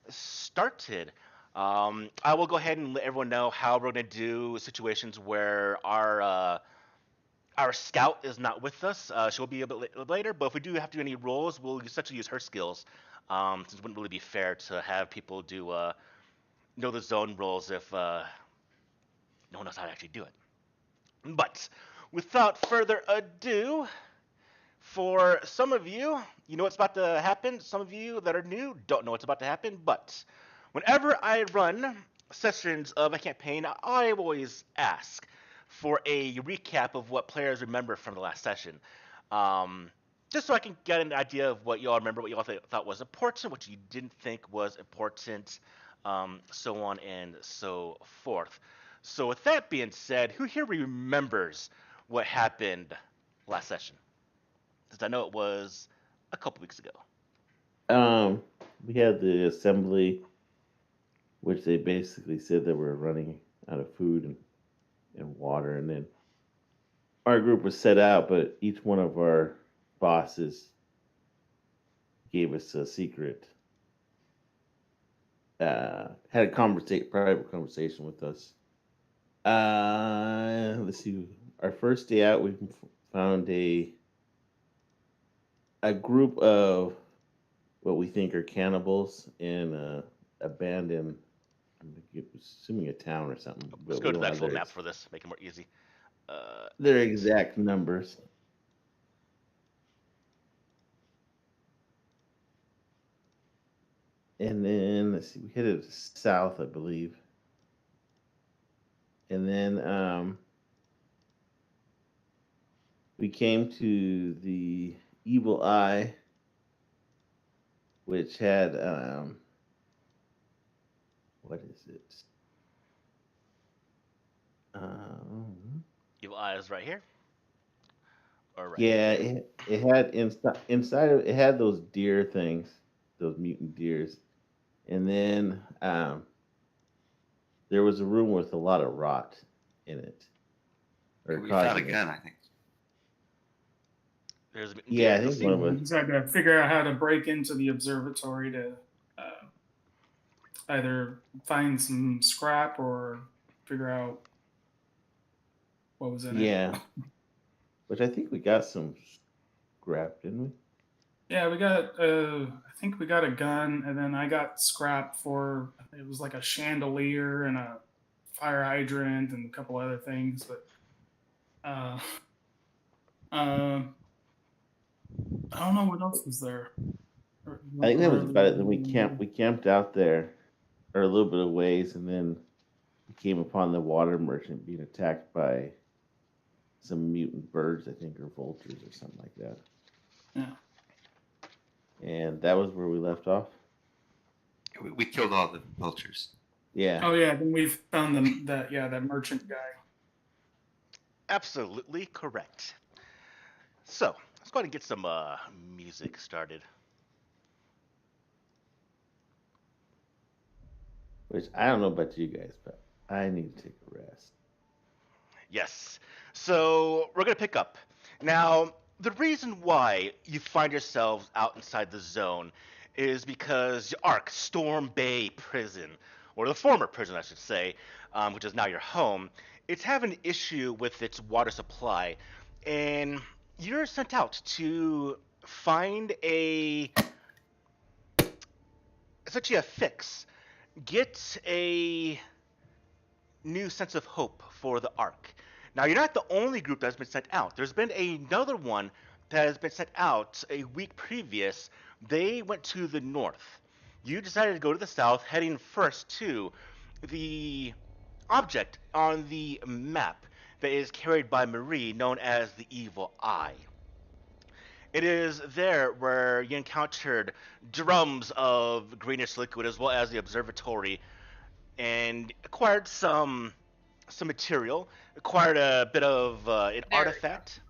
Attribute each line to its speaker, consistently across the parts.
Speaker 1: started. I will go ahead and let everyone know how we're going to do situations where our scout is not with us. She'll be a bit later, but if we do have to do any rolls, we'll essentially use her skills. Since it wouldn't really be fair to have people do know the zone rolls if no one knows how to actually do it. But without further ado, for some of you, you know what's about to happen. Some of you that are new don't know what's about to happen. But whenever I run sessions of a campaign, I always ask for a recap of what players remember from the last session. Just so I can get an idea of what y'all remember, what y'all thought was important, what you didn't think was important, so on and so forth. So with that being said, who here remembers what happened last session? Since I know it was a couple weeks ago.
Speaker 2: Um, we had the assembly, which they basically said that we're running out of food and water, and then our group was set out, but each one of our bosses gave us a secret. Had a private conversation with us. Let's see. Our first day out, we found a group of what we think are cannibals in a abandoned. I'm assuming a town or something.
Speaker 1: Let's
Speaker 2: But
Speaker 1: go
Speaker 2: we
Speaker 1: to
Speaker 2: don't
Speaker 1: the
Speaker 2: have
Speaker 1: actual map for this, make it more easy.
Speaker 2: their exact numbers. And then let's see, we headed south, I believe. And then we came to the Evil Eye, which had what is it?
Speaker 1: Evil eyes right here, or right
Speaker 2: Yeah,
Speaker 1: here.
Speaker 2: it had inside of it had those deer things, those mutant deers, and then there was a room with a lot of rot in it, or
Speaker 3: We found a
Speaker 2: causing it.
Speaker 3: gun, I think.
Speaker 1: There's a mutant
Speaker 2: Yeah,
Speaker 1: deer.
Speaker 2: I
Speaker 1: You'll
Speaker 2: think
Speaker 1: see.
Speaker 2: one of
Speaker 4: We
Speaker 2: us.
Speaker 4: just had to figure out how to break into the observatory to uh, either find some scrap or figure out what was in it.
Speaker 2: Yeah, which I think we got some scrap, didn't we?
Speaker 4: Yeah, we got. I think we got a gun, and then I got scrap for it was like a chandelier and a fire hydrant and a couple other things. But uh, uh, I don't know what else was there.
Speaker 2: I think that was about it. Then
Speaker 4: Or-
Speaker 2: we camped out there, or a little bit of ways, and then we came upon the water merchant being attacked by some mutant birds, I think, or vultures or something like that.
Speaker 4: Yeah.
Speaker 2: And that was where we left off.
Speaker 3: We killed all the vultures.
Speaker 2: Yeah.
Speaker 4: Oh yeah, then we found them. That merchant guy.
Speaker 1: Absolutely correct. So let's go ahead and get some music started.
Speaker 2: Which I don't know about you guys, but I need to take a rest.
Speaker 1: Yes. So we're gonna pick up now. The reason why you find yourselves out inside the zone is because your Ark Storm Bay Prison, or the former prison, I should say, which is now your home, it's having an issue with its water supply, and you're sent out to find a essentially a fix, get a new sense of hope for the Ark. Now, you're not the only group that's been sent out. There's been another one that has been sent out a week previous. They went to the north. You decided to go to the south, heading first to the object on the map that is carried by Marie, known as the Evil Eye. It is there where you encountered drums of greenish liquid as well as the observatory and acquired some material, acquired a bit of an
Speaker 5: There we go.
Speaker 1: artifact.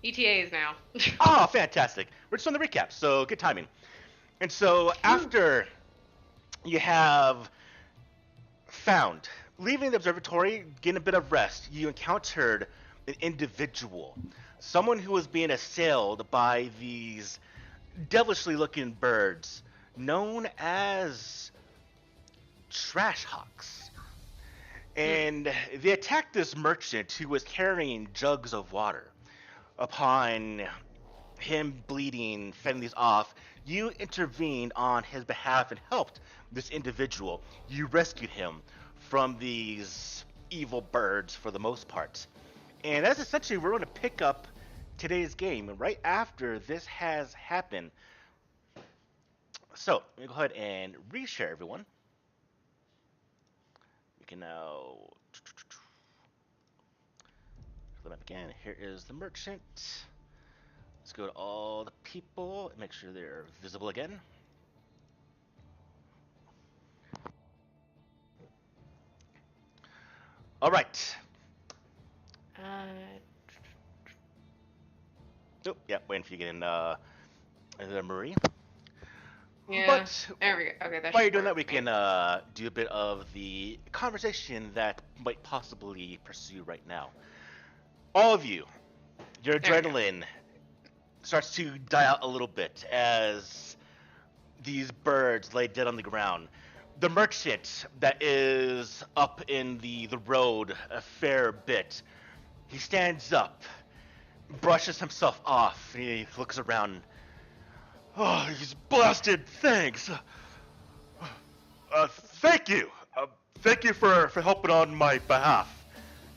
Speaker 5: ETAs now.
Speaker 1: Oh, fantastic! We're just on the recap, so good timing. And so after you have found, leaving the observatory, getting a bit of rest, you encountered an individual, someone who was being assailed by these devilishly looking birds known as trash hawks.
Speaker 5: Hmm.
Speaker 1: And they attacked this merchant who was carrying jugs of water. Upon him bleeding, fending these off, you intervened on his behalf and helped this individual. You rescued him from these evil birds for the most part. And that's essentially where we're going to pick up today's game. And right after this has happened, so let me go ahead and reshare everyone. We can now the map again. Here is the merchant. Let's go to all the people and make sure they're visible again. All right.
Speaker 5: Uh,
Speaker 1: Oh, yeah, waiting for you to get in Marie.
Speaker 5: yeah.
Speaker 1: But
Speaker 5: There we go. Okay, that
Speaker 1: while you're
Speaker 5: should
Speaker 1: doing
Speaker 5: work.
Speaker 1: that, we can do a bit of the conversation that might possibly pursue right now. All of you, your
Speaker 5: There we go.
Speaker 1: adrenaline starts to die out a little bit as these birds lay dead on the ground. The merchant that is up in the road a fair bit, he stands up, brushes himself off, he looks around. Oh, these blasted things! Thank you! Thank you for helping on my behalf.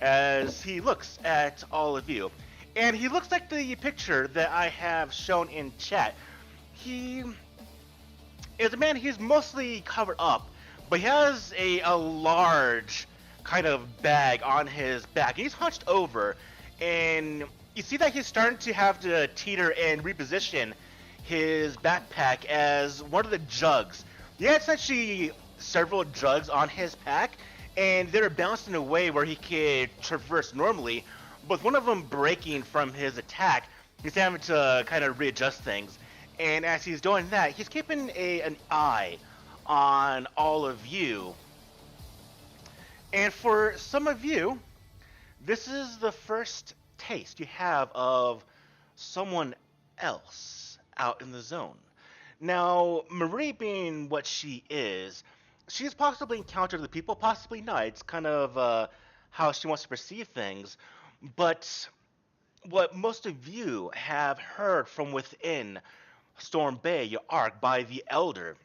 Speaker 1: As he looks at all of you. And he looks like the picture that I have shown in chat. He is a man, he's mostly covered up, but he has a large kind of bag on his back. He's hunched over, and you see that he's starting to have to teeter and reposition his backpack as one of the jugs. He had essentially several jugs on his pack, and they're bounced in a way where he could traverse normally, but one of them breaking from his attack, he's having to kind of readjust things. And as he's doing that, he's keeping an eye on all of you. And for some of you, this is the first taste you have of someone else out in the zone. Now, Marie being what she is, she's possibly encountered the people, possibly not. It's kind of how she wants to perceive things. But what most of you have heard from within Storm Bay, your arc, by the Elder,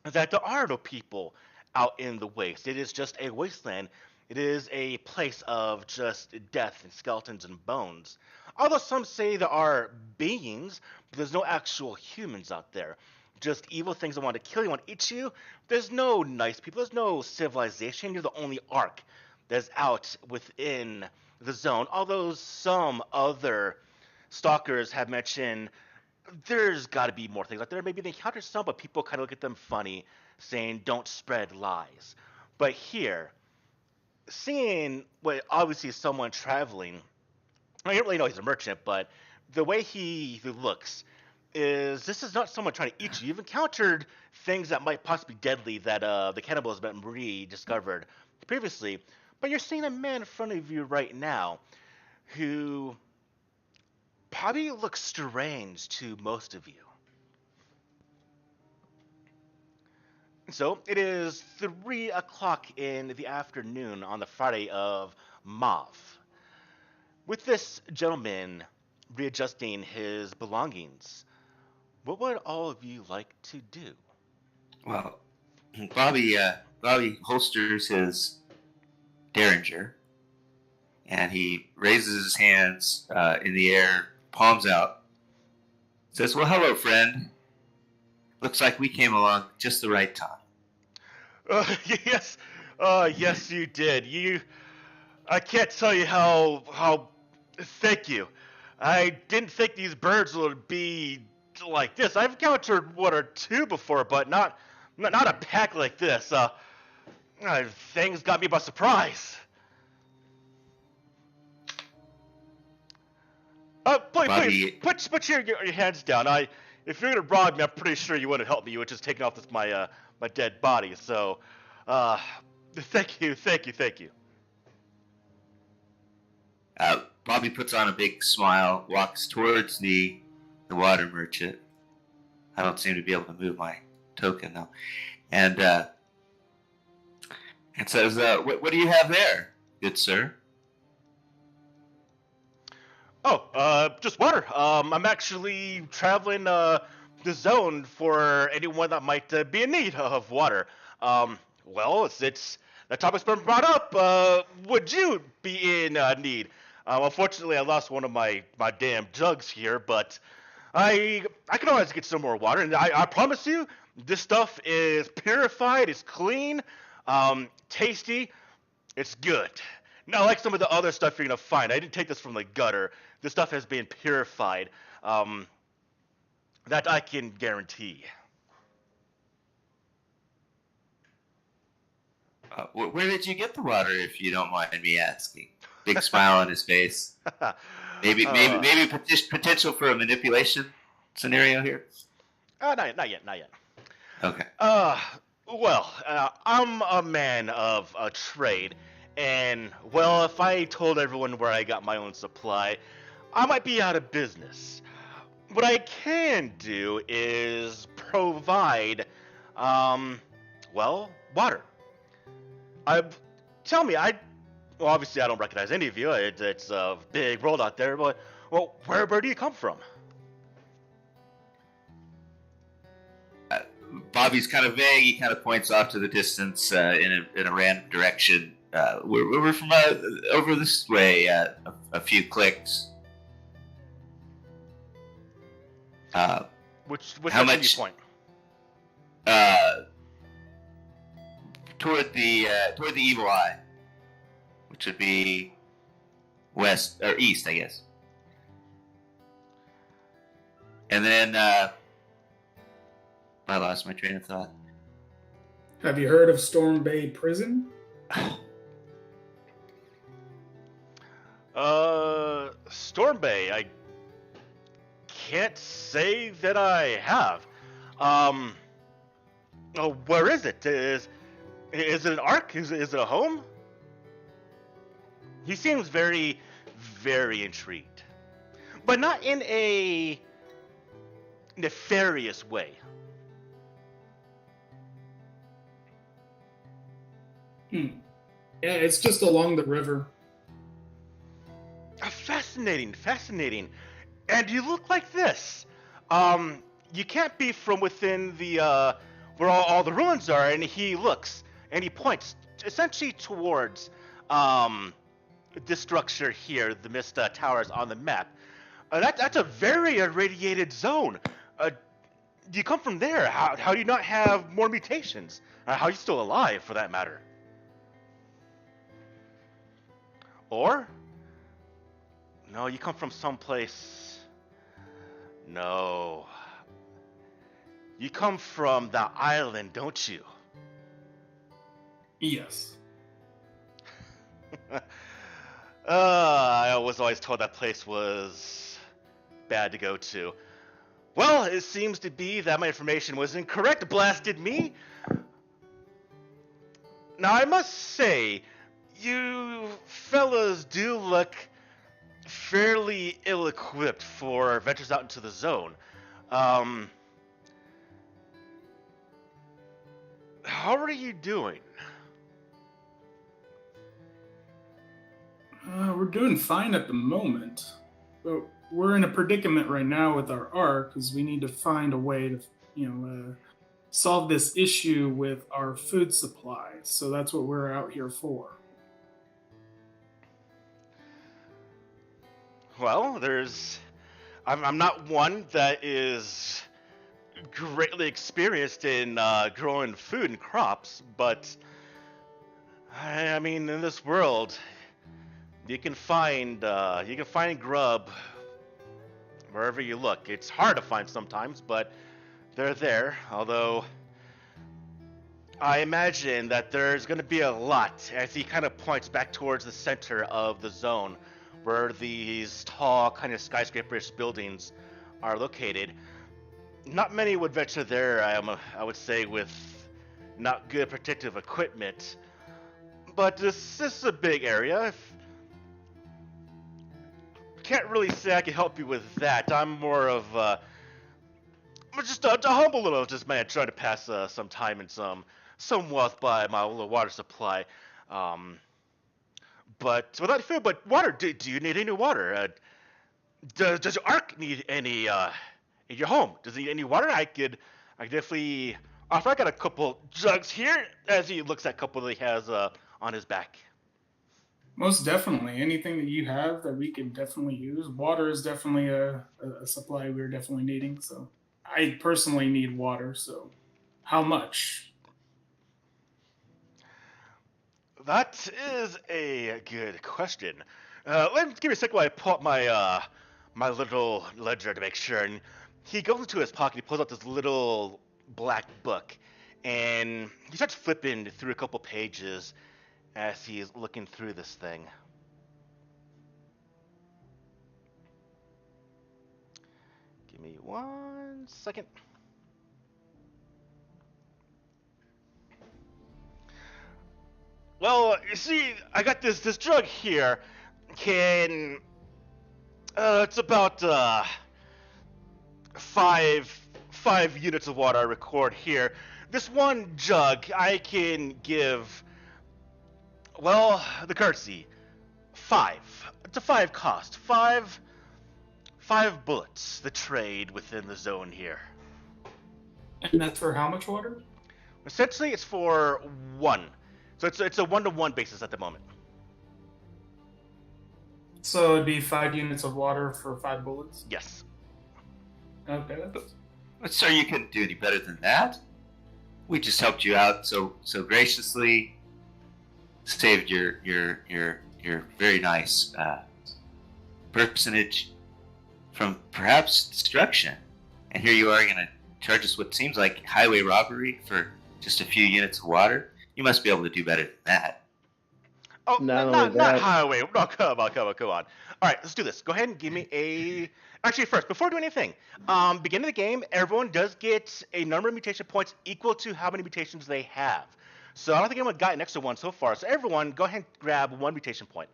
Speaker 1: that there are no people out in the waste. It is just a wasteland. It is a place of just death and skeletons and bones. Although some say there are beings, but there's no actual humans out there. Just evil things that want to kill you, want to eat you. There's no nice people. There's no civilization. You're the only arc that's out within the zone. Although some other stalkers have mentioned there's got to be more things out there. Maybe they encounter some, but people kind of look at them funny, saying, don't spread lies. But here, seeing what obviously is someone traveling, I don't really know he's a merchant, but the way he looks is this is not someone trying to eat you. You've encountered things that might possibly be deadly that the cannibals that Marie discovered previously, but you're seeing a man in front of you right now who probably looks strange to most of you. So it is 3 o'clock in the afternoon on the Friday of Mav. With this gentleman readjusting his belongings, what would all of you like to do?
Speaker 3: Well, Bobby holsters his derringer, and he raises his hands in the air, palms out, says, "Well, hello, friend. Looks like we came along just the right time."
Speaker 1: Yes, yes, you did. I can't tell you how. Thank you. I didn't think these birds would be like this. I've encountered one or two before, but not a pack like this. Things got me by surprise. Please,
Speaker 3: Bobby,
Speaker 1: put your hands down. If you're gonna rob me, I'm pretty sure you wouldn't help me. You would just taking off my dead body. So, uh, thank you.
Speaker 3: Bobby puts on a big smile, walks towards the water merchant, I don't seem to be able to move my token though. And it says, what do you have there, good sir?
Speaker 1: Oh, just water. I'm actually traveling the zone for anyone that might be in need of water. Well, it's the topic's been brought up. Would you be in need? Unfortunately, I lost one of my damn jugs here, but I can always get some more water, and I promise you, this stuff is purified, it's clean, tasty, it's good. Not like some of the other stuff you're gonna find. I didn't take this from the gutter. This stuff has been purified. That I can guarantee.
Speaker 3: Where did you get the water, if you don't mind me asking? Big smile on his face. Maybe potential for a manipulation scenario here.
Speaker 1: Not yet, not yet.
Speaker 3: Okay.
Speaker 1: Well, I'm a man of trade, and well, if I told everyone where I got my own supply, I might be out of business. What I can do is provide, well, water. Tell me, well, obviously I don't recognize any of you. It's a big world out there, but well, where do you come from?
Speaker 3: Bobby's kind of vague. He kind of points off to the distance in a random direction. We're from over this way, a few clicks.
Speaker 1: Which
Speaker 3: how
Speaker 1: direction
Speaker 3: much?
Speaker 1: do you point?
Speaker 3: Toward the evil eye, which would be west or east, I guess. And then I lost my train of thought.
Speaker 4: Have you heard of Storm Bay Prison?
Speaker 1: Storm Bay. I can't say that I have. Oh, where is it? Is it an ark? Is it a home? He seems very, very intrigued, but not in a nefarious way.
Speaker 4: Yeah, it's just along the river.
Speaker 1: Fascinating. And you look like this. You can't be from within the where all the ruins are. And he looks and he points essentially towards this structure here, the mist towers on the map. That's a very irradiated zone. You come from there. How do you not have more mutations? How are you still alive, for that matter? Or, no, you come from someplace. No. You come from the island, don't you?
Speaker 4: Yes.
Speaker 1: I was always told that place was bad to go to. Well, it seems to be that my information was incorrect. Blasted me. Now, I must say, you fellas do look fairly ill-equipped for ventures out into the zone. How are you doing?
Speaker 4: We're doing fine at the moment, but we're in a predicament right now with our ark because we need to find a way to, solve this issue with our food supply. So that's what we're out here for.
Speaker 1: Well, I'm not one that is greatly experienced in growing food and crops, but I mean, in this world, you can find grub wherever you look. It's hard to find sometimes, but they're there. Although I imagine that there's going to be a lot, as he kind of points back towards the center of the zone, where these tall, kind of skyscraper-ish buildings are located. Not many would venture there, I would say, with not good protective equipment. But this is a big area. Can't really say I can help you with that. I'm more of I'm just a humble little just man trying to pass some time and some wealth by my little water supply. Um, but without food, but water. Do you need any water? Does your ark need any in your home? Does it need any water? I could definitely offer. I got a couple jugs here as he looks at a couple that he has on his back.
Speaker 4: Most definitely. Anything that you have that we can definitely use. Water is definitely a supply we're definitely needing. So I personally need water. So how much?
Speaker 1: That is a good question. Give me a second while I pull up my little ledger to make sure. And he goes into his pocket. He pulls out this little black book, and he starts flipping through a couple pages as he's looking through this thing. Give me 1 second. Well, you see, I got this drug here. Can it's about five units of water I record here. This one jug I can give. Well, the currency 5. It's a 5 cost. Five bullets. The trade within the zone here.
Speaker 4: And that's for how much water?
Speaker 1: Essentially, it's for 1. So it's a 1-to-1 basis at the moment.
Speaker 4: So it'd be 5 units of water for 5 bullets.
Speaker 1: Yes.
Speaker 4: Okay, that's
Speaker 3: But sir, you couldn't do any better than that. We just helped you out so graciously, saved your very nice personage from perhaps destruction, and here you are going to charge us what seems like highway robbery for just a few units of water. You must be able to do better than that.
Speaker 1: Oh,
Speaker 2: Not
Speaker 1: not
Speaker 2: only that-
Speaker 1: highway. No, come on. All right, let's do this. Go ahead and give me a. Actually, first, before doing anything, beginning of the game, everyone does get a number of mutation points equal to how many mutations they have. So I don't think anyone got an extra one so far. So everyone, go ahead and grab 1 mutation point.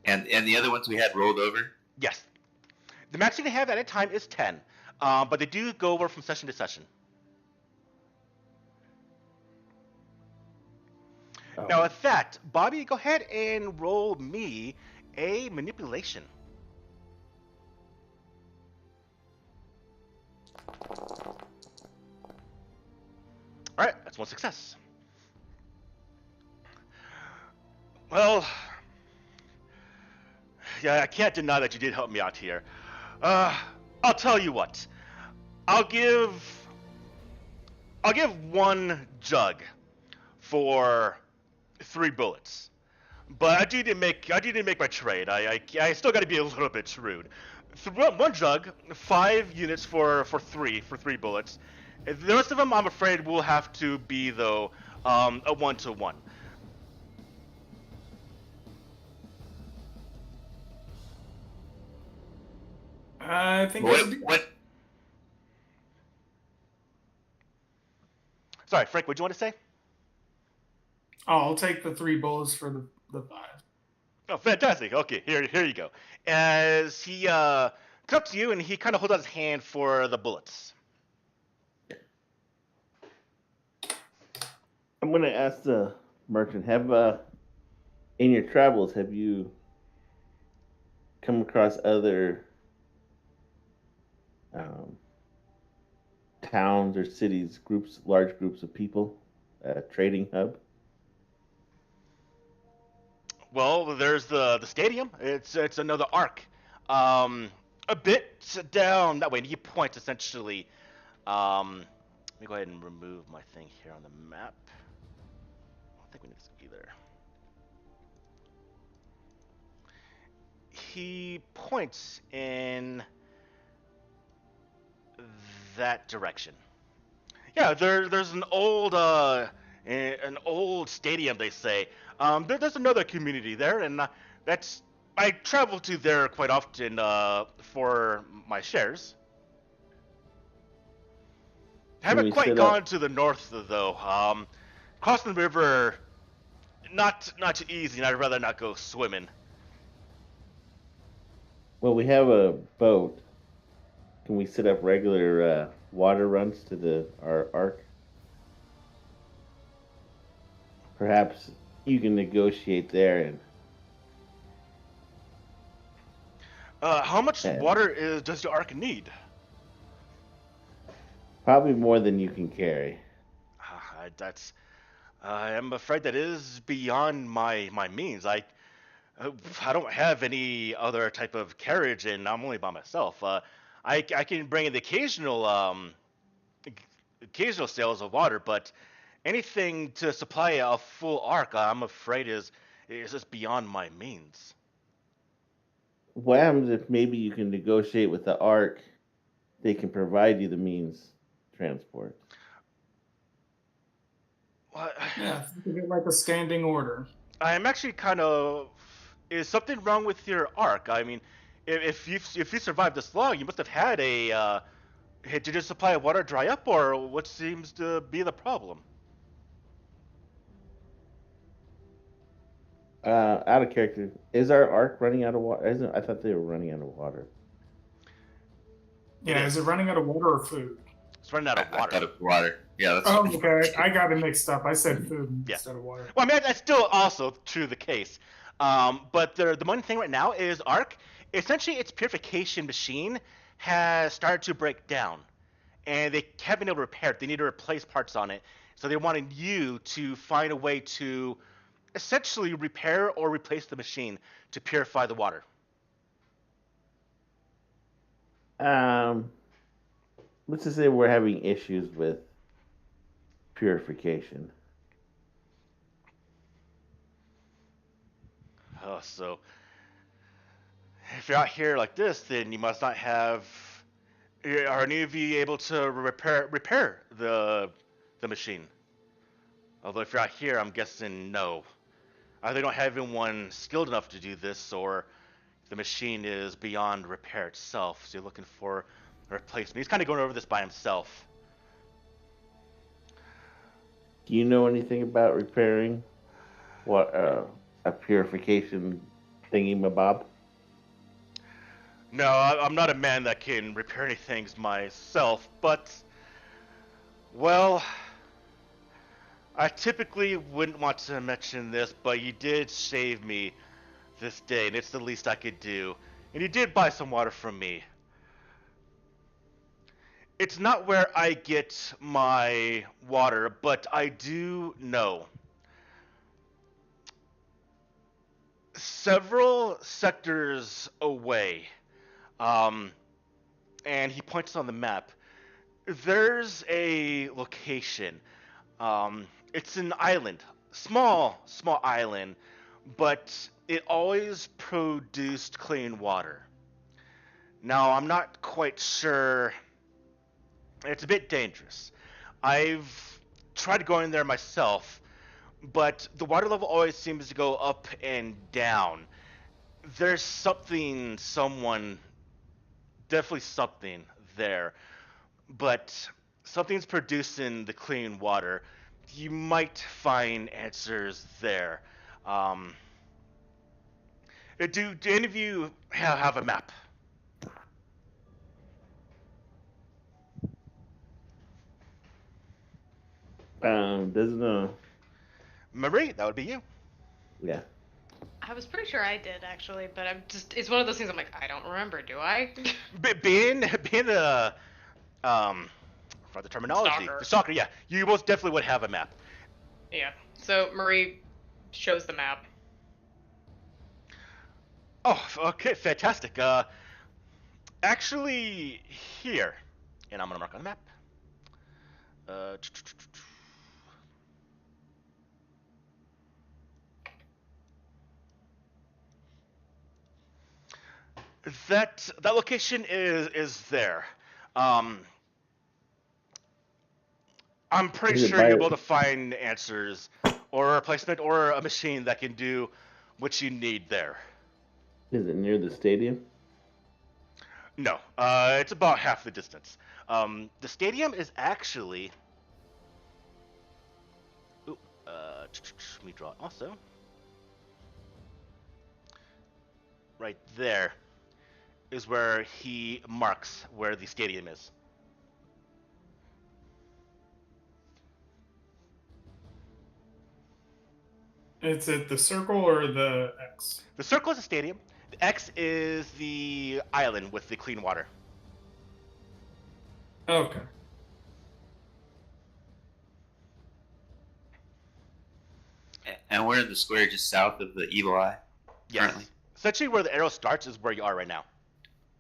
Speaker 3: And the other ones we had rolled over.
Speaker 1: Yes. The max you can have at a time is 10, but they do go over from session to session.
Speaker 2: Oh.
Speaker 1: Now, with that, Bobby, go ahead and roll me a manipulation. All right, that's 1 success. Well, yeah, I can't deny that you did help me out here. I'll tell you what. I'll give 1 jug for 3 bullets. But I did make my trade. I still got to be a little bit shrewd. 1 jug, 5 units for 3 bullets. The rest of them, I'm afraid, will have to be though a 1-to-1.
Speaker 4: I think that's
Speaker 3: What?
Speaker 1: Sorry, Frank, what do you want to say?
Speaker 4: Oh, I'll take the 3 bullets for the 5.
Speaker 1: Oh, fantastic. Okay, here you go. As he comes up to you and he kind of holds out his hand for the bullets.
Speaker 2: I'm going to ask the merchant, in your travels, have you come across other towns or cities, large groups of people, trading hub?
Speaker 1: Well, there's the stadium. It's another arc. A bit down that way. And he points essentially. Let me go ahead and remove my thing here on the map. I don't think we need to be there. He points in that direction. Yeah, there's an old stadium, they say. There's another community there, and I travel to there quite often for my shares. Haven't quite gone to the north though. Crossing the river, not too easy, and I'd rather not go swimming.
Speaker 2: Well, we have a boat. can we set up regular water runs to our ark? Perhaps you can negotiate there
Speaker 1: How much
Speaker 2: and
Speaker 1: water does your ark need?
Speaker 2: probably more than you can carry.
Speaker 1: That's. I am afraid that is beyond my means. I don't have any other type of carriage, and I'm only by myself. I can bring in the occasional sales of water, but anything to supply a full ark, I'm afraid is just beyond my means.
Speaker 2: What happens if maybe you can negotiate with the ark? They can provide you the means transport.
Speaker 1: What?
Speaker 4: Yeah, think of it like a standing order.
Speaker 1: I'm actually kind of. Is something wrong with your arc? I mean, if you survived this long, you must have had a. Did your supply of water dry up, or what seems to be the problem?
Speaker 2: Out of character, is our ark running out of water? Isn't I thought they were running out of water.
Speaker 1: It
Speaker 4: Yeah, is it
Speaker 1: is.
Speaker 4: running out of water or food?
Speaker 1: It's running out of
Speaker 3: I
Speaker 1: water.
Speaker 3: thought it was water. Yeah, that's.
Speaker 4: Oh, okay. I got it mixed up. I said food
Speaker 1: Yeah.
Speaker 4: instead of water.
Speaker 1: Well, I mean that's still also true the case. But the one thing right now is Arc. Essentially, its purification machine has started to break down, and they haven't been able to repair it. They need to replace parts on it. So they wanted you to find a way to essentially repair or replace the machine to purify the water.
Speaker 2: Um, let's just say we're having issues with purification.
Speaker 1: So if you're out here like this, then you must not have. Are any of you able to repair the machine? Although if you're out here, I'm guessing no. Either they don't have anyone skilled enough to do this, or the machine is beyond repair itself. So you're looking for a replacement. He's kind of going over this by himself.
Speaker 2: Do you know anything about repairing what a purification thingy mabob?
Speaker 1: No, I'm not a man that can repair any things myself, but well, I typically wouldn't want to mention this, but you did save me this day, and it's the least I could do. And you did buy some water from me. It's not where I get my water, but I do know several sectors away, um, and he points on the map. There's a location. It's an island, small island, but it always produced clean water. Now, I'm not quite sure. It's a bit dangerous. I've tried going there myself, but the water level always seems to go up and down. There's someone, definitely something there, but something's producing the clean water. You might find answers there. Um, do any of you have a map?
Speaker 2: Doesn't
Speaker 1: Marie, that would be you.
Speaker 2: yeah.
Speaker 5: I was pretty sure I did actually, but it's one of those things I'm like, I don't remember, do I?
Speaker 1: Being the for the terminology,
Speaker 5: Stalker.
Speaker 1: the stalker, yeah, you most definitely would have a map.
Speaker 5: Yeah. So Marie shows the map.
Speaker 1: Oh, okay, fantastic. Actually, here, and I'm gonna mark on the map. Uh, that location is there. Um, I'm pretty
Speaker 2: Is it
Speaker 1: sure
Speaker 2: by
Speaker 1: you'll be able to find answers or a replacement or a machine that can do what you need there.
Speaker 2: is it near the stadium?
Speaker 1: No, it's about half the distance. The stadium is actually. Ooh, let me draw it also. Right there. is where he marks where the stadium is.
Speaker 4: It's at the circle or the X?
Speaker 1: The circle is the stadium. The X is the island with the clean water.
Speaker 4: Okay.
Speaker 3: And we're in the square just south of the Evil Eye.
Speaker 1: Yes.
Speaker 3: Currently.
Speaker 1: Essentially, where the arrow starts is where you are right now.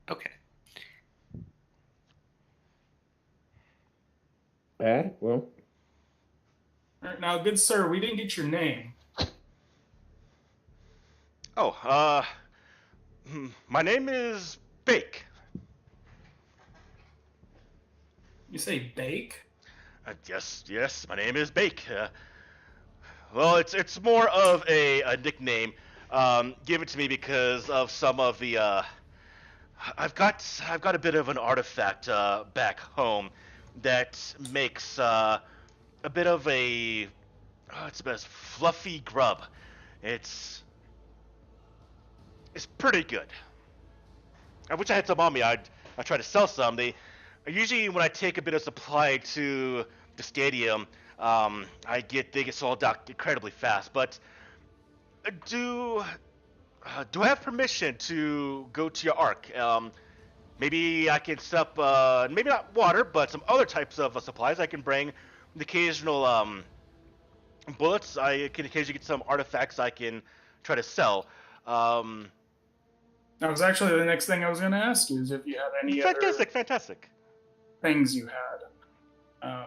Speaker 3: Okay.
Speaker 2: All right. Well,
Speaker 4: All right, now, good sir, we didn't get your name.
Speaker 1: Oh, my name is Bake.
Speaker 4: You say Bake?
Speaker 1: Yes, my name is Bake. Well, it's more of a nickname given to me because of some of the. I've got a bit of an artifact back home that makes a bit of a. It's a bit fluffy grub. It's it's pretty good. I wish I had some on me. I'd try to sell some. Usually when I take a bit of supply to the stadium, they get sold out incredibly fast. But do do I have permission to go to your ark? Maybe I can set up maybe not water, but some other types of supplies. I can bring the occasional bullets. I can occasionally get some artifacts I can try to sell.
Speaker 4: That was actually the next thing I was going to ask you, is if you had any other
Speaker 1: Fantastic.
Speaker 4: things you had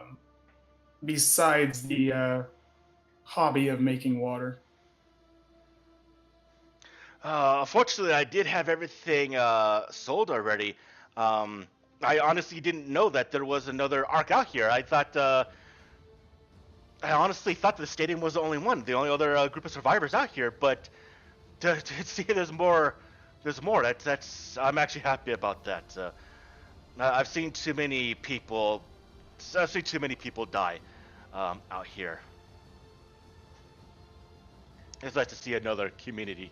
Speaker 4: besides the hobby of making water.
Speaker 1: Unfortunately, I did have everything sold already. I honestly didn't know that there was another arc out here. I honestly thought the stadium was the only one, the only other group of survivors out here. But to see there's more. I'm actually happy about that. I've seen too many people. I've seen too many people die out here. It's nice to see another community.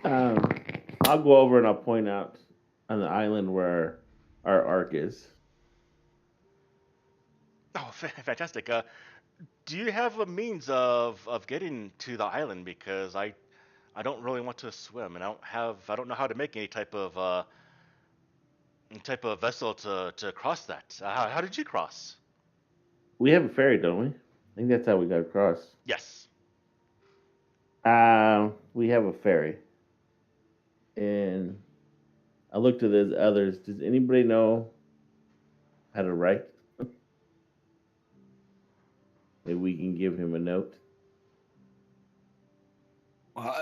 Speaker 2: I'll go over and I'll point out on the island where our ark is.
Speaker 1: Oh, fantastic. Do you have a means of getting to the island? Because I don't really want to swim, and I don't know how to make any type of vessel to cross that. How did you cross?
Speaker 2: We have a ferry, don't we? I think that's how we got across.
Speaker 1: Yes.
Speaker 2: We have a ferry, and I looked at the others. Does anybody know how to write? Maybe we can give him a note.
Speaker 3: Well,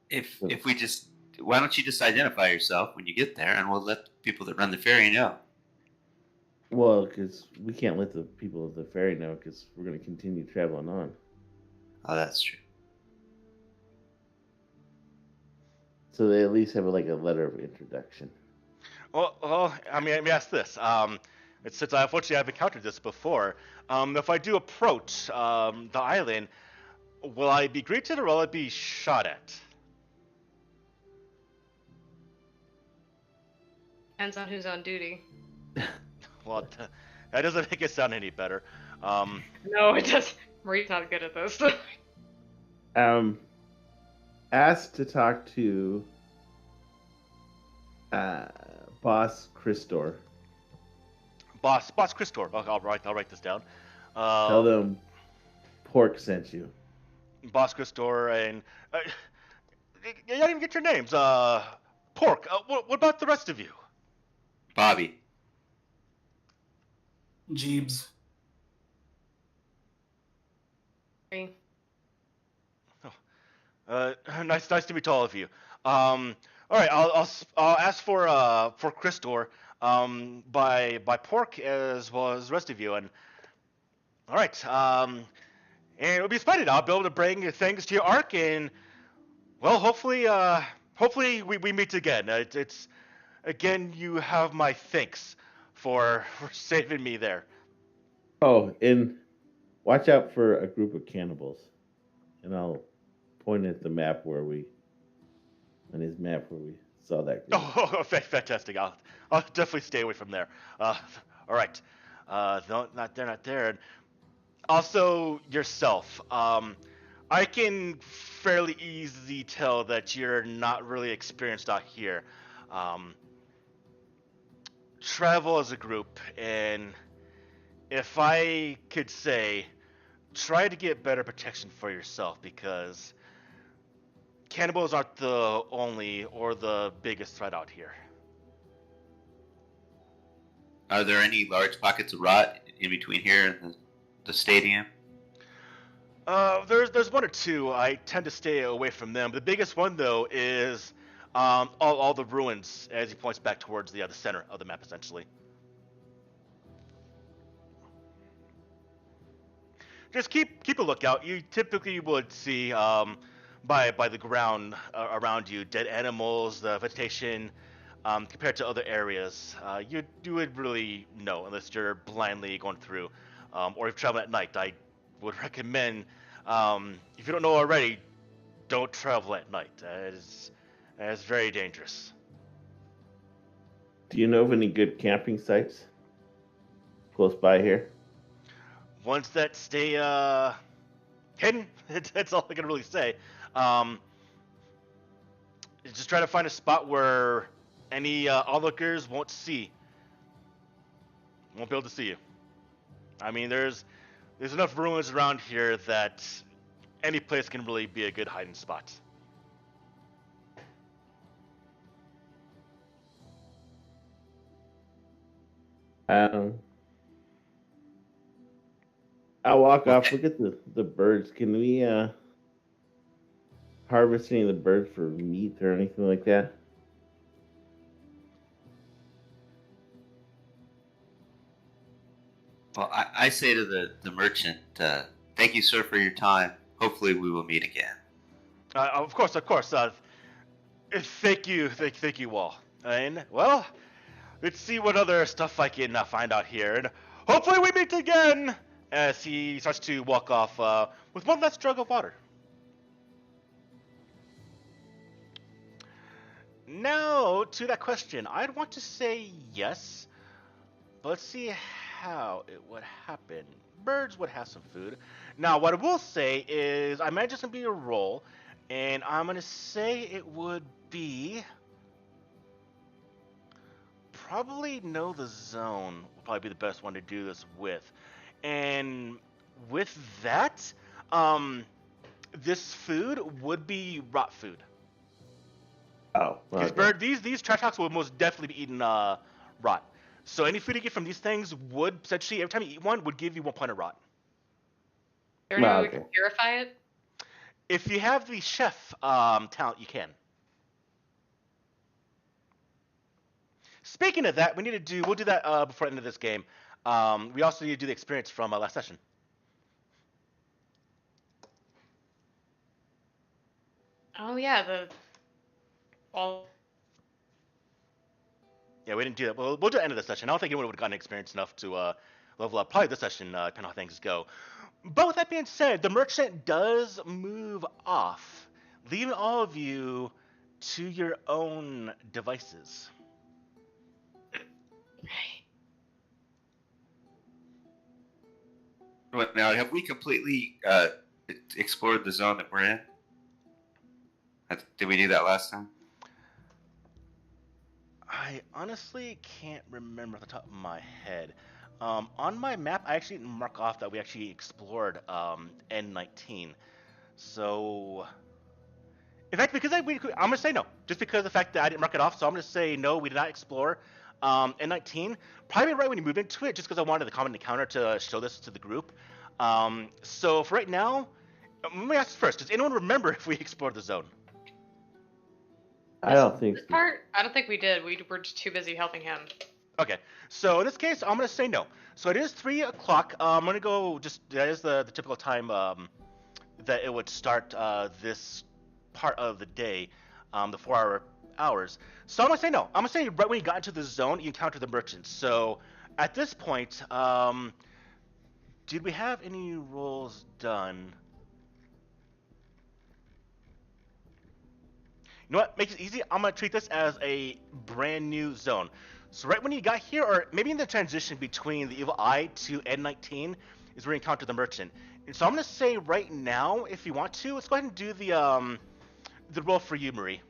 Speaker 3: if we just, why don't you just identify yourself when you get there, and we'll let the people that run the ferry know.
Speaker 2: Well, because we can't let the people of the ferry know because we're going to continue traveling on.
Speaker 3: Oh, that's true.
Speaker 2: So they at least have like a letter of introduction.
Speaker 1: Well, I mean, let me ask this. Since unfortunately I've encountered this before, if I do approach the island, will I be greeted or will I be shot at?
Speaker 5: Depends on who's on duty.
Speaker 1: Well, that doesn't make it sound any better.
Speaker 5: No, it does. Marie's not good at this.
Speaker 2: Asked to talk to Boss Christor.
Speaker 1: Boss Christor. I'll write this down.
Speaker 2: Tell them Pork sent you.
Speaker 1: Boss Christor and you didn't even get your names. Pork. What about the rest of you?
Speaker 3: Bobby.
Speaker 4: Jeebs.
Speaker 1: Nice to meet all of you. All right, I'll ask for Christor, by Pork as well as the rest of you, and all right, and it'll be splendid. I'll be able to bring things to your ark, and well, hopefully we meet again. It's again, you have my thanks for saving me there.
Speaker 2: Oh, and watch out for a group of cannibals. and I'll point at the map on his map where we saw that group.
Speaker 1: Oh, fantastic! I'll definitely stay away from there. Uh, all right. No, not there, not there. And also yourself. I can fairly easily tell that you're not really experienced out here. Um, Travel as a group, and if I could say, try to get better protection for yourself because cannibals aren't the only or the biggest threat out here.
Speaker 3: Are there any large pockets of rot in between here and the stadium?
Speaker 1: There's one or two. I tend to stay away from them. The biggest one though is all the ruins as he points back towards the center of the map essentially. Just keep a lookout. You typically would see by the ground around you dead animals, the vegetation. Compared to other areas, you would really know unless you're blindly going through, or if you travel at night. I would recommend, if you don't know already, don't travel at night. That is very dangerous.
Speaker 2: Do you know of any good camping sites close by here?
Speaker 1: Ones that stay hidden. That's all I can really say. Um, just try to find a spot where any onlookers won't be able to see you. I mean, there's enough ruins around here that any place can really be a good hiding spot.
Speaker 2: Um, I'll walk off. Look at the birds. Can we harvest any of the birds for meat or anything like that?
Speaker 3: Well, I say to the merchant, thank you, sir, for your time. Hopefully, we will meet again.
Speaker 1: Of course, of course. Thank you all. And well, let's see what other stuff I can find out here, and hopefully we meet again. As he starts to walk off with one last jug of water. Now, to that question, I'd want to say yes, but let's see how it would happen. Birds would have some food. Now, what I will say is, I imagine it's going to be a roll, and I'm going to say it would be probably know the zone would probably be the best one to do this with. And with that, this food would be rot food.
Speaker 2: Oh,
Speaker 1: Because
Speaker 2: okay.
Speaker 1: these trash talks will most definitely be eaten rot. So any food you get from these things would essentially every time you eat one would give you 1 point of rot.
Speaker 5: Is there any way we
Speaker 2: Okay.
Speaker 5: can purify it?
Speaker 1: If you have the chef talent, you can. Speaking of that, we'll do that before the end of this game. We also need to do the experience from last session.
Speaker 5: Oh yeah, all.
Speaker 1: Yeah, we didn't do that. We'll do the end of the session. I don't think anyone would have gotten experience enough to level up. Probably this session, depending on how things go. But with that being said, the merchant does move off, leaving all of you to your own devices.
Speaker 3: Now, have we completely explored the zone that we're in? Did we do that last time?
Speaker 1: I honestly can't remember off the top of my head. On my map, I actually didn't mark off that we actually explored N19. So, in fact, I'm going to say no. Just because of the fact that I didn't mark it off, so I'm going to say no, we did not explore N19. Probably right when you move into it, just because I wanted the common encounter to show this to the group. So, for right now, let me ask first, does anyone remember if we explored the zone?
Speaker 2: I don't think
Speaker 5: This
Speaker 2: so.
Speaker 5: part, I don't think we did. We were just too busy helping him.
Speaker 1: Okay, so in this case, I'm gonna say no. So it is 3 o'clock. I'm gonna go. Just that is the typical time that it would start this part of the day, the 4 hours. So I'm gonna say no. I'm gonna say right when you got into the zone, you encountered the merchants. So at this point, did we have any rolls done? You know what? Makes it easy. I'm gonna treat this as a brand new zone. So right when you got here, or maybe in the transition between the Evil Eye to N19, is where you encounter the merchant. And so I'm gonna say right now, if you want to, let's go ahead and do the roll for you, Marie.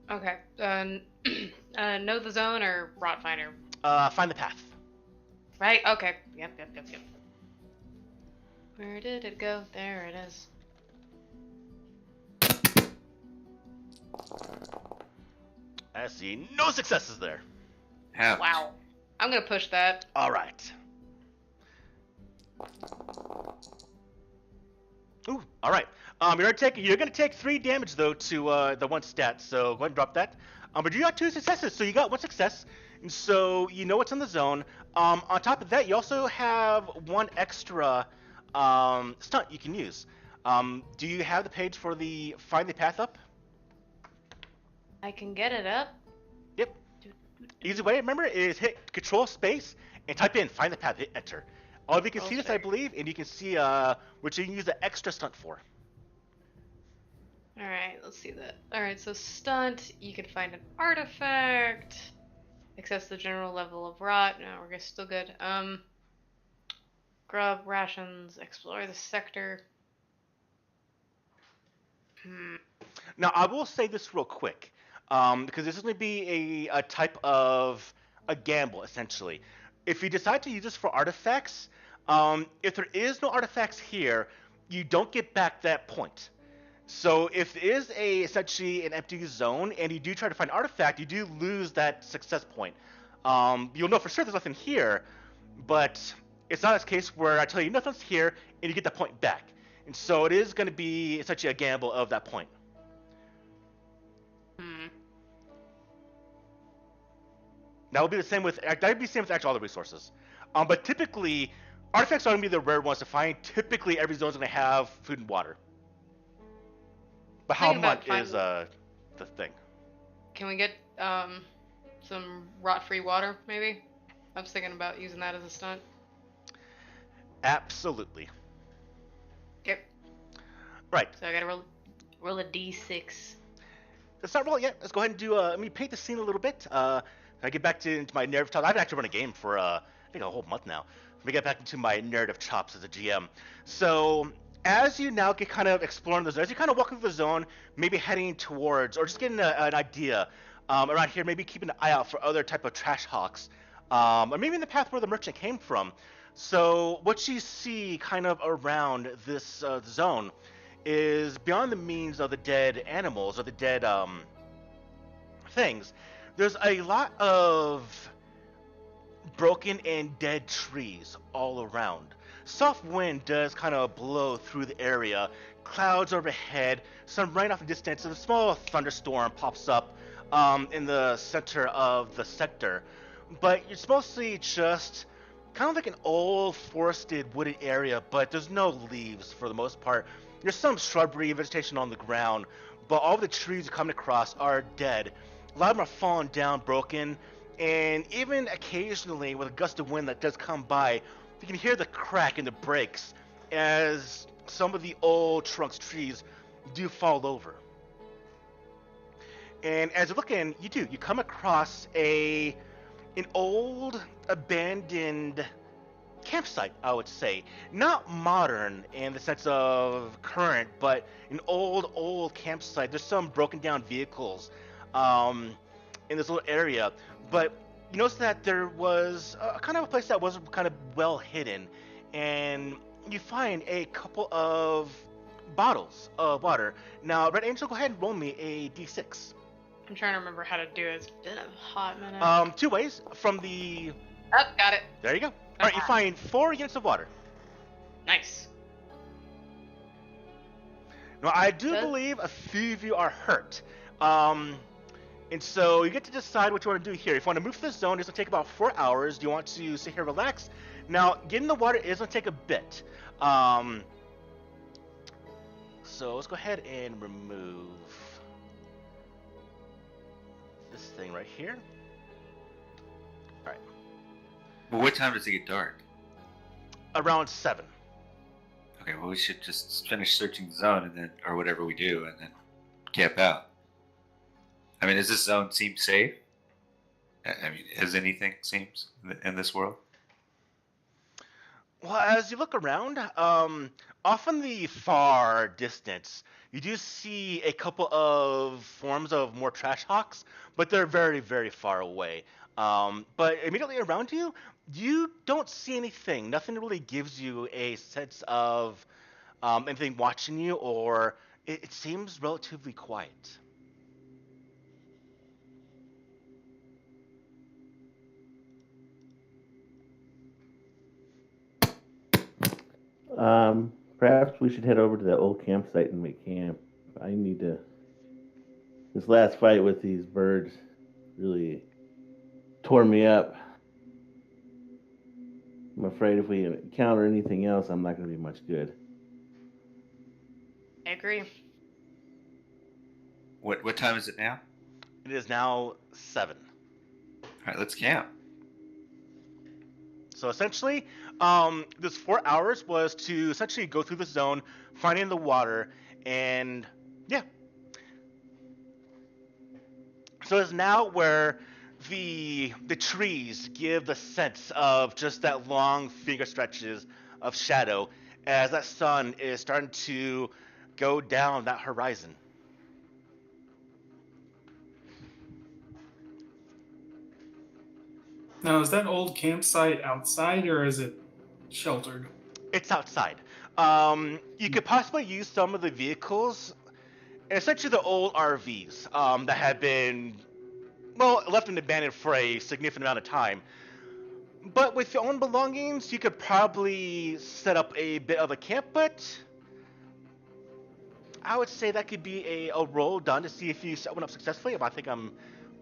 Speaker 5: Okay. Know the zone or rot finder?
Speaker 1: Find the path.
Speaker 5: Right. Okay. Yep. Where did it go? There it is.
Speaker 1: I see no successes there.
Speaker 3: Ouch.
Speaker 5: Wow. I'm gonna push that.
Speaker 1: All right. Ooh, all right. You're gonna take 3 damage though to the one stat. So go ahead and drop that. But you got 2 successes, so you got 1 success, and so you know what's in the zone. On top of that, you also have 1 extra stunt you can use. Do you have the page for the find the path up?
Speaker 5: I can get it up.
Speaker 1: Yep. Easy way, remember, is hit Control Space and type in find the path. Hit Enter. All of you can see this, I believe, and you can see which you can use the extra stunt for.
Speaker 5: All right. Let's see that. All right. So stunt. You can find an artifact. Access the general level of rot. No, we're still good. Grub rations. Explore the sector.
Speaker 1: Now, I will say this real quick, because this is going to be a type of a gamble, essentially. If you decide to use this for artifacts, if there is no artifacts here, you don't get back that point. So if it is essentially an empty zone and you do try to find an artifact, you do lose that success point. You'll know for sure there's nothing here, but it's not a case where I tell you nothing's here and you get that point back. And so it is going to be essentially a gamble of that point. That would be the same with actual other resources. But typically, artifacts are going to be the rare ones to find. Typically, every zone is going to have food and water. But how much is the thing?
Speaker 5: Can we get some rot-free water, maybe? I was thinking about using that as a stunt.
Speaker 1: Absolutely.
Speaker 5: Okay.
Speaker 1: Right.
Speaker 5: So I gotta roll a d6.
Speaker 1: Let's not roll it yet. Let's go ahead and do. Let me paint the scene a little bit. I get back into my narrative chops. I've actually run a game for I think a whole month now. Let me get back into my narrative chops as a GM. So as you now get kind of exploring the zone, as you kind of walk through the zone, maybe heading towards or just getting an idea around here, maybe keeping an eye out for other type of trash hawks, or maybe in the path where the merchant came from. So what you see kind of around this zone is beyond the means of the dead animals or the dead things. There's a lot of broken and dead trees all around. Soft wind does kind of blow through the area. Clouds overhead, sun right off in the distance, and a small thunderstorm pops up in the center of the sector. But it's mostly just kind of like an old forested wooded area, but there's no leaves for the most part. There's some shrubbery vegetation on the ground, but all the trees you come across are dead. A lot of them are fallen down, broken, and even occasionally with a gust of wind that does come by, you can hear the crack in the breaks as some of the old trunks trees do fall over. And as you're looking, you come across an old abandoned campsite, I would say. Not modern in the sense of current, but an old campsite. There's some broken down vehicles in this little area, but you notice that there was kind of a place that was kind of well hidden, and you find a couple of bottles of water. Now, Red Angel, go ahead and roll me a d6.
Speaker 5: I'm trying to remember how to do it. It's been a hot minute.
Speaker 1: 2 ways. From the...
Speaker 5: Oh, got it.
Speaker 1: There you go. Alright, you find 4 units of water.
Speaker 5: Nice.
Speaker 1: Now, I do believe a few of you are hurt. And so you get to decide what you want to do here. If you want to move to this zone, it's going to take about 4 hours. Do you want to sit here, relax? Now, getting the water is going to take a bit. So let's go ahead and remove this thing right here. All right.
Speaker 3: Well, what time does it get dark?
Speaker 1: Around 7.
Speaker 3: Okay, well, we should just finish searching the zone and then, or whatever we do, and then camp out. I mean, does this zone seem safe? I mean, has anything seems in this world?
Speaker 1: Well, as you look around, off in the far distance, you do see a couple of forms of more trash hawks, but they're very, very far away. But immediately around you, you don't see anything. Nothing really gives you a sense of anything watching you, or it seems relatively quiet.
Speaker 2: Perhaps we should head over to that old campsite and make camp. I need to. This last fight with these birds really tore me up. I'm afraid if we encounter anything else, I'm not going to be much good.
Speaker 5: I agree.
Speaker 3: What time is it now?
Speaker 1: It is now 7.
Speaker 3: All right, let's camp.
Speaker 1: So essentially, this 4 hours was to essentially go through the zone, finding the water, and yeah. So it's now where the trees give the sense of just that long finger stretches of shadow as that sun is starting to go down that horizon.
Speaker 4: Now, is that old campsite outside or is it sheltered?
Speaker 1: It's outside. You could possibly use some of the vehicles, essentially the old RVs that have been, well, left and abandoned for a significant amount of time. But with your own belongings, you could probably set up a bit of a camp, but I would say that could be a roll done to see if you set one up successfully. But I think I'm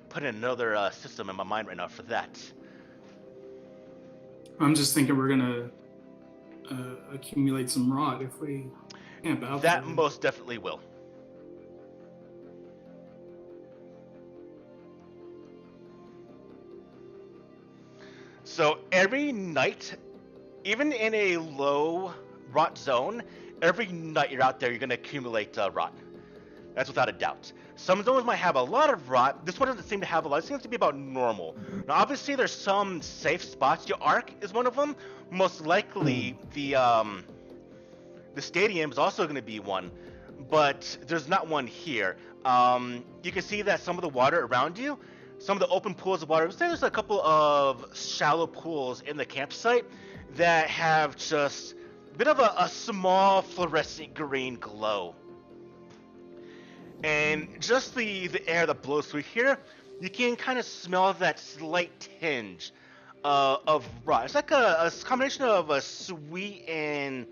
Speaker 1: putting another system in my mind right now for that.
Speaker 4: I'm just thinking we're gonna accumulate some rot if we camp out
Speaker 1: That
Speaker 4: there.
Speaker 1: most definitely will. So every night, even in a low rot zone, every night you're out there, you're going to accumulate rot. That's without a doubt. Some zones might have a lot of rot. This one doesn't seem to have a lot. It seems to be about normal. Now, obviously, there's some safe spots. Your Ark is one of them. Most likely, the stadium is also going to be one, but there's not one here. You can see that some of the water around you, some of the open pools of water, there's a couple of shallow pools in the campsite that have just a bit of a small fluorescent green glow. And just the air that blows through here, you can kind of smell that slight tinge of rot. It's like a combination of a sweet and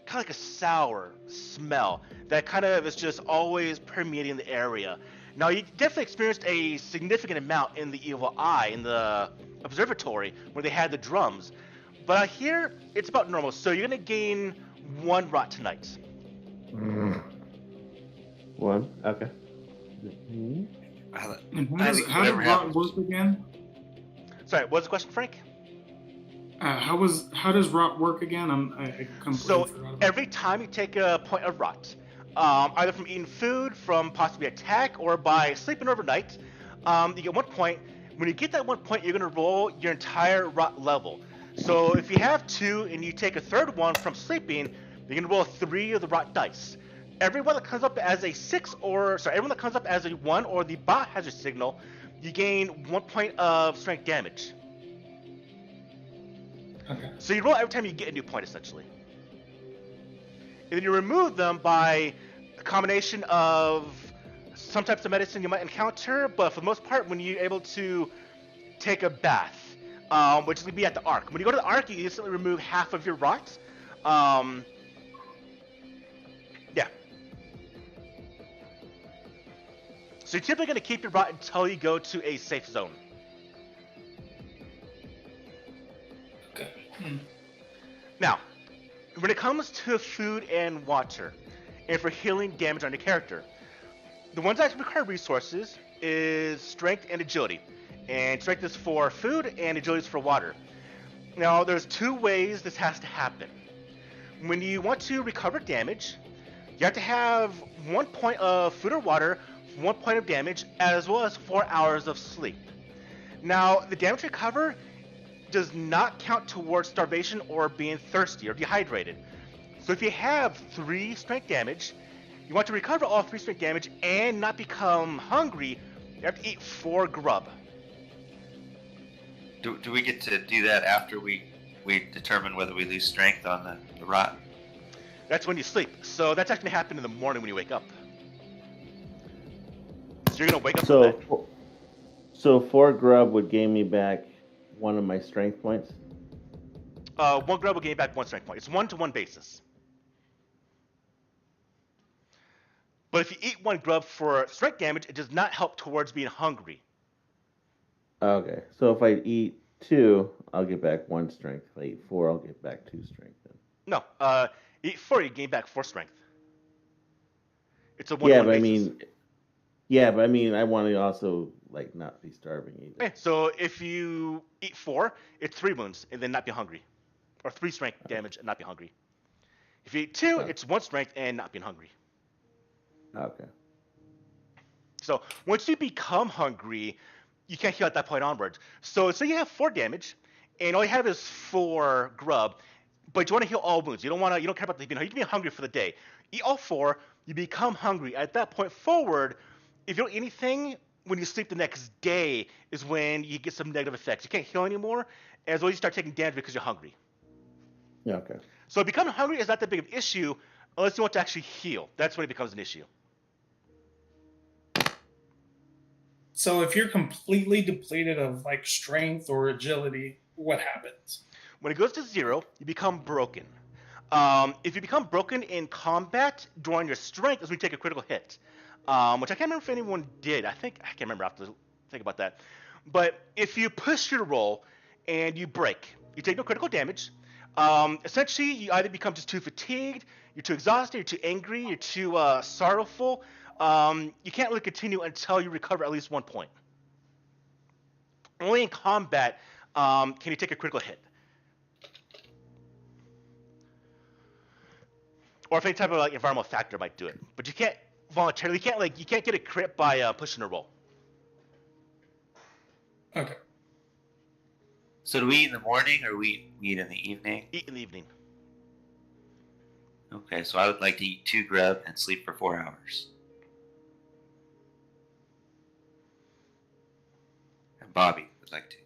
Speaker 1: kind of like a sour smell that kind of is just always permeating the area. Now, you definitely experienced a significant amount in the Evil Eye, in the observatory, where they had the drums. But out here, it's about normal. So you're going to gain 1 rot tonight.
Speaker 2: 1, okay.
Speaker 4: And
Speaker 3: I
Speaker 4: how
Speaker 3: think
Speaker 4: did
Speaker 3: whatever
Speaker 4: rot
Speaker 3: happens.
Speaker 4: work again?
Speaker 1: Sorry, what was the question, Frank?
Speaker 4: How does rot work again? I completely
Speaker 1: So
Speaker 4: forgot about
Speaker 1: every time you take a point of rot, either from eating food, from possibly attack, or by sleeping overnight, you get 1 point. When you get that 1 point, you're going to roll your entire rot level. So if you have 2 and you take a third one from sleeping, you're going to roll 3 of the rot dice. Everyone that comes up as a 6 everyone that comes up as a 1 or the bot hazard signal, you gain 1 point of strength damage.
Speaker 4: Okay.
Speaker 1: So you roll every time you get a new point, essentially. And then you remove them by a combination of some types of medicine you might encounter, but for the most part, when you're able to take a bath, which would be at the Ark. When you go to the Ark, you instantly remove half of your rot. Yeah. So you're typically going to keep your rot until you go to a safe zone.
Speaker 4: Okay.
Speaker 1: Now, when it comes to food and water, and for healing damage on your character, the ones that require resources is strength and agility. And strength is for food, and agility is for water. Now, there's 2 ways this has to happen. When you want to recover damage, You have to have 1 point of food or water, 1 point of damage, as well as 4 hours of sleep. Now, the damage recover does not count towards starvation or being thirsty or dehydrated. So if you have 3 strength damage, you want to recover all 3 strength damage and not become hungry, you have to eat 4 grub.
Speaker 3: Do we get to do that after we determine whether we lose strength on the rot?
Speaker 1: That's when you sleep. So that's actually happening in the morning when you wake up. So you're gonna wake up from that.
Speaker 2: So 4 grub would gain me back one of my strength points.
Speaker 1: 1 grub will gain you back 1 strength point. It's 1-to-1 basis. But if you eat 1 grub for strength damage, it does not help towards being hungry.
Speaker 2: Okay, so if I eat 2, I'll get back 1 strength. If I eat 4, I'll get back 2 strength. Then.
Speaker 1: No, eat 4, you gain back 4 strength. It's a
Speaker 2: Yeah,
Speaker 1: 1-to-1
Speaker 2: but I
Speaker 1: basis.
Speaker 2: mean, I want to also like not be starving either.
Speaker 1: Okay, so if you eat 4, it's 3 wounds and then not be hungry, or 3 strength damage and not be hungry. If you eat 2, it's 1 strength and not being hungry.
Speaker 2: Okay.
Speaker 1: So once you become hungry, you can't heal at that point onwards. So you have 4 damage, and all you have is 4 grub, but you want to heal all wounds. You don't care about the, you can be hungry for the day. Eat all 4, you become hungry. At that point forward, if you don't eat anything, when you sleep the next day is when you get some negative effects. You can't heal anymore, as well as you start taking damage because you're hungry.
Speaker 2: Yeah. Okay.
Speaker 1: So becoming hungry is not that big of an issue unless you want to actually heal. That's when it becomes an issue.
Speaker 4: So if you're completely depleted of like strength or agility, what happens?
Speaker 1: When it goes to 0, you become broken. If you become broken in combat, drawing your strength is when you take a critical hit, which I can't remember if anyone did. I can't remember. I have to think about that. But if you push your roll and you break, you take no critical damage. Essentially, you either become just too fatigued, you're too exhausted, you're too angry, you're too sorrowful. You can't really continue until you recover at least 1 point. Only in combat can you take a critical hit. Or if any type of like environmental factor might do it, but you can't voluntarily. You can't get a crit by pushing a roll.
Speaker 4: Okay.
Speaker 3: So do we eat in the morning or we eat in the evening?
Speaker 1: Eat in the evening.
Speaker 3: Okay, so I would like to eat 2 grub and sleep for 4 hours. And Bobby would like to.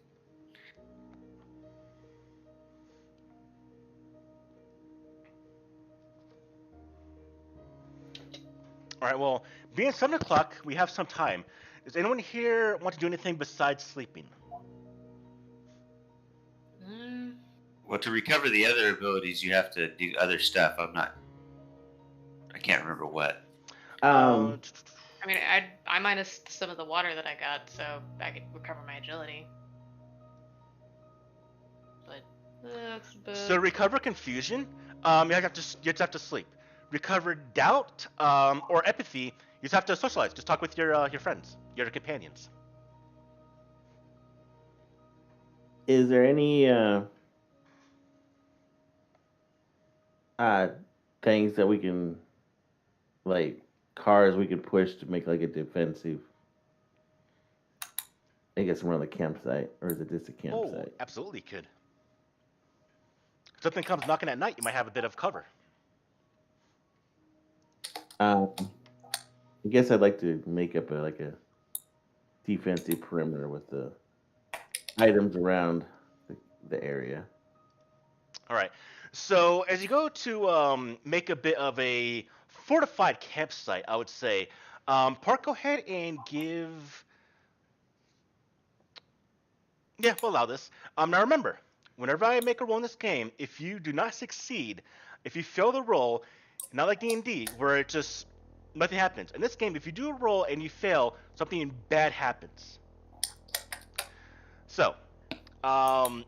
Speaker 1: All right. Well, being 7 o'clock, we have some time. Does anyone here want to do anything besides sleeping?
Speaker 3: Well, to recover the other abilities, you have to do other stuff. I can't remember what.
Speaker 5: I mean, I minus some of the water that I got, so I could recover my agility. But
Speaker 1: So recover confusion. You just have to sleep. Recover doubt or apathy. You just have to socialize. Just talk with your friends, your companions.
Speaker 2: Is there any things that we can, like cars we could push to make like a defensive? I guess around the campsite, or is it just a
Speaker 1: Oh,
Speaker 2: campsite?
Speaker 1: absolutely could. If something comes knocking at night, you might have a bit of cover.
Speaker 2: I guess I'd like to make up a defensive perimeter with the items around the area.
Speaker 1: All right. So as you go to make a bit of a fortified campsite, I would say, Park, go ahead and give. Yeah, we'll allow this. Now remember, whenever I make a roll in this game, if you do not succeed, if you fail the roll, not like D&D, where it just nothing happens. In this game, if you do a roll and you fail, something bad happens. So,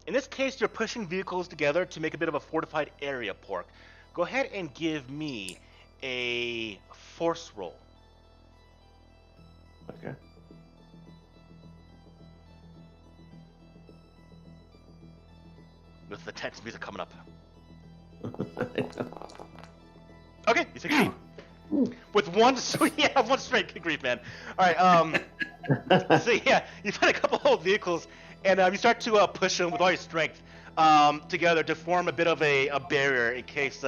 Speaker 1: in this case, you're pushing vehicles together to make a bit of a fortified area, Pork. Go ahead and give me a force roll.
Speaker 2: Okay.
Speaker 1: With the tense music coming up. Okay, you succeed. With one, so yeah, one strength. Good grief, man. All right. So yeah, you find a couple old vehicles, and you start to push them with all your strength together to form a bit of a barrier in case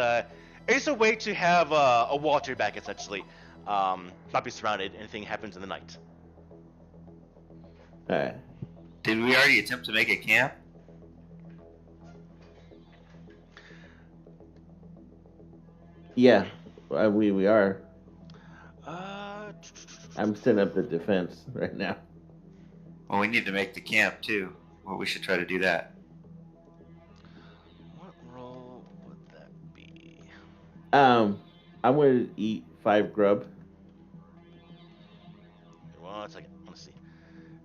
Speaker 1: it's a way to have a wall to your back, essentially. Not be surrounded. Anything happens in the night.
Speaker 2: All right.
Speaker 3: Did we already attempt to make a camp?
Speaker 2: Yeah, we are.
Speaker 1: Uh,
Speaker 2: I'm setting up the defense right now.
Speaker 3: Well, we need to make the camp too. Well, we should try to do that.
Speaker 1: what role would that be?
Speaker 2: I'm going to eat 5 grub.
Speaker 1: One second. Let's see.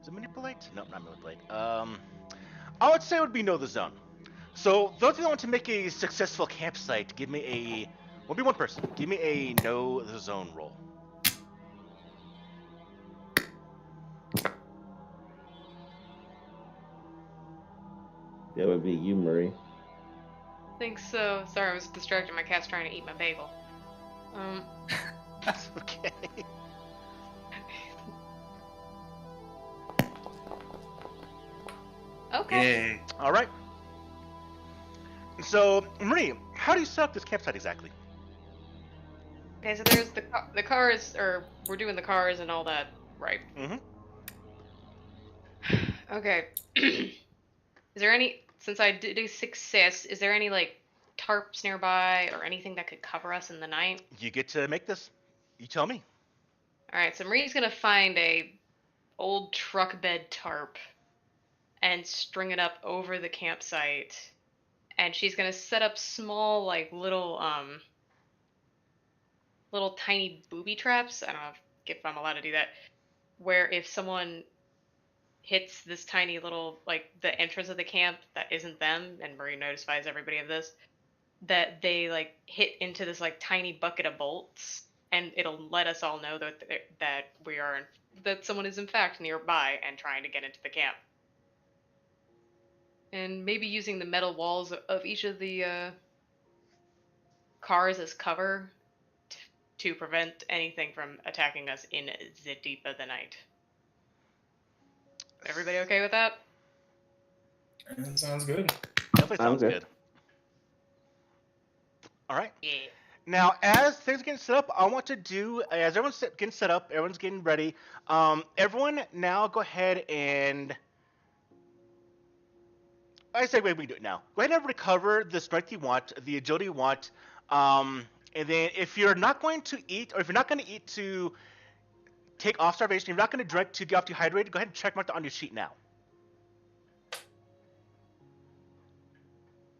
Speaker 1: Is it manipulate? Nope, not manipulate. I would say it would be know the zone. So those who want to make a successful campsite, give me a. Won't be one person. Give me a know the zone roll.
Speaker 2: That would be you, Murray.
Speaker 5: Think so. Sorry, I was distracted. My cat's trying to eat my bagel.
Speaker 1: That's okay.
Speaker 5: Okay.
Speaker 3: Yay!
Speaker 1: All right. So, Marie, how do you set up this campsite exactly?
Speaker 5: Okay, so there's the cars, or we're doing the cars and all that, right?
Speaker 1: Mm-hmm.
Speaker 5: Okay. Is there any, since I did a success, is there any like tarps nearby or anything that could cover us in the night?
Speaker 1: You get to make this. You tell me.
Speaker 5: All right, so Marie's gonna find a old truck bed tarp and string it up over the campsite, and she's gonna set up small, like little tiny booby traps. I don't know if I'm allowed to do that. Where if someone hits this tiny little, like the entrance of the camp that isn't them, and Marie notifies everybody of this, that they like hit into this like tiny bucket of bolts, and it'll let us all know that that someone is in fact nearby and trying to get into the camp. And maybe using the metal walls of each of the cars as cover to prevent anything from attacking us in the deep of the night. Everybody okay with that?
Speaker 4: That sounds good.
Speaker 1: Definitely sounds
Speaker 2: Okay.
Speaker 1: good. All right.
Speaker 5: Yeah.
Speaker 1: Now, as things are getting set up, I want to do, as everyone's getting set up, everyone's getting ready, everyone now go ahead and, I say we can do it now. Go ahead and recover the strength you want, the agility you want, and then if you're not going to eat, or if you're not going to eat to take off starvation, if you're not going to drink to get off dehydrated, go ahead and check mark that on your sheet now.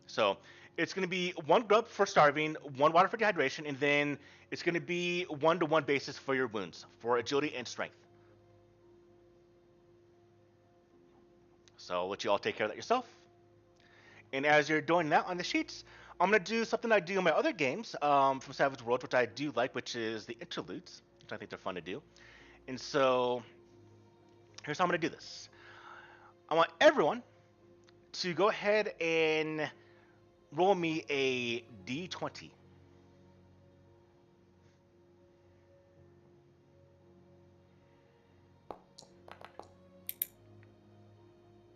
Speaker 1: So it's going to be 1 grub for starving, 1 water for dehydration, and then it's going to be 1-to-1 basis for your wounds, for agility and strength. So I'll let you all take care of that yourself. And as you're doing that on the sheets, I'm going to do something I do in my other games from Savage Worlds, which I do like, which is the interludes, which I think they're fun to do. And so here's how I'm going to do this. I want everyone to go ahead and roll me a d20.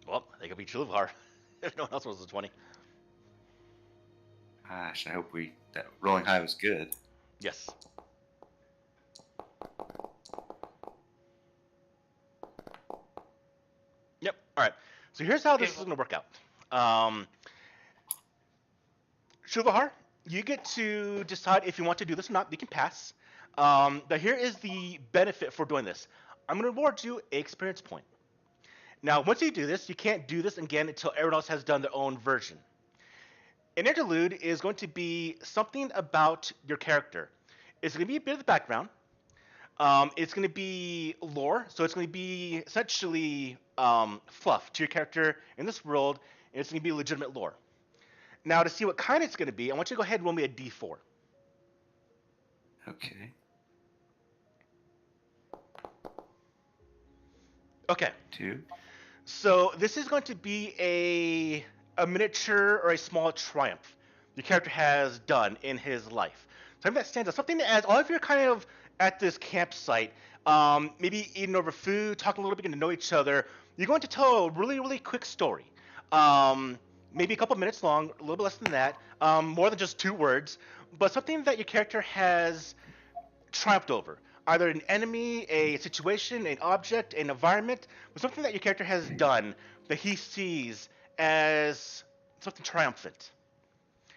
Speaker 1: Well, they could be Chulvar if no one else rolls a 20.
Speaker 3: Gosh, I hope that rolling high was good.
Speaker 1: Yes. Yep. All right. So here's how this is going to work out. Shuvahar, you get to decide if you want to do this or not. You can pass. But here is the benefit for doing this. I'm going to reward you a experience point. Now, once you do this, you can't do this again until everyone else has done their own version. An interlude is going to be something about your character. It's going to be a bit of the background. It's going to be lore, so it's going to be essentially fluff to your character in this world, and it's going to be legitimate lore. Now, to see what kind it's going to be, I want you to go ahead and roll me a d4.
Speaker 3: Okay.
Speaker 1: Okay.
Speaker 3: 2.
Speaker 1: So this is going to be a miniature or a small triumph your character has done in his life. something that stands out, something that as all of you are kind of at this campsite, maybe eating over food, talking a little bit, getting to know each other, you're going to tell a really, really quick story. Um, Maybe a couple minutes long, a little bit less than that, more than just 2 words, but something that your character has triumphed over. Either an enemy, a situation, an object, an environment, but something that your character has done that he sees as something triumphant.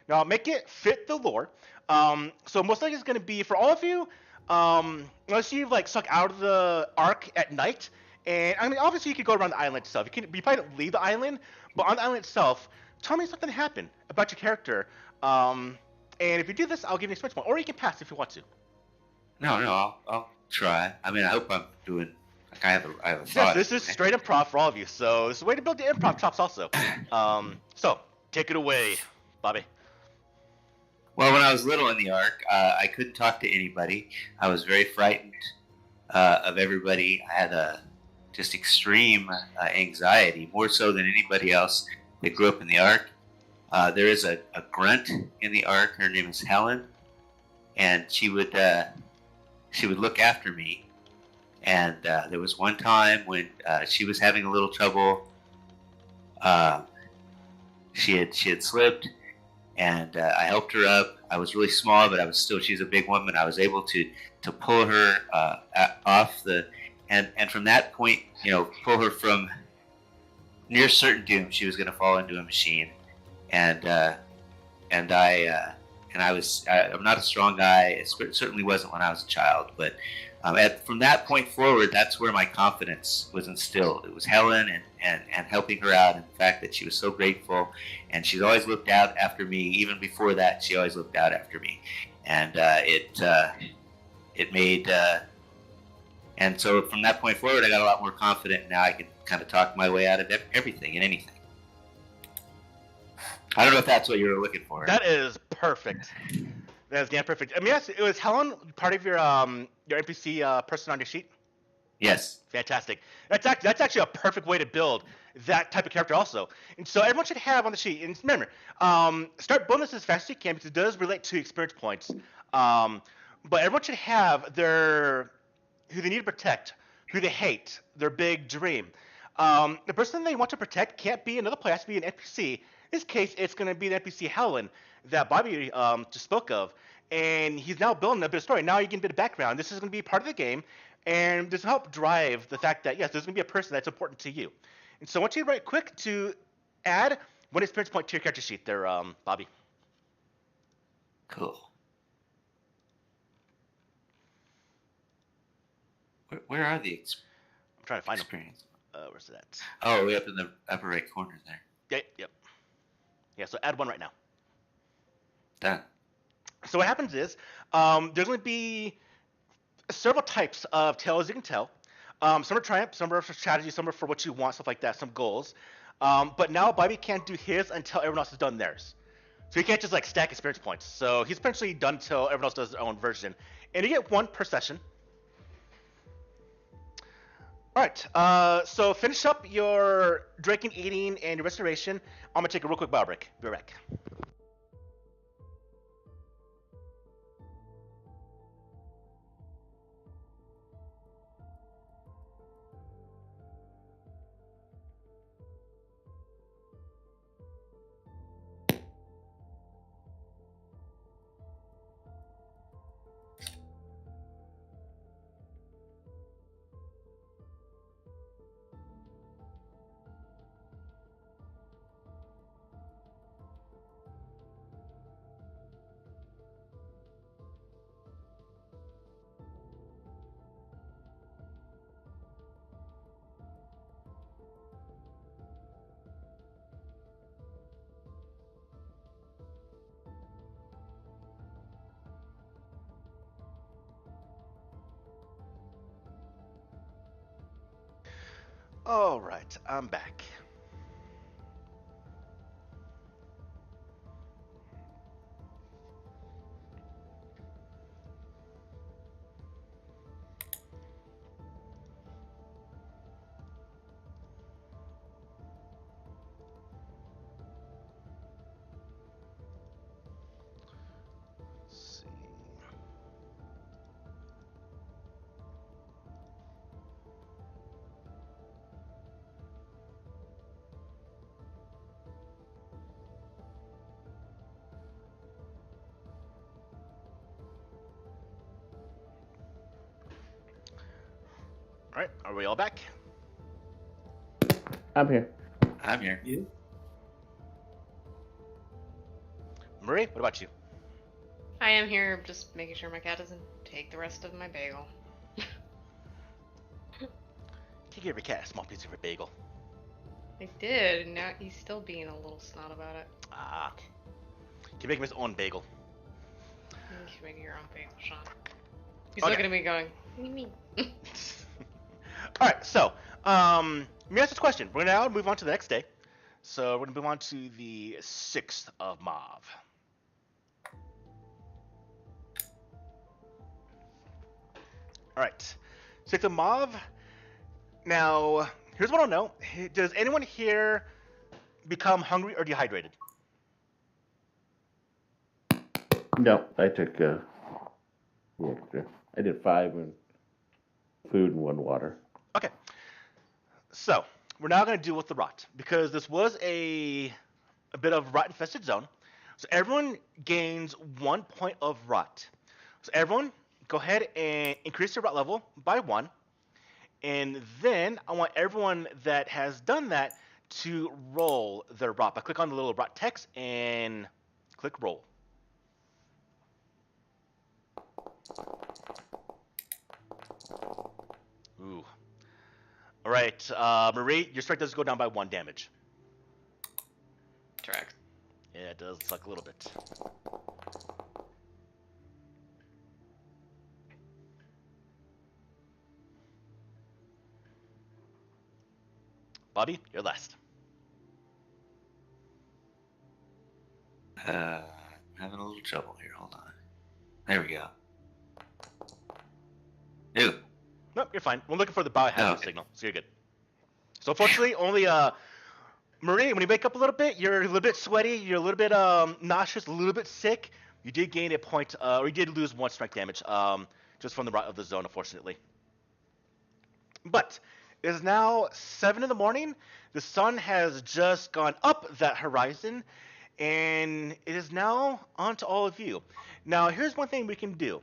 Speaker 1: Now, make it fit the lore. So most likely it's going to be for all of you, unless you've like stuck out of the arc at night. And I mean, obviously you could go around the island itself. You probably don't leave the island, but on the island itself, tell me something happened about your character. And if you do this, I'll give you an experience point, or you can pass if you want to.
Speaker 3: No, no, I'll try. I mean, I hope I'm doing. Like I have a
Speaker 1: Yes,
Speaker 3: thought.
Speaker 1: this is straight improv for all of you. So it's a way to build the improv chops also. So take it away, Bobby.
Speaker 3: Well, when I was little in the Ark, I couldn't talk to anybody. I was very frightened of everybody. I had just extreme anxiety, more so than anybody else that grew up in the Ark. There is a grunt in the Ark. Her name is Helen, and she would look after me. And there was one time when she was having a little trouble. She had slipped, and I helped her up. I was really small, but she's a big woman. I was able to pull her off and from that point, pull her from near certain doom. She was going to fall into a machine, and I'm not a strong guy. It certainly wasn't when I was a child, but from that point forward, that's where my confidence was instilled. It was Helen and helping her out, and the fact that she was so grateful, and she's always looked out after me. Even before that, she always looked out after me, and it made. And so from that point forward, I got a lot more confident. Now I can kind of talk my way out of everything and anything. I don't know if that's what you were looking for.
Speaker 1: That is perfect. That is damn perfect. I mean, yes, it was Helen, part of your NPC person on your sheet.
Speaker 3: Yes.
Speaker 1: Fantastic. That's actually a perfect way to build that type of character also. And so everyone should have on the sheet. And remember, start bonus as fast as you can because it does relate to experience points. But everyone should have who they need to protect, who they hate, their big dream. The person they want to protect can't be another player, it has to be an NPC. In this case, it's going to be the NPC Helen that Bobby just spoke of. And he's now building a bit of story. Now you get a bit of background. This is going to be part of the game. And this will help drive the fact that, yes, there's going to be a person that's important to you. And so I want you to write quick to add one experience point to your character sheet there, Bobby.
Speaker 3: Cool. Where are the
Speaker 1: I'm trying to find them.
Speaker 3: experience?
Speaker 1: Where's it at?
Speaker 3: Oh, way up in the upper right corner there.
Speaker 1: Yep. Yeah, so add one right now.
Speaker 3: Done.
Speaker 1: So what happens is there's going to be several types of tales you can tell. Some are triumph, some are for strategy, some are for what you want, stuff like that, some goals. But now Bobby can't do his until everyone else has done theirs. So he can't just like stack experience points. So he's essentially done until everyone else does their own version. And you get one per session. All right, so finish up your drinking, eating, and your restoration. I'm going to take a real quick bio break. Be right back. All right, I'm back. Let's see. All right, are we all back?
Speaker 2: I'm here.
Speaker 3: I'm here.
Speaker 4: Yeah.
Speaker 1: Marie, what about you?
Speaker 5: I am here just making sure my cat doesn't take the rest of my bagel.
Speaker 1: Can you give your cat a small piece of your bagel?
Speaker 5: I did, and now he's still being a little snot about it.
Speaker 1: Ah. Can you make him his own bagel?
Speaker 5: You should make your own bagel, Sean. He's
Speaker 1: Okay.
Speaker 5: looking at me going, what do you mean?
Speaker 1: All right, so let me ask this question. We're gonna now move on to the next day. So we're gonna move on to the 6th of Mauve. All right, 6th of Mauve. Now, here's what I don't know. Does anyone here become hungry or dehydrated?
Speaker 2: No, I took the extra. I did 5 and food and 1 water.
Speaker 1: Okay. So we're now going to deal with the rot because this was a bit of rot infested zone. So everyone gains 1 point of rot. So everyone, go ahead and increase your rot level by 1. And then I want everyone that has done that to roll their rot. But click on the little rot text and click roll. Ooh. All right, Marie, your strength does go down by 1 damage.
Speaker 5: Tracks.
Speaker 1: Yeah, it does suck a little bit. Bobby, you're last.
Speaker 3: I'm having a little trouble here. Hold on. There we go. Ew.
Speaker 1: Nope, you're fine. We're looking for the biohazard
Speaker 3: okay.
Speaker 1: signal, so you're good. So unfortunately, only Marie, when you wake up a little bit, you're a little bit sweaty, you're a little bit nauseous, a little bit sick. You did gain a point, or you did lose 1 strength damage, just from the rot of the zone, unfortunately. But it is now 7 in the morning. The sun has just gone up that horizon, and it is now on to all of you. Now, here's one thing we can do.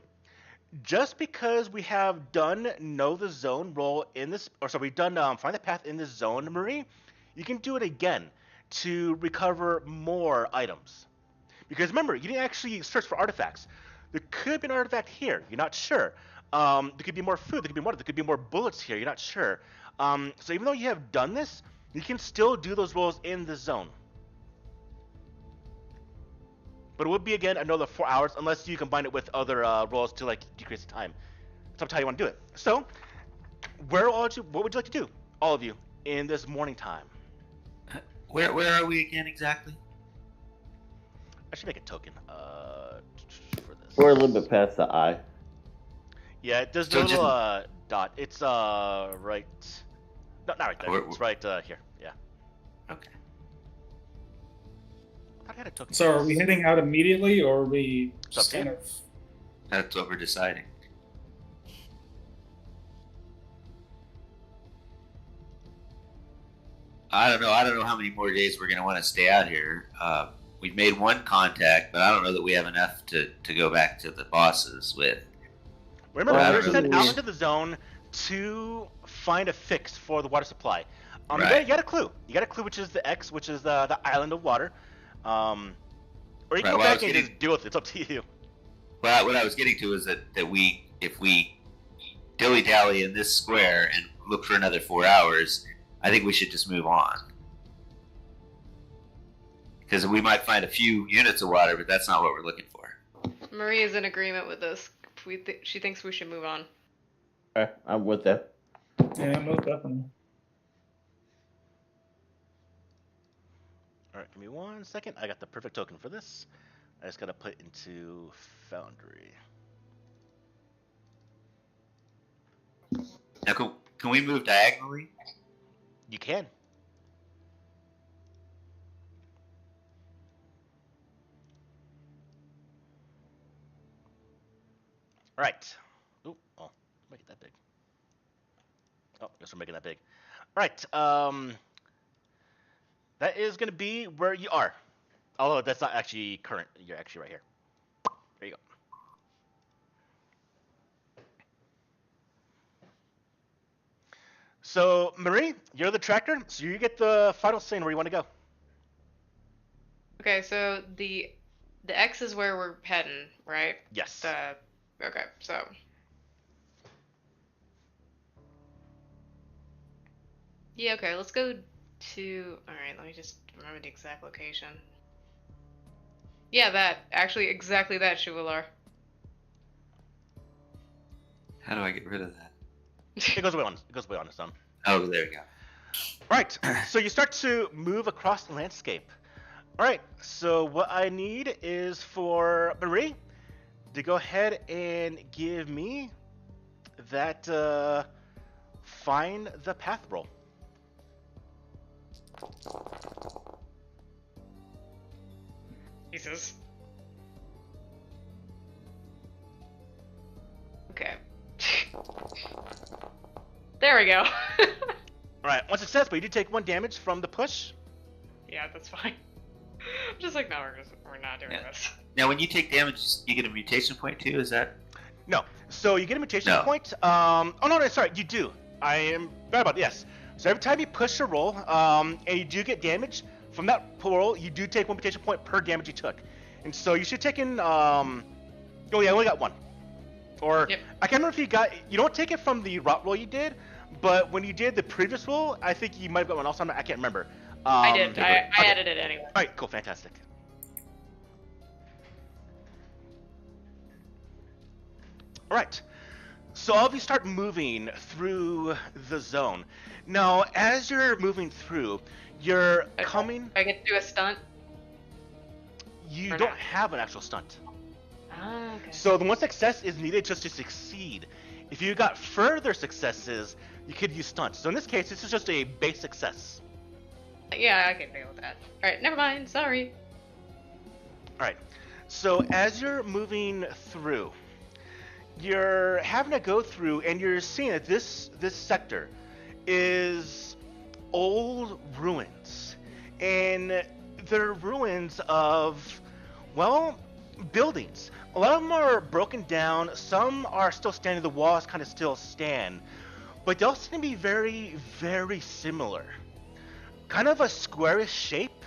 Speaker 1: Just because we have done know the zone roll in this, or so we've done find the path in this zone, Marie, you can do it again to recover more items. Because remember, you didn't actually search for artifacts. There could be an artifact here. You're not sure. There could be more food. There could be more. There could be more bullets here. You're not sure. So even though you have done this, you can still do those rolls in the zone. But it would be again another 4 hours unless you combine it with other rolls to like decrease the time. It's up to how you want to do it. So, what would you like to do, all of you, in this morning time?
Speaker 3: Where are we again exactly?
Speaker 1: I should make a token for this.
Speaker 2: We're a little bit past the eye.
Speaker 1: Yeah, there's
Speaker 3: So
Speaker 1: a little
Speaker 3: just-
Speaker 1: dot. It's right. No, not right there. It's right here. Yeah.
Speaker 3: Okay.
Speaker 1: I thought I had a token.
Speaker 4: So
Speaker 1: for
Speaker 4: are we
Speaker 1: this.
Speaker 4: heading out immediately, or are we
Speaker 1: It's up
Speaker 4: just
Speaker 1: to you.
Speaker 4: kind of?
Speaker 3: That's what we're deciding. I don't know. I don't know how many more days we're going to want to stay out here. We've made 1 contact, but I don't know that we have enough to go back to the bosses with.
Speaker 1: Remember,
Speaker 2: Well,
Speaker 1: you're
Speaker 2: I don't
Speaker 1: sent
Speaker 2: know.
Speaker 1: out into the zone to find a fix for the water supply.
Speaker 3: Right.
Speaker 1: You got a clue. You got a clue, which is the X, which is the island of water. Or you can
Speaker 3: Right,
Speaker 1: go
Speaker 3: well, I
Speaker 1: back
Speaker 3: was
Speaker 1: and
Speaker 3: getting-
Speaker 1: just deal with it. It's up to you.
Speaker 3: Well, what I was getting to is that if we dilly dally in this square and look for another 4 hours, I think we should just move on. Because we might find a few units of water, but that's not what we're looking for.
Speaker 5: Marie is in agreement with this. She thinks we should move on.
Speaker 2: Okay, I'm with that.
Speaker 4: Yeah, most definitely.
Speaker 1: All right, give me 1 second. I got the perfect token for this. I just gotta put it into Foundry.
Speaker 3: Now, can we move diagonally?
Speaker 1: You can. All right. Ooh, oh, make it that big. Oh, guess we're making that big. All right. That is gonna be where you are. Although that's not actually current. You're actually right here. There you go. So, Marie, you're the tracker, so you get the final say where you want to go.
Speaker 5: Okay, so the X is where we're heading, right?
Speaker 1: Yes.
Speaker 5: Okay, so yeah, okay, let's go to. All right, let me just remember the exact location. Yeah, that actually exactly that, Shuvalar.
Speaker 3: How do I get rid of that?
Speaker 1: It goes away on. It goes away on its own.
Speaker 3: Oh, there we go.
Speaker 1: Right. So you start to move across the landscape. All right. So what I need is for Marie to go ahead and give me that find the path roll.
Speaker 5: Jesus. Okay. There we go.
Speaker 1: All right. One success, but you do take 1 damage from the push.
Speaker 5: Yeah, that's fine. I'm just like, no, we're not doing
Speaker 3: Yeah.
Speaker 5: this.
Speaker 3: Now, when you take damage, you get a mutation point too. Is that?
Speaker 1: No. So you get a mutation
Speaker 3: No.
Speaker 1: point. Oh no, sorry, you do. I am bad about it. Yes. So every time you push a roll, and you do get damage from that roll, you do take 1 mutation point per damage you took. And so you should take in. Oh yeah, I only got 1. Or
Speaker 5: Yep.
Speaker 1: I can't remember if you got. You don't take it from the rot roll you did, but when you did the previous roll, I think you might have got one else. I can't remember.
Speaker 5: I did. I
Speaker 1: okay.
Speaker 5: added it anyway.
Speaker 1: All right, cool, fantastic. All right. So all of you start moving through the zone. Now, as you're moving through, you're
Speaker 5: Okay.
Speaker 1: coming.
Speaker 5: I get to do a stunt.
Speaker 1: You
Speaker 5: Or
Speaker 1: don't
Speaker 5: not.
Speaker 1: have an actual stunt.
Speaker 5: Ah, okay.
Speaker 1: So the one success is needed just to succeed. If you got further successes, you could use stunts. So in this case, this is just a base success.
Speaker 5: Yeah, I can deal with that. All right, never mind. Sorry.
Speaker 1: All right. So as you're moving through, you're having to go through, and you're seeing that this sector is old ruins, and they're ruins of, well, buildings. A lot of them are broken down. Some are still standing. The walls kind of still stand, but they all seem to be very, very similar. Kind of a squarish shape,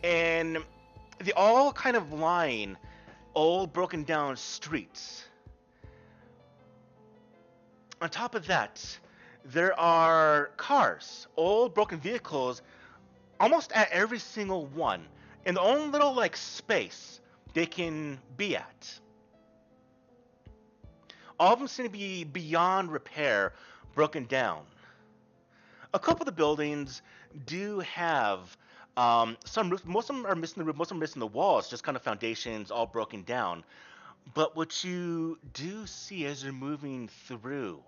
Speaker 1: and they all kind of line old, broken down streets. On top of that, there are cars, old, broken vehicles, almost at every single one, in their own little like space they can be at. All of them seem to be beyond repair, broken down. A couple of the buildings do have some roofs. Most of them are missing the roof. Most of them are missing the walls, just kind of foundations, all broken down. But what you do see as you're moving through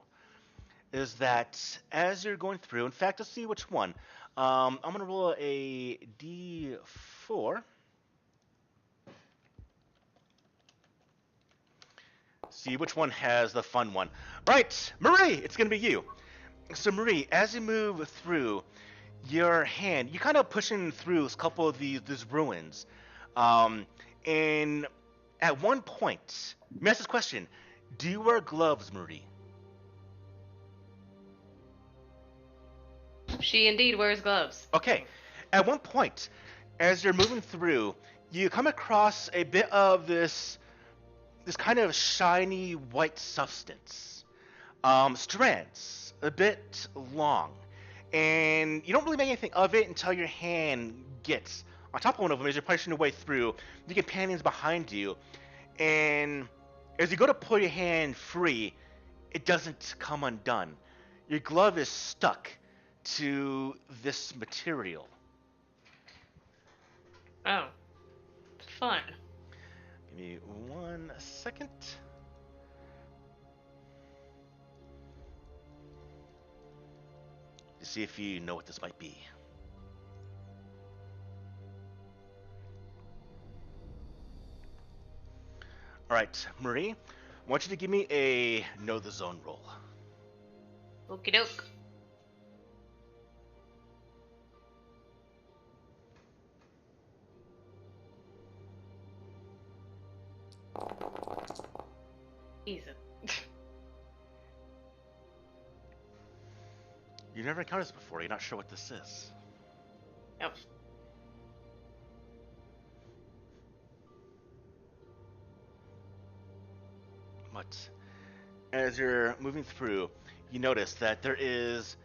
Speaker 1: is that as you're going through, in fact, let's see which one. I'm going to roll a d4. See which one has the fun one. Right, Marie, it's going to be you. So Marie, as you move through, your hand, you kind of pushing through a couple of these ruins. And at one point, let me ask this question. Do you wear gloves, Marie?
Speaker 5: She indeed wears gloves.
Speaker 1: Okay. At one point, as you're moving through, you come across a bit of this kind of shiny white substance. Strands, a bit long. And you don't really make anything of it until your hand gets on top of one of them as you're pushing your way through. The companion's behind you. And as you go to pull your hand free, it doesn't come undone. Your glove is stuck to this material.
Speaker 5: Oh, fun.
Speaker 1: Give me 1 second. To see if you know what this might be. All right, Marie, I want you to give me a know the zone roll.
Speaker 5: Okie doke. Easy.
Speaker 1: You've never encountered this before. You're not sure what this is.
Speaker 5: Nope.
Speaker 1: But as you're moving through, you notice that there is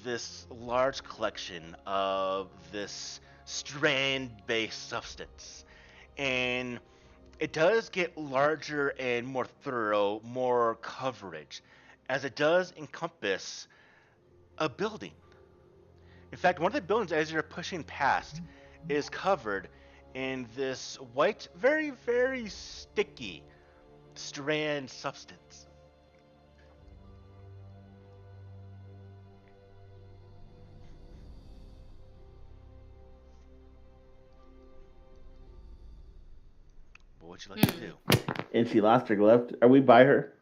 Speaker 1: this large collection of this strand-based substance. And it does get larger and more thorough, more coverage, as it does encompass a building. In fact, one of the buildings, as you're pushing past, is covered in this white, very, very sticky strand substance. What would you like to do?
Speaker 2: And she lost her glove. Are we by her?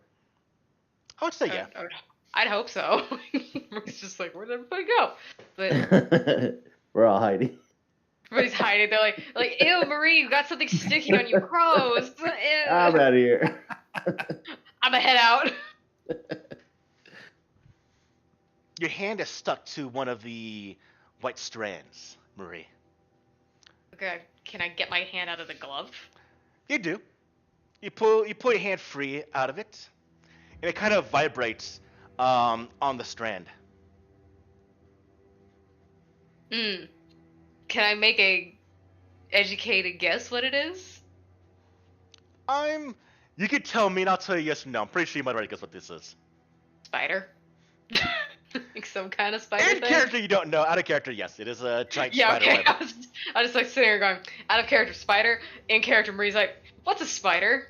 Speaker 1: I would say yeah.
Speaker 5: I'd hope so. It's just like, where'd everybody go? But
Speaker 2: We're all hiding.
Speaker 5: everybody's hiding. They're like, ew, Marie, you got something sticky on you. Gross. Ew.
Speaker 2: I'm out of here.
Speaker 5: I'm gonna head out.
Speaker 1: Your hand is stuck to one of the white strands, Marie.
Speaker 5: Okay, can I get my hand out of the glove?
Speaker 1: You do. You pull your hand free out of it, and it kind of vibrates on the strand.
Speaker 5: Can I make a educated guess what it is?
Speaker 1: You could tell me, and I'll tell you yes or no. I'm pretty sure you might already guess what this is.
Speaker 5: Spider? Like some kind of spider
Speaker 1: In
Speaker 5: thing?
Speaker 1: character, you don't know. Out of character, yes, it is a giant
Speaker 5: Yeah,
Speaker 1: spider
Speaker 5: okay.
Speaker 1: web.
Speaker 5: I was just like sitting here going, out of character spider, in character Marie's like, what's a spider?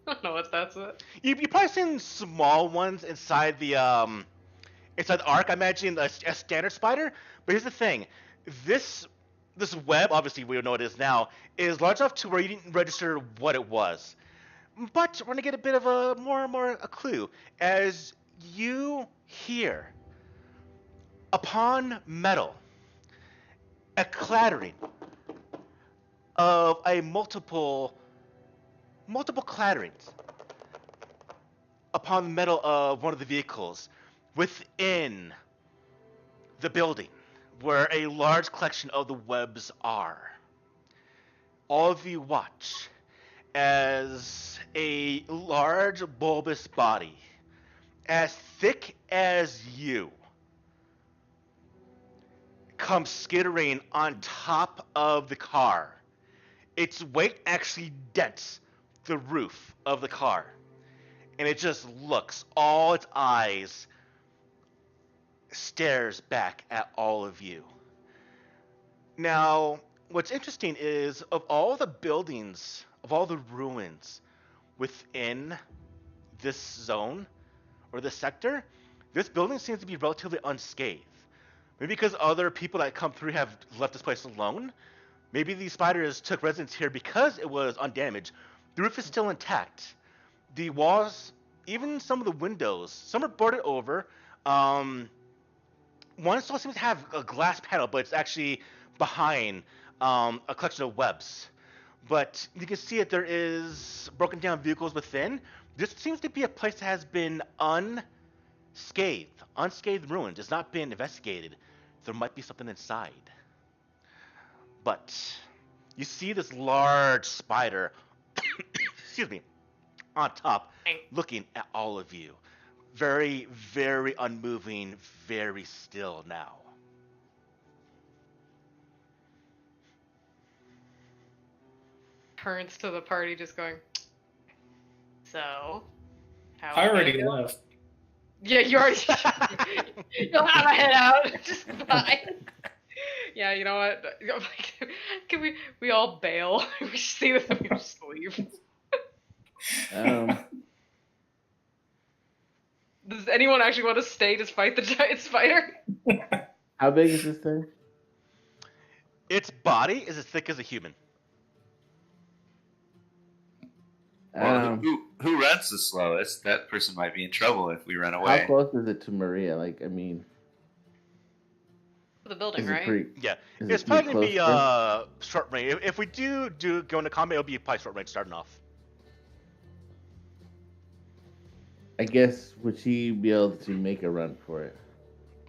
Speaker 5: I don't know what that's.
Speaker 1: You've probably seen small ones inside the arc. I imagine a standard spider. But here's the thing: this web, obviously we know what it is now, is large enough to where you didn't register what it was. But we're gonna get a bit of a more a clue as you hear upon metal a clattering of a multiple clatterings upon the metal of one of the vehicles within the building where a large collection of the webs are. All of you watch as a large bulbous body as thick as you comes skittering on top of the car. Its weight actually dents the roof of the car. And it just looks, all its eyes stares back at all of you. Now, what's interesting is, of all the buildings, of all the ruins within this zone, or this sector, this building seems to be relatively unscathed. Maybe because other people that come through have left this place alone. Maybe these spiders took residence here because it was undamaged. The roof is still intact. The walls, even some of the windows, some are boarded over. One still seems to have a glass panel, but it's actually behind a collection of webs. But you can see that there is broken down vehicles within. This seems to be a place that has been unscathed ruins. It's not been investigated. There might be something inside. But you see this large spider, excuse me, on top, looking at all of you. Very, very unmoving, very still now.
Speaker 5: Turns to the party just going, so, how
Speaker 4: I
Speaker 5: are we
Speaker 4: already
Speaker 5: gonna go?
Speaker 4: left.
Speaker 5: Yeah, you already. You'll have a head out. Just bye. Yeah, you know what? Can we all bail? We see that we just leave. Does anyone actually want to stay to fight the giant spider?
Speaker 2: How big is this thing?
Speaker 1: Its body is as thick as a human.
Speaker 3: Well, who runs the slowest? That person might be in trouble if we run away.
Speaker 2: How close is it to Maria? Like, I mean,
Speaker 5: The building,
Speaker 2: is it
Speaker 5: right?
Speaker 2: pretty?
Speaker 1: Yeah,
Speaker 2: Is
Speaker 1: it's
Speaker 2: it
Speaker 1: probably gonna
Speaker 2: pretty
Speaker 1: be
Speaker 2: close
Speaker 1: short range. If we do go into combat, it'll be probably short range starting off.
Speaker 2: I guess would she be able to make a run for it?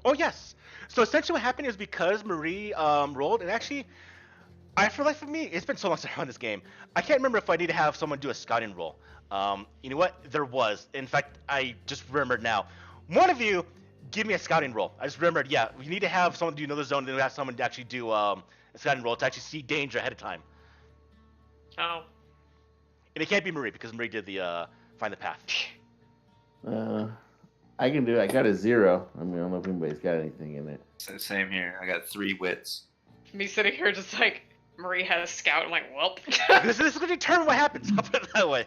Speaker 1: Oh yes. So essentially, what happened is because Marie rolled, and actually, I feel like for me, it's been so long since I run this game. I can't remember if I need to have someone do a scouting roll. You know what? There was. In fact, I just remembered now. One of you, give me a scouting roll. I just remembered. Yeah, we need to have someone do another zone, and then we have someone to actually do a scouting roll to actually see danger ahead of time.
Speaker 5: Oh.
Speaker 1: And it can't be Marie because Marie did the find the path.
Speaker 2: I can do it. I got a 0. I mean, I don't know if anybody's got anything in it.
Speaker 3: Same here. I got 3 wits.
Speaker 5: Me sitting here just like, Marie had a scout. I'm like, well.
Speaker 1: this is going to determine what happens. I'll put it that way.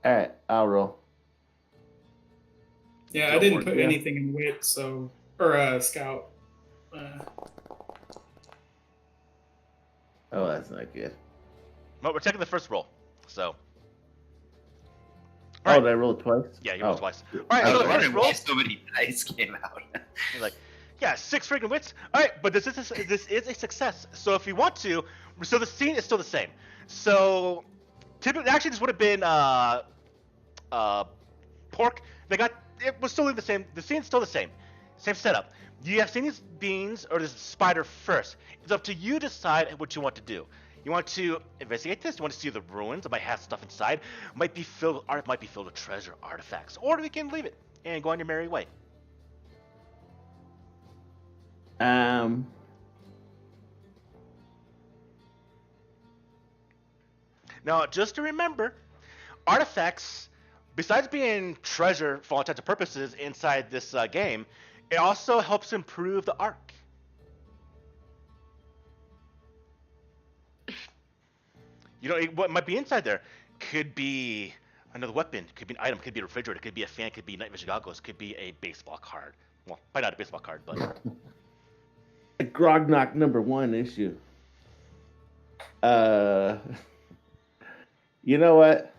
Speaker 2: All right, I'll roll.
Speaker 4: Yeah,
Speaker 1: Go
Speaker 4: I didn't
Speaker 1: for it.
Speaker 4: put
Speaker 2: Yeah.
Speaker 4: anything in wit, so or scout.
Speaker 2: Oh, that's not good.
Speaker 1: Well, we're checking the first roll. So.
Speaker 2: Oh,
Speaker 1: Alright.
Speaker 2: did I roll it twice?
Speaker 1: Yeah, you rolled
Speaker 2: Oh.
Speaker 1: twice. All right,
Speaker 3: I
Speaker 1: so
Speaker 3: was
Speaker 1: the first
Speaker 3: wondering
Speaker 1: roll.
Speaker 3: why so many dice came out.
Speaker 1: You're like, yeah, 6 freaking wits. All right, but this is a success. So if you want to, so the scene is still the same. So typically, actually, this would have been pork. It was still the same. The scene's still the same setup. You have seen these beings or this spider first. It's up to you to decide what you want to do. You want to investigate this? You want to see the ruins? It might have stuff inside. Might be filled with treasure, artifacts, or we can leave it and go on your merry way. Now, just to remember, artifacts, besides being treasure for all intents and purposes inside this game, it also helps improve the arc. You know, what might be inside there could be another weapon, could be an item, could be a refrigerator, could be a fan, could be night vision goggles, could be a baseball card. Well, probably not a baseball card, but
Speaker 2: Grognock #1 issue. You know what?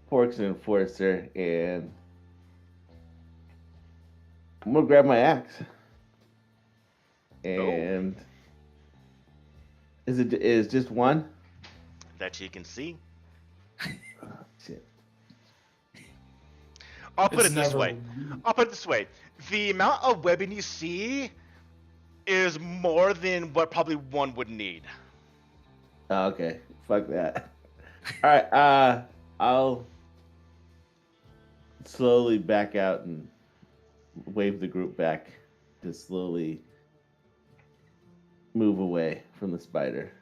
Speaker 2: Pork's an enforcer, and I'm gonna grab my axe. And is just one?
Speaker 1: that you can see.
Speaker 2: Shit.
Speaker 1: I'll put
Speaker 4: It's
Speaker 1: it this
Speaker 4: never-
Speaker 1: way. The amount of webbing you see is more than what probably one would need.
Speaker 2: Oh, okay, fuck that. All right, I'll slowly back out and wave the group back to slowly move away from the spider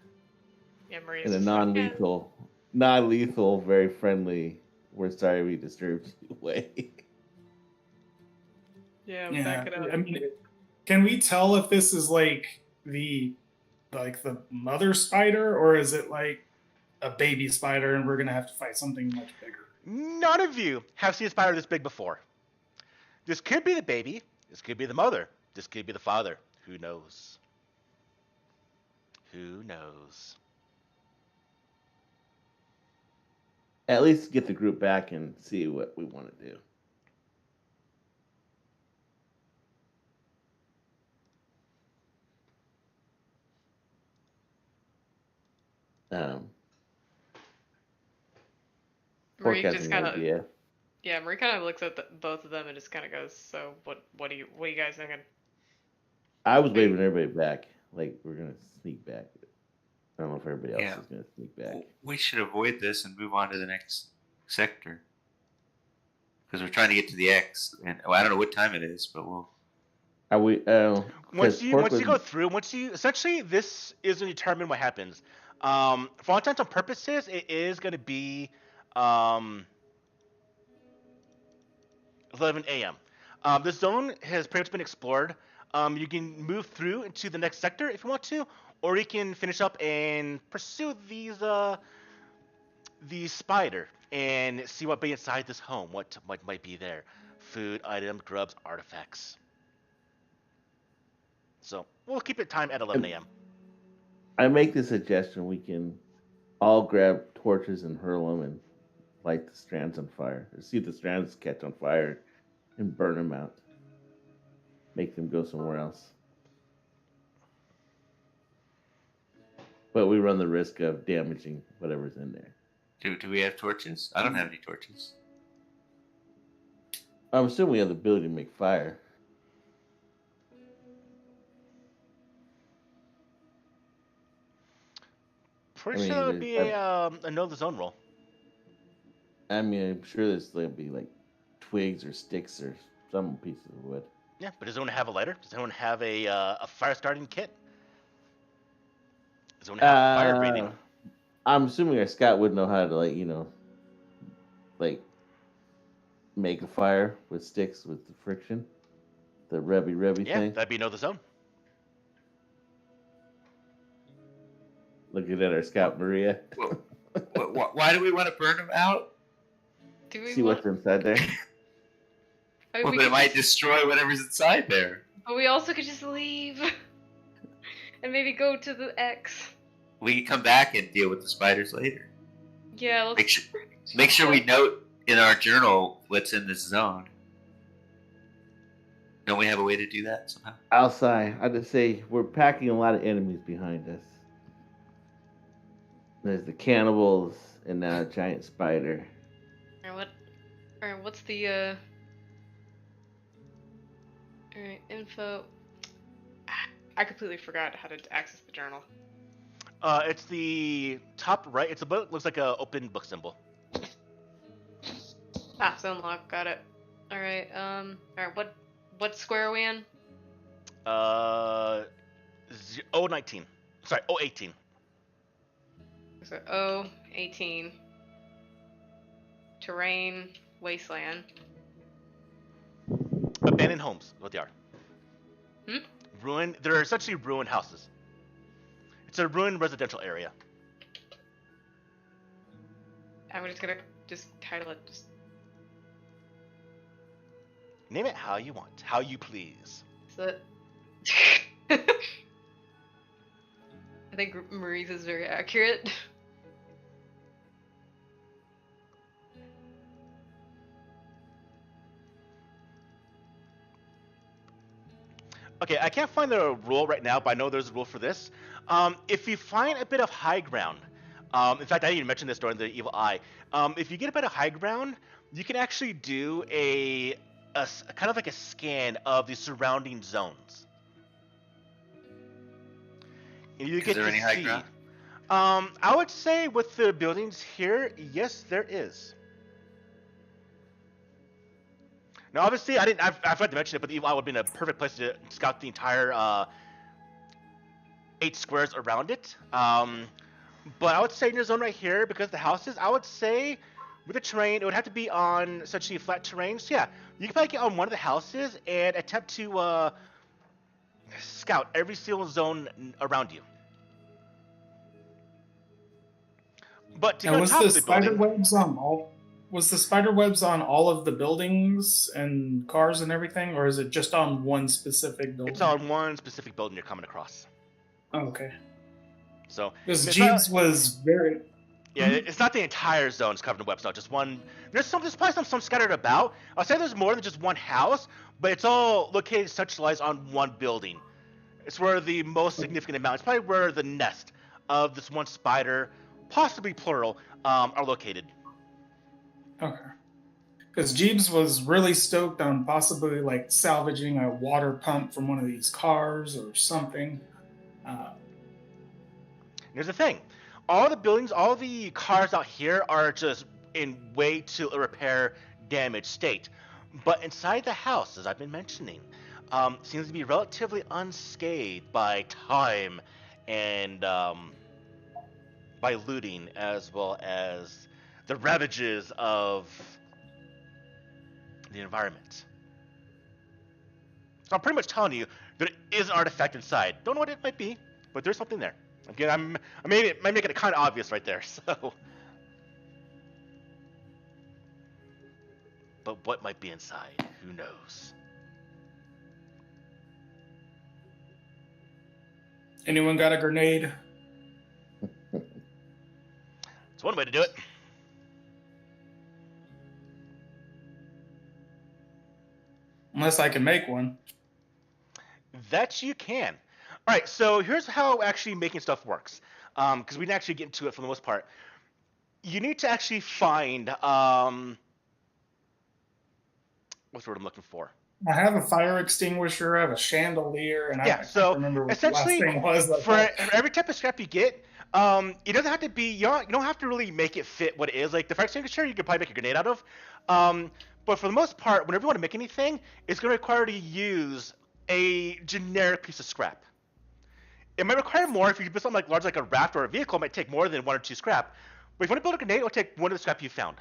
Speaker 5: Yeah, Marie's
Speaker 2: in a
Speaker 5: just like,
Speaker 2: non-lethal, very friendly. We're sorry we disturbed you way.
Speaker 5: yeah,
Speaker 4: Yeah,
Speaker 5: back it up.
Speaker 4: I mean, can we tell if this is like the mother spider, or is it like a baby spider, and we're gonna have to fight something much bigger?
Speaker 1: None of you have seen a spider this big before. This could be the baby. This could be the mother. This could be the father. Who knows? Who knows?
Speaker 2: At least get the group back and see what we want to do. Pork
Speaker 5: Marie
Speaker 2: has
Speaker 5: just
Speaker 2: an
Speaker 5: kind of,
Speaker 2: idea.
Speaker 5: yeah, Marie kind of looks at both of them and just kind of goes, "So what are you guys thinking?"
Speaker 2: I was waving everybody back, like we're gonna sneak back. I don't know if everybody else
Speaker 3: Yeah.
Speaker 2: is gonna sneak back.
Speaker 3: We should avoid this and move on to the next sector. Because we're trying to get to the X. And I don't know what time it is, but we'll.
Speaker 2: Are we?
Speaker 1: Once you go through, essentially this is going to determine what happens. For all intents and purposes, it is going to be 11 a.m. This zone has pretty much been explored. You can move through into the next sector if you want to, or you can finish up and pursue the spider and see what be inside this home. What might be there? Food, items, grubs, artifacts. So we'll keep it time at 11 a.m.
Speaker 2: I make the suggestion we can all grab torches and hurl them and light the strands on fire. Or see the strands catch on fire and burn them out. Make them go somewhere else. But we run the risk of damaging whatever's in there.
Speaker 3: Do we have torches? I don't have any torches.
Speaker 2: I'm assuming we have the ability to make fire.
Speaker 1: Pretty
Speaker 2: I
Speaker 1: sure that would
Speaker 2: mean,
Speaker 1: be a know the zone roll.
Speaker 2: I'm sure there's going to be like twigs or sticks or some pieces of wood.
Speaker 1: Yeah, but does anyone have a lighter? Does anyone have a fire starting kit? Does anyone have fire breathing?
Speaker 2: Uh, I'm assuming a scout would know how to like make a fire with sticks with the friction, the rubby
Speaker 1: Yeah,
Speaker 2: thing.
Speaker 1: that'd be know the zone.
Speaker 2: Looking at our scout Maria,
Speaker 3: Why do we want to burn them out?
Speaker 5: Do we
Speaker 2: see
Speaker 5: want?
Speaker 2: what's inside there.
Speaker 5: I mean,
Speaker 3: Well,
Speaker 5: we
Speaker 3: but it
Speaker 5: could
Speaker 3: might
Speaker 5: just,
Speaker 3: destroy whatever's inside there.
Speaker 5: but we also could just leave and maybe go to the X.
Speaker 3: We can come back and deal with the spiders later.
Speaker 5: Yeah, let's.
Speaker 3: Make sure we note in our journal what's in this zone. Don't we have a way to do that somehow?
Speaker 2: Outside, I just say we're packing a lot of enemies behind us. There's the cannibals and now a giant spider.
Speaker 5: Alright, what's the Alright, info. I completely forgot how to access the journal.
Speaker 1: It's the top right. It's a book. Looks like a open book symbol.
Speaker 5: Ah, zone lock, got it. Alright, what square are we in?
Speaker 1: 019. Sorry, 018.
Speaker 5: So 018. Terrain, wasteland.
Speaker 1: Abandoned homes, what they are.
Speaker 5: Hmm?
Speaker 1: Ruined. They're essentially ruined houses. It's a ruined residential area.
Speaker 5: I'm just gonna title it just
Speaker 1: Name it how you want, how you please.
Speaker 5: so I think Marie's is very accurate.
Speaker 1: Okay, I can't find the rule right now, but I know there's a rule for this. If you find a bit of high ground, in fact, I didn't even mention this during the Evil Eye. If you get a bit of high ground, you can actually do a kind of like a scan of the surrounding zones. And you
Speaker 3: Is
Speaker 1: get
Speaker 3: there
Speaker 1: to
Speaker 3: any high
Speaker 1: see.
Speaker 3: ground?
Speaker 1: I would say with the buildings here, yes, there is. Now, obviously, I forgot to mention it, but the Evil Eye would have been a perfect place to scout the entire 8 squares around it. But I would say in your zone right here, because the houses, I would say with the terrain, it would have to be on essentially flat terrain. So yeah, you can probably get on one of the houses and attempt to scout every single zone around you. But to
Speaker 4: Now,
Speaker 1: get on
Speaker 4: was
Speaker 1: top
Speaker 4: the
Speaker 1: of the
Speaker 4: spider
Speaker 1: building,
Speaker 4: webs on all? Was the spider webs on all of the buildings and cars and everything, or is it just on one specific building?
Speaker 1: it's on one specific building you're coming across.
Speaker 4: Oh, okay.
Speaker 1: So
Speaker 4: Because
Speaker 1: it's
Speaker 4: Jeeves
Speaker 1: not-
Speaker 4: was very.
Speaker 1: Yeah, it's not the entire zone is covered in webs, not just one. There's probably some scattered about. I'll say there's more than just one house, but it's all located centralized on one building. It's where the most significant amount. It's probably where the nest of this one spider, possibly plural, are located.
Speaker 4: Okay. Because Jeeves was really stoked on possibly like salvaging a water pump from one of these cars or something.
Speaker 1: Here's the thing: all the buildings, all the cars out here are just in way to repair damaged state. But inside the house, as I've been mentioning, seems to be relatively unscathed by time and by looting, as well as the ravages of the environment. So I'm pretty much telling you there is an artifact inside. Don't know what it might be, but there's something there. Again, I may make it kind of obvious right there. So, but what might be inside? Who knows?
Speaker 4: Anyone got a grenade?
Speaker 1: It's one way to do it.
Speaker 4: Unless I can make one.
Speaker 1: That you can. All right, so here's how actually making stuff works. Because we didn't actually get into it for the most part. You need to actually find what's the word I'm looking for?
Speaker 4: I have a fire extinguisher, I have a chandelier, and
Speaker 1: Yeah,
Speaker 4: I
Speaker 1: so
Speaker 4: can't remember what the last
Speaker 1: essentially,
Speaker 4: thing was.
Speaker 1: for every type of scrap you get, It doesn't have to be. You don't have to really make it fit what it is. Like the fire extinguisher, you could probably make a grenade out of. But for the most part, whenever you want to make anything, it's going to require you to use a generic piece of scrap. It might require more if you build something like large, like a raft or a vehicle. It might take more than 1 or 2 scrap. But if you want to build a grenade, it'll take one of the scrap you found.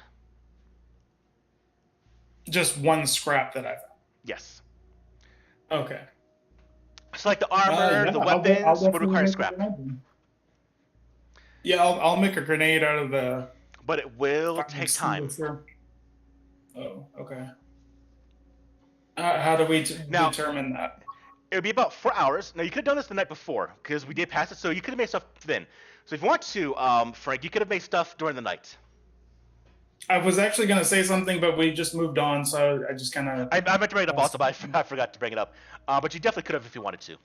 Speaker 4: Just one scrap that I found.
Speaker 1: Yes.
Speaker 4: Okay.
Speaker 1: So like the armor,
Speaker 4: Yeah,
Speaker 1: the
Speaker 4: I'll
Speaker 1: weapons would
Speaker 4: definitely
Speaker 1: require
Speaker 4: make a
Speaker 1: scrap,
Speaker 4: grenade then. Yeah, I'll make a grenade out of the
Speaker 1: but it will
Speaker 4: fire
Speaker 1: take time.
Speaker 4: extinguisher. Oh, okay. How do we
Speaker 1: Now-
Speaker 4: determine that?
Speaker 1: It would be about 4 hours. Now you could have done this the night before because we did pass it, so you could have made stuff then. So if you want to, Frank, you could have made stuff during the night.
Speaker 4: I was actually going to say something, but we just moved on, so I just kind of.
Speaker 1: I meant to bring it up also, but I forgot to bring it up. But you definitely could have if you wanted to.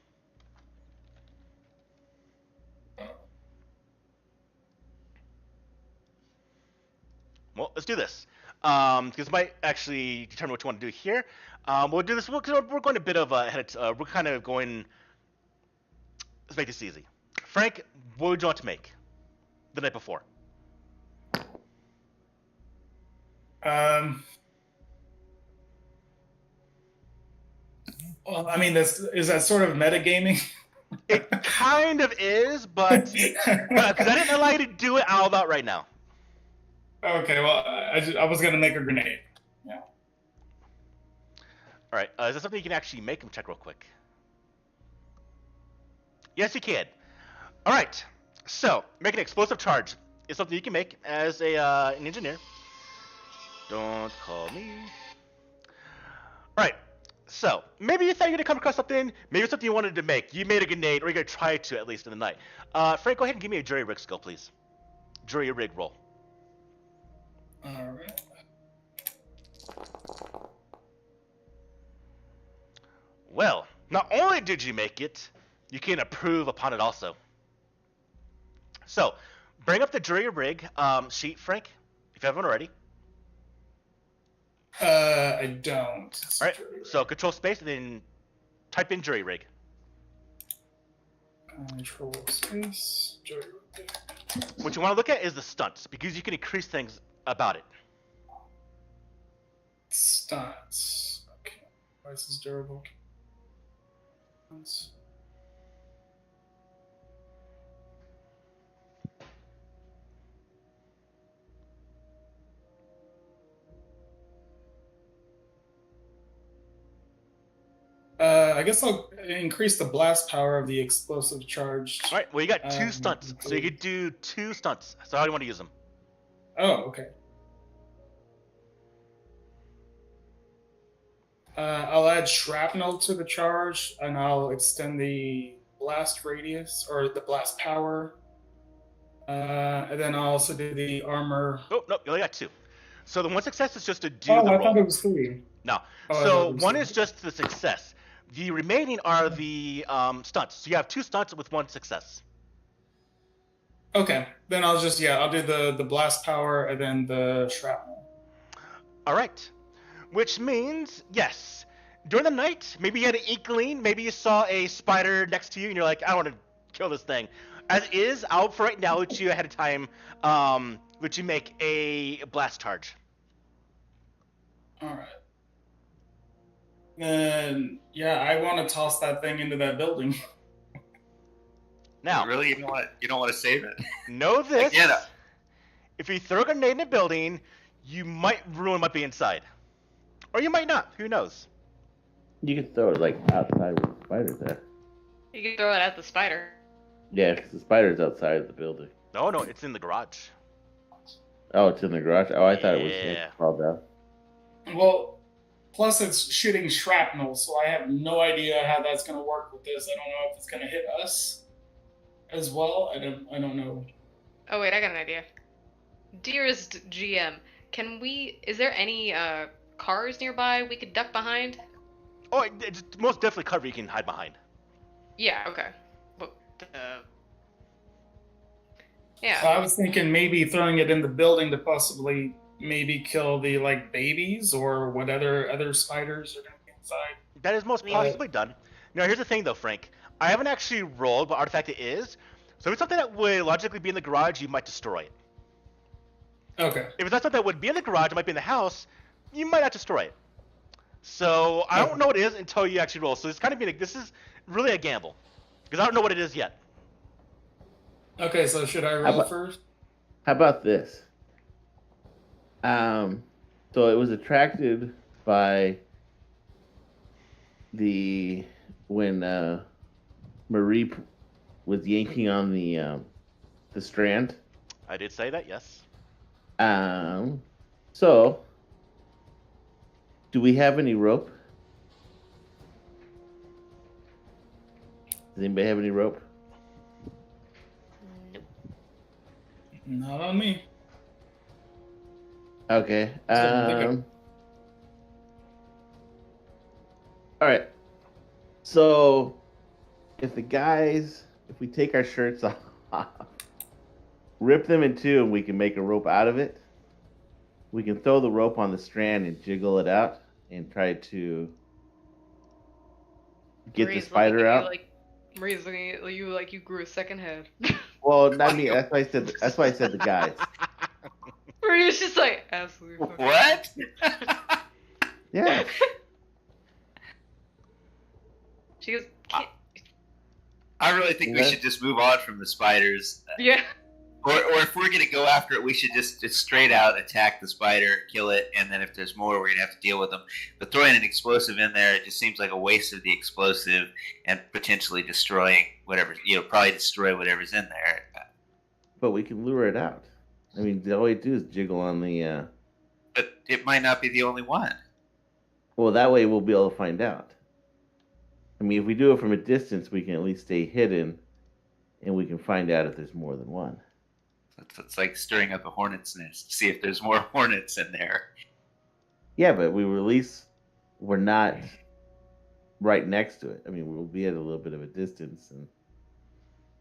Speaker 1: Well, let's do this. Because it might actually determine what you want to do here. We'll do this. We're going a bit of we're kind of going. Let's make this easy. Frank, what would you want to make the night before?
Speaker 4: Well, I mean, is that sort of metagaming?
Speaker 1: It kind of is, but because I didn't allow you to do it all about right now.
Speaker 4: Okay, well, I was going to make a grenade. Yeah.
Speaker 1: All right, is that something you can actually make? Let me check real quick. Yes, you can. All right, so make an explosive charge is something you can make as an engineer. Don't call me. All right, so maybe you thought you were gonna come across something. Maybe it's something you wanted to make. You made a grenade, or you're gonna try to at least in the night. Frank, go ahead and give me a jury rig skill, please. Jury rig roll.
Speaker 4: All right.
Speaker 1: Well, not only did you make it, you can approve upon it also. So, bring up the jury rig sheet, Frank, if you haven't already.
Speaker 4: I don't.
Speaker 1: All right, so control space and then type in jury rig.
Speaker 4: Control space. Jury rig.
Speaker 1: What you want to look at is the stunts because you can increase things about it.
Speaker 4: Stunts. Okay. Device is durable. Stunts. I guess I'll increase the blast power of the explosive charge.
Speaker 1: All right, well, you got 2 stunts, so you could do 2 stunts. So how do you want to use them?
Speaker 4: Oh, okay. I'll add shrapnel to the charge, and I'll extend the blast radius, or the blast power. And then I'll also do the armor.
Speaker 1: Oh, no, you only got 2. So the 1 success is just to do
Speaker 4: Oh,
Speaker 1: the
Speaker 4: I
Speaker 1: roll.
Speaker 4: thought it was 3.
Speaker 1: No.
Speaker 4: Oh, I thought
Speaker 1: So
Speaker 4: it was
Speaker 1: 1
Speaker 4: 3.
Speaker 1: is just the success. The remaining are the stunts. So you have 2 stunts with 1 success.
Speaker 4: Okay, then I'll do the blast power and then the shrapnel.
Speaker 1: All right. Which means, yes, during the night, maybe you had an inkling, maybe you saw a spider next to you and you're like, I want to kill this thing. As is, I'll for right now let you ahead of time, let you make a blast charge.
Speaker 4: All right. Then yeah, I want to toss that thing into that building.
Speaker 1: Now,
Speaker 3: Really, you don't want to save it?
Speaker 1: know this.
Speaker 3: Again,
Speaker 1: If you throw a grenade in a building, you might ruin what be inside. Or you might not. Who knows?
Speaker 2: You can throw it like outside with the spiders there.
Speaker 5: You can throw it at the spider.
Speaker 2: Yeah, 'cause the spider's outside of the building.
Speaker 1: No, it's in the garage.
Speaker 2: Oh, it's in the garage. Oh, I thought it was
Speaker 1: Yeah.
Speaker 2: crawled out.
Speaker 4: Well, plus it's shooting shrapnel, so I have no idea how that's going to work with this. I don't know if it's going to hit us as well. I don't know.
Speaker 5: Oh wait, I got an idea. Dearest GM, is there any cars nearby we could duck behind?
Speaker 1: Oh, it's most definitely cover you can hide behind.
Speaker 5: Yeah, okay. But,
Speaker 4: So
Speaker 5: yeah.
Speaker 4: I was thinking maybe throwing it in the building to possibly maybe kill the babies or what other spiders are going to be inside.
Speaker 1: That is most possibly done. Now, here's the thing, though, Frank. I haven't actually rolled what artifact it is, So if it's something that would logically be in the garage, you might destroy it.
Speaker 4: Okay.
Speaker 1: If it's not something that would be in the garage, it might be in the house, you might not destroy it. So I don't
Speaker 4: Okay.
Speaker 1: know what it is until you actually roll. So it's kind of this is really a gamble because I don't know what it is yet.
Speaker 4: Okay, so should I roll first?
Speaker 2: How about this? So it was attracted by when Marie was yanking on the strand.
Speaker 1: I did say that, yes.
Speaker 2: So do we have any rope? Does anybody have any rope?
Speaker 5: Nope.
Speaker 4: Not on me.
Speaker 2: Okay.
Speaker 4: So,
Speaker 2: All right. So if we take our shirts off, rip them in two, and we can make a rope out of it, we can throw the rope on the strand and jiggle it out and try to get the
Speaker 5: Marie's
Speaker 2: spider
Speaker 5: looking at
Speaker 2: out.
Speaker 5: you like Marie's looking at you like you grew a second head.
Speaker 2: Well, not me. That's why I said. That's why I said the guys.
Speaker 5: Marie's just like absolutely. fucking-
Speaker 3: What?
Speaker 2: Yeah.
Speaker 5: She goes, "Can't-"
Speaker 3: I really think we
Speaker 2: Yeah.
Speaker 3: should just move on from the spiders.
Speaker 5: yeah.
Speaker 3: Or if we're gonna go after it, we should just straight out attack the spider, kill it, and then if there's more, we're gonna have to deal with them. But throwing an explosive in there, it just seems like a waste of the explosive and potentially destroying whatever. Probably destroy whatever's in there.
Speaker 2: But we can lure it out. I mean, all we do is jiggle on the.
Speaker 3: But it might not be the only one.
Speaker 2: Well, that way we'll be able to find out. I mean, if we do it from a distance, we can at least stay hidden, and we can find out if there's more than one.
Speaker 3: It's like stirring up a hornet's nest. See if there's more hornets in there.
Speaker 2: Yeah, but we're not right next to it. I mean, we'll be at a little bit of a distance, and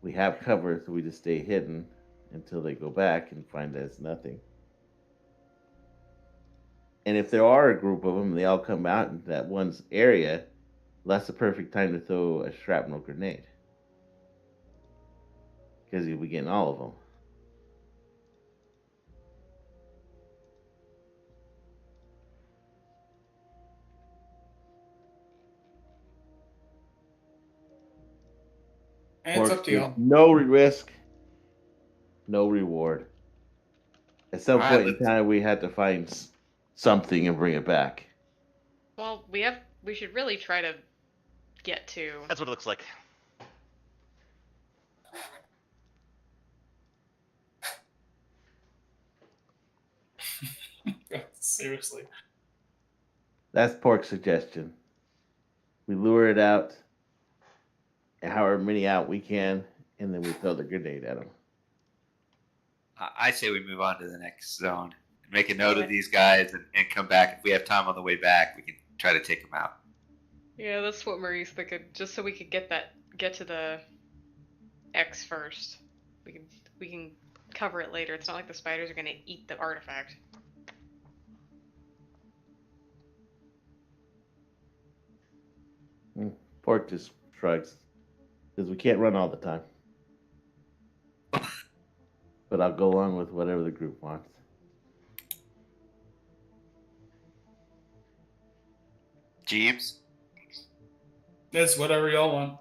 Speaker 2: we have cover, so we just stay hidden until they go back and find there's nothing. And if there are a group of them, they all come out in that one area, that's the perfect time to throw a shrapnel grenade. Because you'll be getting all of them.
Speaker 4: And it's up to y'all.
Speaker 2: No risk, no reward. At some
Speaker 3: All right,
Speaker 2: point in time, we had to find something and bring it back.
Speaker 5: Well, we should really try to get to.
Speaker 1: That's what it looks like.
Speaker 4: Seriously.
Speaker 2: That's Pork's suggestion. We lure it out, however many out we can, and then we throw the grenade at them.
Speaker 3: I say we move on to the next zone. Make a note of these guys and come back. If we have time on the way back, we can try to take them out.
Speaker 5: Yeah, that's what Marie's thinking. Just so we could get to the X first. We can cover it later. It's not like the spiders are gonna eat the artifact.
Speaker 2: Pork just shrugs, because we can't run all the time. But I'll go along with whatever the group wants.
Speaker 3: Jeeves?
Speaker 4: It's whatever y'all want.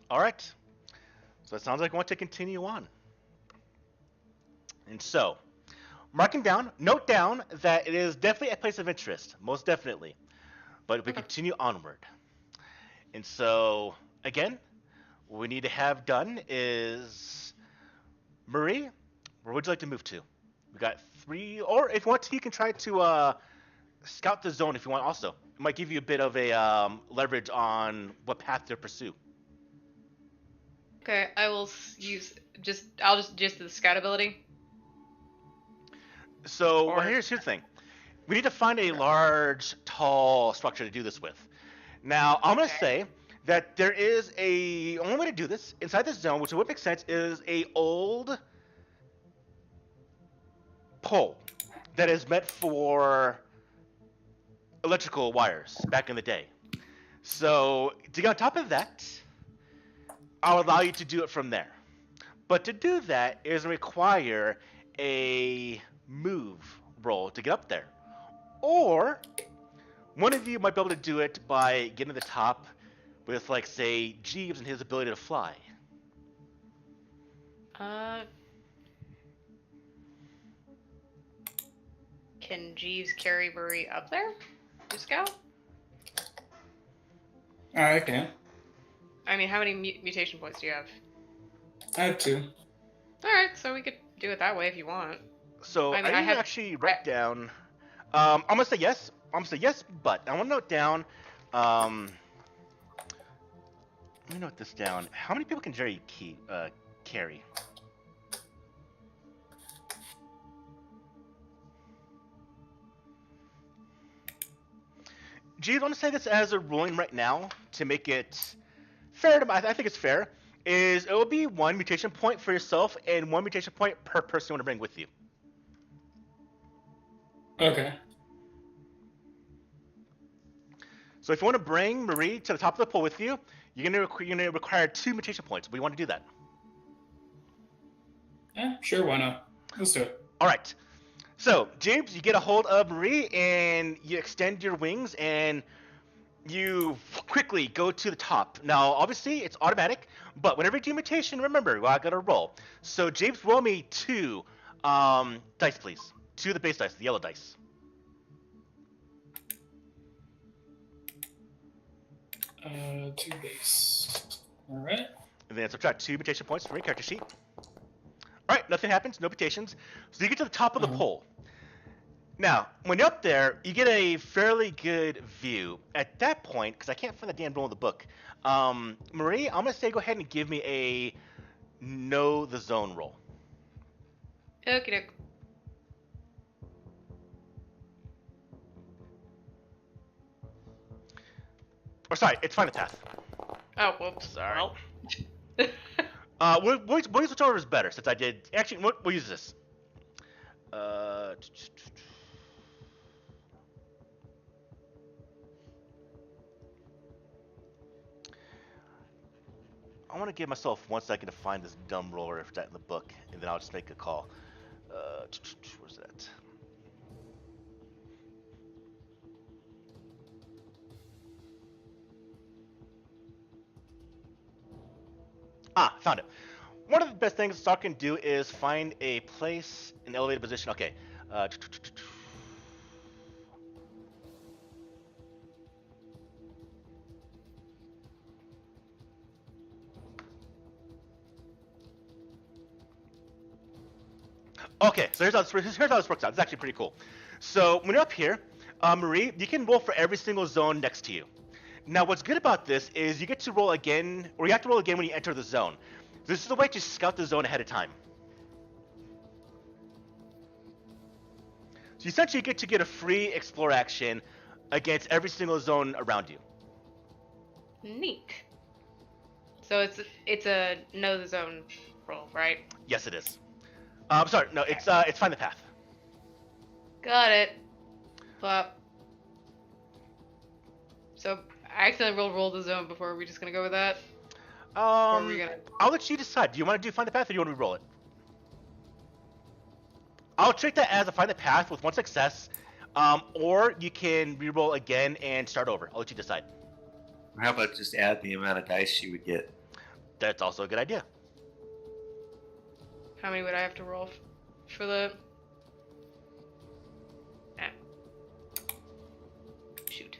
Speaker 1: All right. So it sounds like we want to continue on. And so, note down that it is definitely a place of interest, most definitely. But we continue onward. And so, again, what we need to have done is Marie, where would you like to move to? We got 3, or if you want to, you can try to scout the zone if you want also. It might give you a bit of a leverage on what path to pursue.
Speaker 5: Okay, I will I'll just the scout ability.
Speaker 1: So,
Speaker 5: Or-
Speaker 1: well, here's the thing. We need to find a large, tall structure to do this with. Now, I'm going to say that there is a only way to do this inside this zone, which would make sense, is a old pole that is meant for electrical wires back in the day. So to get on top of that, I'll allow you to do it from there. But to do that is require a move roll to get up there. Or one of you might be able to do it by getting to the top with, like, say, Jeeves and his ability to fly.
Speaker 5: Can Jeeves carry Murray up there? To scout?
Speaker 4: I can.
Speaker 5: I mean, how many mutation points do you have?
Speaker 4: I have 2.
Speaker 5: Alright, so we could do it that way if you want.
Speaker 1: So
Speaker 5: I mean,
Speaker 1: I
Speaker 5: I
Speaker 1: need
Speaker 5: have-
Speaker 1: to actually write down. I'm gonna say yes. I'm gonna say yes, but I want to note down. Let me note this down. How many people can Jerry carry? Do you want to say this as a ruling right now to make it fair? I think it's fair. Is it will be 1 mutation point for yourself and 1 mutation point per person you want to bring with you.
Speaker 4: Okay.
Speaker 1: So if you want to bring Marie to the top of the pole with you, you're gonna require 2 mutation points. We want to do that.
Speaker 4: Yeah, sure, why not? Let's do it.
Speaker 1: All right. So James, you get a hold of Marie and you extend your wings and you quickly go to the top. Now, obviously, it's automatic, but whenever you do mutation, remember, I gotta roll. So James, roll me 2 dice, please. 2 of the base dice, the yellow dice.
Speaker 4: 2 base. All right.
Speaker 1: And then subtract 2 mutation points from your character sheet. All right, nothing happens, no mutations. So you get to the top of the pole. Now, when you're up there, you get a fairly good view. At that point, because I can't find the damn roll in the book, Marie, I'm gonna say go ahead and give me a know the zone roll.
Speaker 5: Okie doke.
Speaker 1: Or sorry, it's find the path.
Speaker 5: Oh, whoops.
Speaker 1: Sorry.
Speaker 5: Well.
Speaker 1: We'll use which order is better, since I did. Actually, we'll use this. I want to give myself 1 second to find this dumb roller if that in the book, and then I'll just make a call. Where's that? Ah, found it. One of the best things Stalker can do is find a place, an elevated position. Okay. Okay, so here's how this works out. It's actually pretty cool. So when you're up here, Marie, you can roll for every single zone next to you. Now, what's good about this is you get to roll again, or you have to roll again when you enter the zone. This is a way to scout the zone ahead of time. So essentially, you get to get a free explore action against every single zone around you.
Speaker 5: Neat. So it's a know the zone roll, right?
Speaker 1: Yes, it is. Sorry, no, it's find the path.
Speaker 5: Got it. Plop. So I accidentally roll the zone before. Are we just gonna go with that? Or are we gonna...
Speaker 1: I'll let you decide. Do you want to do find the path, or do you want to re-roll it? I'll treat that as a find the path with 1 success, or you can re-roll again and start over. I'll let you decide.
Speaker 3: Or how about just add the amount of dice you would get?
Speaker 1: That's also a good idea.
Speaker 5: How many would I have to roll for the... Ah. Shoot.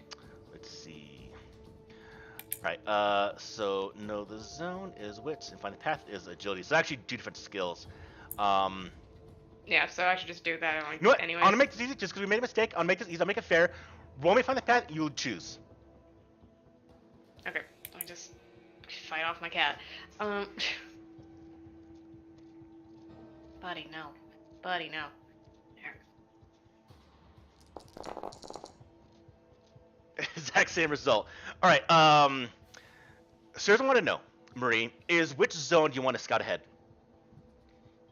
Speaker 1: Let's see. Right. So know the zone is wits, and find the path is agility. So actually, 2 different skills.
Speaker 5: Yeah, so I should just do that
Speaker 1: You know what?
Speaker 5: anyway.
Speaker 1: I'm gonna make this easy, just because we made a mistake. I'll make this easy. I'll make it fair. Roll me find the path. You'll choose.
Speaker 5: Okay, let me just fight off my cat. Buddy, no. Buddy, no. There.
Speaker 1: Exact same result. All right. So here's what I want to know, Marie, is which zone do you want to scout ahead?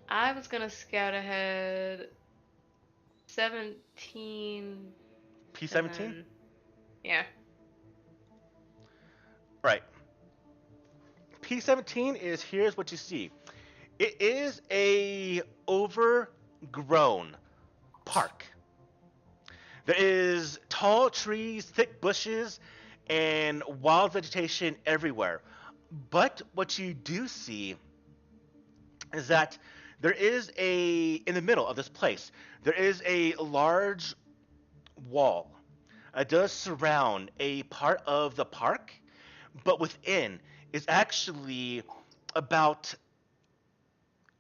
Speaker 5: I was gonna scout ahead 17.
Speaker 1: P17?
Speaker 5: Yeah.
Speaker 1: Right. P17 is here's what you see. It is a overgrown park. There is tall trees, thick bushes, and wild vegetation everywhere. But what you do see is that there is in the middle of this place, there is a large wall. It does surround a part of the park, but within is actually about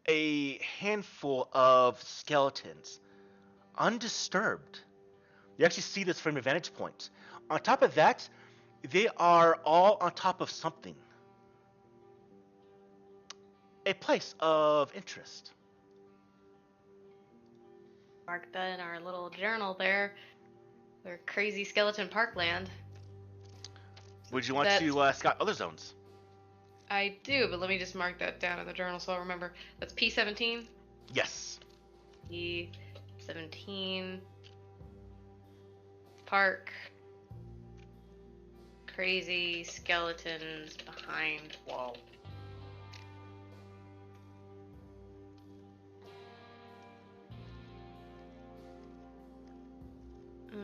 Speaker 1: a handful of skeletons, undisturbed. You actually see this from your vantage point. On top of that, they are all on top of something. A place of interest.
Speaker 5: Mark that in our little journal there. Their crazy skeleton parkland.
Speaker 1: Would you want
Speaker 5: That's-
Speaker 1: to scout other zones?
Speaker 5: I do, but let me just mark that down in the journal so I'll remember. That's P17.
Speaker 1: Yes.
Speaker 5: P17. Park. Crazy skeletons behind wall.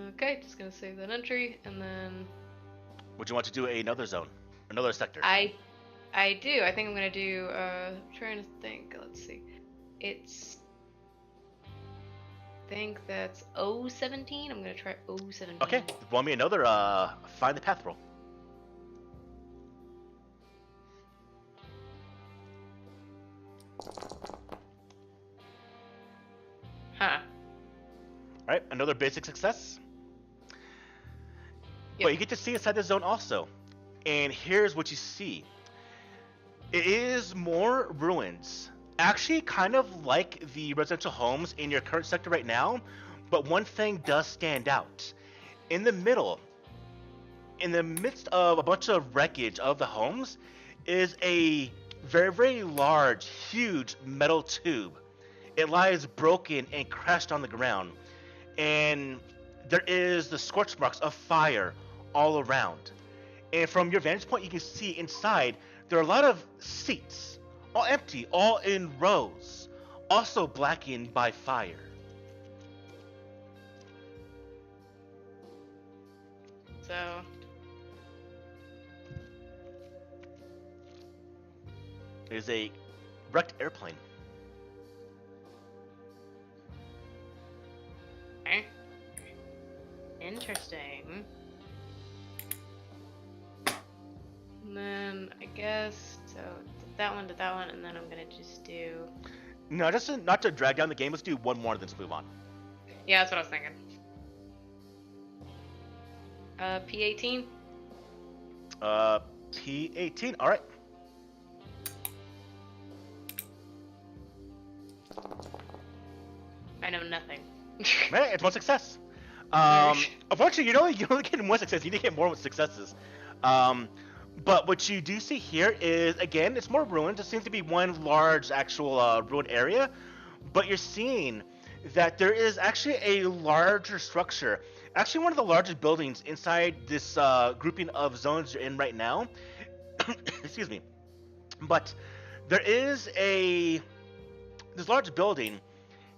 Speaker 5: Okay, just gonna save that entry, and then
Speaker 1: Would you want to do another zone? Another sector?
Speaker 5: I do. I think I'm gonna do. Trying to think. Let's see. It's. I think that's O17. I'm gonna try O17.
Speaker 1: Okay. Want me another find the path roll.
Speaker 5: Huh.
Speaker 1: Alright, another basic success.
Speaker 5: Yep.
Speaker 1: But you get to see inside the zone also. And here's what you see. It is more ruins. Actually, kind of like the residential homes in your current sector right now, but one thing does stand out. In the middle, in the midst of a bunch of wreckage of the homes, is a very, very large, huge metal tube. It lies broken and crashed on the ground. And there is the scorch marks of fire all around. And from your vantage point, you can see inside there are a lot of seats, all empty, all in rows, also blackened by fire.
Speaker 5: So.
Speaker 1: There's a wrecked airplane.
Speaker 5: Okay. Interesting. And then I guess so. Did that one, and then I'm gonna just do.
Speaker 1: No, just not to drag down the game. Let's do one more, then let's move on.
Speaker 5: Yeah, that's what I was thinking. P18.
Speaker 1: P18. All right.
Speaker 5: I know nothing.
Speaker 1: Man, it's one success. Unfortunately, you only get one success. You need to get more successes. But what you do see here is, again, it's more ruins. It seems to be one large actual ruined area. But you're seeing that there is actually a larger structure. Actually, one of the largest buildings inside this grouping of zones you're in right now. Excuse me. But there is this large building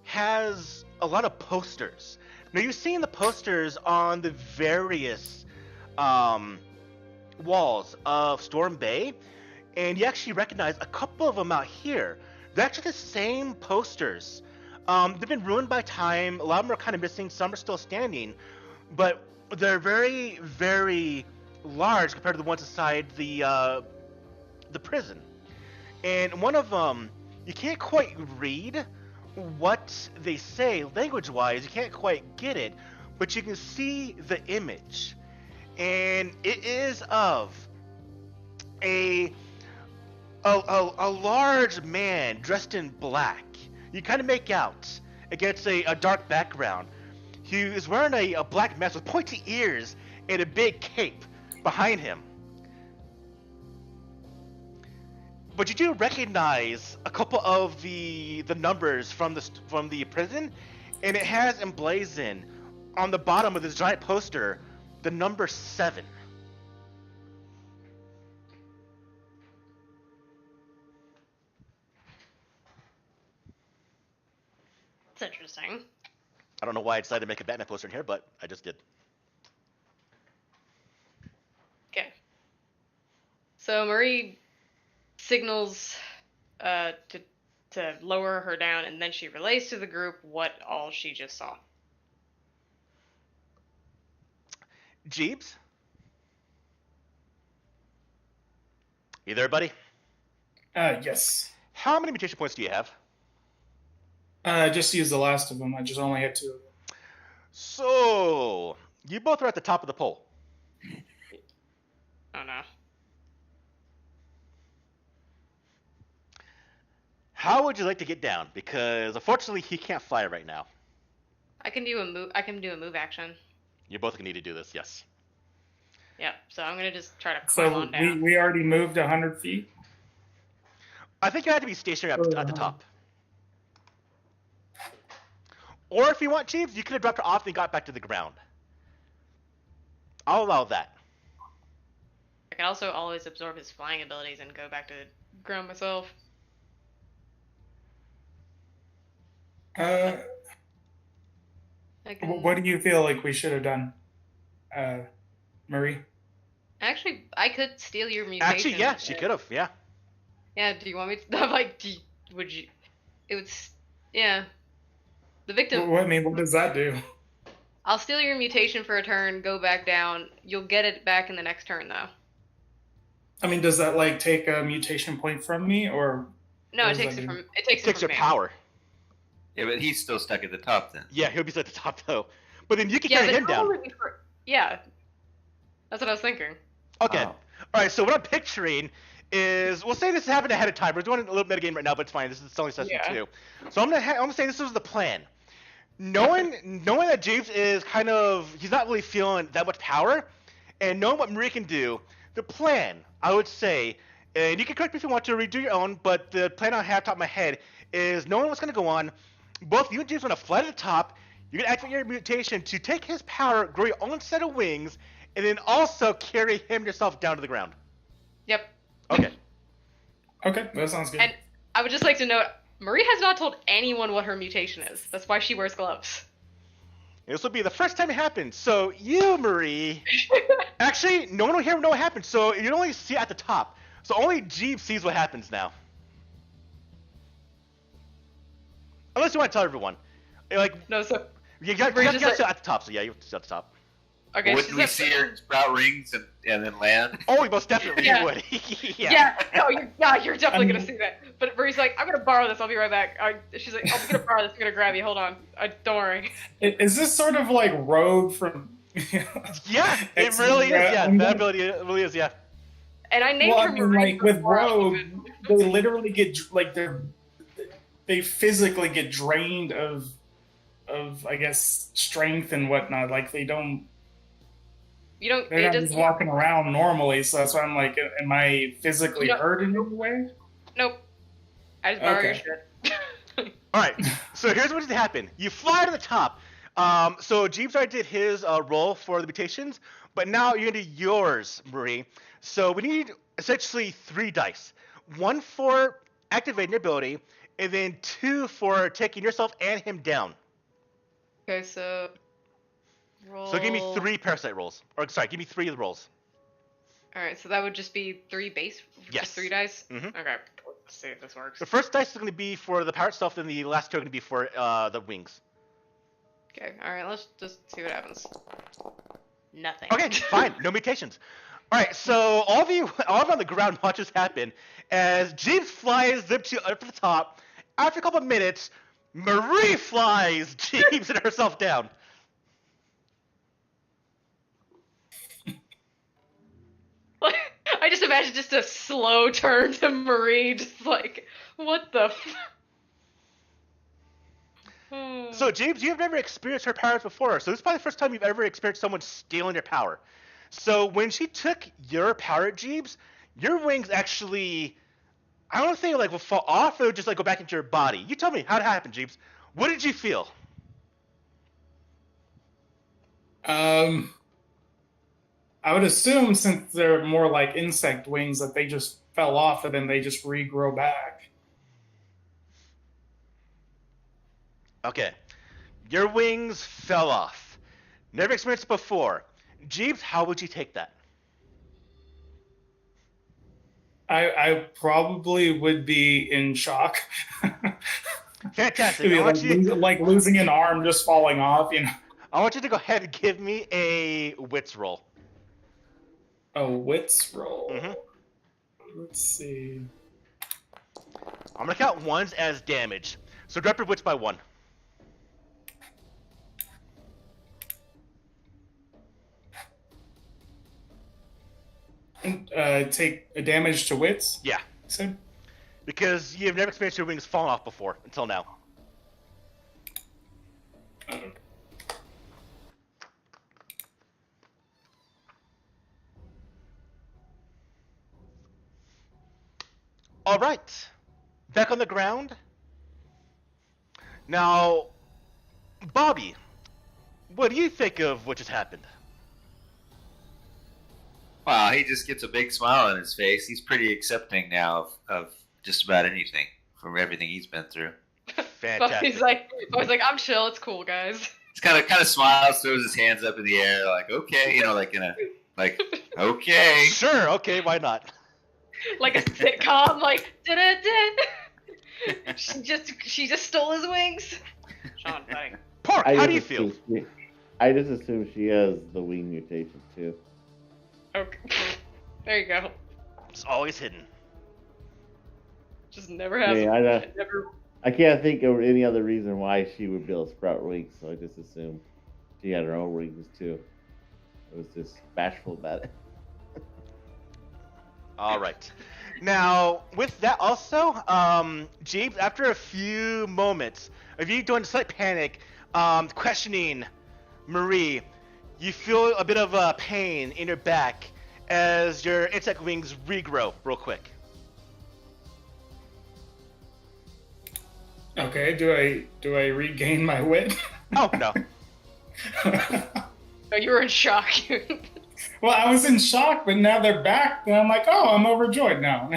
Speaker 1: has a lot of posters. Now, you've seen the posters on the various walls of Storm Bay, and you actually recognize a couple of them out here. They're actually the same posters. They've been ruined by time. A lot of them are kind of missing. Some are still standing, but they're very, very large compared to the ones inside the prison. And one of them, you can't quite read what they say language-wise. You can't quite get it, but you can see the image. And it is of a large man dressed in black. You kind of make out against a dark background. He is wearing a black mask with pointy ears and a big cape behind him. But you do recognize a couple of the numbers from the prison, and it has emblazoned on the bottom of this giant poster The number 7.
Speaker 5: That's interesting.
Speaker 1: I don't know why I decided to make a Batman poster in here, but I just did.
Speaker 5: Okay. So Marie signals to lower her down, and then she relays to the group what all she just saw.
Speaker 1: Jeeves? You there, buddy?
Speaker 4: Yes.
Speaker 1: How many mutation points do you have?
Speaker 4: I just used the last of them. I just only had 2 of them.
Speaker 1: So, you both are at the top of the pole.
Speaker 5: Oh no.
Speaker 1: How would you like to get down? Because unfortunately, he can't fly right now.
Speaker 5: I can do a move action.
Speaker 1: You're both gonna need to do this, yes.
Speaker 5: Yep. So I'm gonna just try to climb
Speaker 4: So
Speaker 5: on down.
Speaker 4: we already moved 100 feet.
Speaker 1: I think you have to be stationary at the top. Or if you want, Jeeves, you could have dropped her off and got back to the ground. I'll allow that.
Speaker 5: I can also always absorb his flying abilities and go back to the ground myself.
Speaker 4: Uh,
Speaker 5: I can...
Speaker 4: what do you feel like we should have done, Marie?
Speaker 5: Actually, I could steal your mutation.
Speaker 1: Actually, yeah, she could have, yeah.
Speaker 5: Yeah, do you want me to? I'm like, would you? It would. Yeah. The victim.
Speaker 4: What does that do?
Speaker 5: I'll steal your mutation for a turn, go back down. You'll get it back in the next turn, though.
Speaker 4: I mean, does that like take a mutation point from me, or?
Speaker 5: No,
Speaker 4: what
Speaker 5: it
Speaker 4: does
Speaker 5: takes
Speaker 4: that
Speaker 5: it
Speaker 4: do?
Speaker 5: from. It takes
Speaker 1: Takes
Speaker 5: it
Speaker 1: your
Speaker 5: from me.
Speaker 1: power.
Speaker 3: Yeah, but he's still stuck at the top then.
Speaker 1: Yeah, he'll be at the top though. But then you can
Speaker 5: Yeah,
Speaker 1: carry
Speaker 5: but
Speaker 1: him down.
Speaker 5: Yeah. That's what I was thinking.
Speaker 1: Okay.
Speaker 3: Oh.
Speaker 1: Alright, so what I'm picturing is, we'll say this happened ahead of time. We're doing a little metagame right now, but it's fine. This is only session
Speaker 5: Yeah.
Speaker 1: 2. So I'm gonna say this was the plan. Knowing that James is kind of, he's not really feeling that much power, and knowing what Marie can do, the plan, I would say, and you can correct me if you want to redo your own, but the plan I have top of my head is knowing what's going to go on. Both you and James are going to fly to the top. You're going to activate your mutation to take his power, grow your own set of wings, and then also carry him yourself down to the ground.
Speaker 5: Yep.
Speaker 1: Okay.
Speaker 4: Okay, that sounds good.
Speaker 5: And I would just like to note, Marie has not told anyone what her mutation is. That's why she wears gloves.
Speaker 1: This will be the first time it happens. So you, Marie, actually, no one will hear know what happens. So you only see it at the top. So only Jeeves sees what happens now. Unless you want to tell everyone. Like,
Speaker 5: No, so
Speaker 1: you got
Speaker 5: Marie's
Speaker 1: to
Speaker 5: just
Speaker 1: see
Speaker 5: like-
Speaker 1: it at the top. So yeah, you see it at the top.
Speaker 5: okay.
Speaker 3: Wouldn't
Speaker 5: she's
Speaker 3: we
Speaker 5: at-
Speaker 3: see her sprout rings and then land?
Speaker 1: Oh, we most definitely
Speaker 5: Yeah.
Speaker 1: would.
Speaker 5: Yeah. No, you're definitely gonna see that. But Marie's like, I'm gonna borrow this. I'll be right back. She's like, I'm gonna borrow this. I'm gonna grab you. Hold on. Don't worry.
Speaker 4: Is this sort of like Rogue from?
Speaker 1: Yeah, it
Speaker 4: X-Men,
Speaker 1: really is. Yeah,
Speaker 4: I'm
Speaker 1: that
Speaker 4: gonna-
Speaker 1: ability it really is. Yeah.
Speaker 5: And I named
Speaker 4: Well,
Speaker 5: her
Speaker 4: I mean,
Speaker 5: Marie
Speaker 4: like with
Speaker 5: before I
Speaker 4: Rogue,
Speaker 5: even-
Speaker 4: they literally get like they physically get drained of I guess strength and whatnot. Like they don't.
Speaker 5: You don't.
Speaker 4: They're
Speaker 5: It
Speaker 4: not
Speaker 5: doesn't.
Speaker 4: just walking around normally, so that's why I'm like, am I physically
Speaker 5: You know-
Speaker 4: hurt in any way?
Speaker 5: Nope. I just borrow your
Speaker 4: Okay.
Speaker 5: shit.
Speaker 1: All right. So here's what's to happen. You fly to the top. So Jeeves already did his roll for the mutations, but now you're gonna do yours, Marie. So we need essentially 3 dice. 1 for activating your ability, and then 2 for taking yourself and him down.
Speaker 5: Okay, so roll.
Speaker 1: So give me 3 parasite rolls. Or sorry, give me 3 of the rolls.
Speaker 5: All right, so that would just be 3 base.
Speaker 1: Yes.
Speaker 5: Just 3 dice.
Speaker 1: Mhm.
Speaker 5: Okay. Let's see if this works.
Speaker 1: The first dice is gonna be for the parrot stuff, and the last 2 are gonna be for the wings.
Speaker 5: Okay. All right. Let's just see what happens. Nothing.
Speaker 1: Okay, fine. No mutations. All right, so all of you on the ground watch this happen as Jeeves flies them to up to the top. After a couple of minutes, Marie flies Jeeves and herself down.
Speaker 5: I just imagine just a slow turn to Marie, just like, what the.
Speaker 1: So, James, you've never experienced her powers before, so this is probably the first time you've ever experienced someone stealing your power. So, when she took your power, Jeeves, your wings actually, I don't know if they like will fall off or just like go back into your body. You tell me how it happened, Jeeves. What did you feel?
Speaker 4: I would assume since they're more like insect wings that they just fell off and then they just regrow back.
Speaker 1: Okay. Your wings fell off. Never experienced it before. Jeeves, how would you take that?
Speaker 4: I probably would be in shock.
Speaker 1: Fantastic.
Speaker 4: It'd be like losing an arm just falling off, you know.
Speaker 1: I want you to go ahead and give me a wits roll.
Speaker 4: A wits roll.
Speaker 1: Mm-hmm.
Speaker 4: Let's see.
Speaker 1: I'm gonna count ones as damage. So drop your wits by 1.
Speaker 4: Take a damage to wits.
Speaker 1: Yeah.
Speaker 4: So
Speaker 1: Because you've never experienced your wings falling off before until now. All right. Back on the ground. Now, Bobby, what do you think of what just happened?
Speaker 3: Wow, he just gets a big smile on his face. He's pretty accepting now of just about anything from everything he's been through.
Speaker 1: Fantastic.
Speaker 5: Bobby's like, I'm chill. It's cool, guys.
Speaker 3: He's kind of smiles, throws his hands up in the air, like okay, like in a like okay.
Speaker 1: Sure. Okay. Why not?
Speaker 5: Like a sitcom, like da-da-da. She just stole his wings. Sean, buddy.
Speaker 1: Pork, how do you feel?
Speaker 2: I just assume she has the wing mutation too.
Speaker 5: Okay. There you go.
Speaker 1: It's always hidden.
Speaker 5: Just never has.
Speaker 2: Yeah,
Speaker 5: Never.
Speaker 2: I can't think of any other reason why she would be able to sprout wings, so I just assumed she had her own wings too. I was just bashful about it.
Speaker 1: All right. Now, with that also, Jeeves, after a few moments of you doing a slight panic, questioning Marie, you feel a bit of pain in your back as your insect wings regrow real quick.
Speaker 4: Okay, do I regain my wit?
Speaker 1: Oh, no.
Speaker 5: Oh, you were in shock.
Speaker 4: Well, I was in shock, but now they're back, and I'm like, oh, I'm overjoyed now.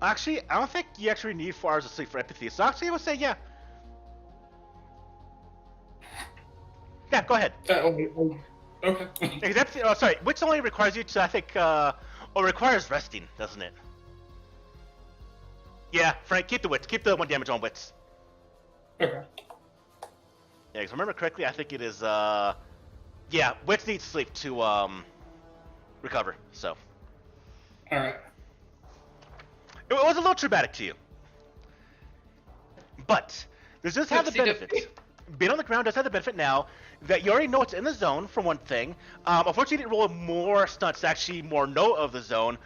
Speaker 1: Actually, I don't think you actually need 4 hours of sleep for empathy, so actually I would say yeah. Yeah, go ahead.
Speaker 4: Okay.
Speaker 1: Because empathy, oh, sorry, which only requires you to, I think, or requires resting, doesn't it? Yeah, Frank, keep the wits. Keep the 1 damage on wits.
Speaker 4: Okay.
Speaker 1: Yeah, because remember correctly, I think it is, yeah, wits need sleep to, recover, so.
Speaker 4: Alright.
Speaker 1: It was a little traumatic to you. But, this does have the benefit. Being on the ground does have the benefit now that you already know it's in the zone, for one thing. Unfortunately, you didn't roll more stunts, actually more know of the zone.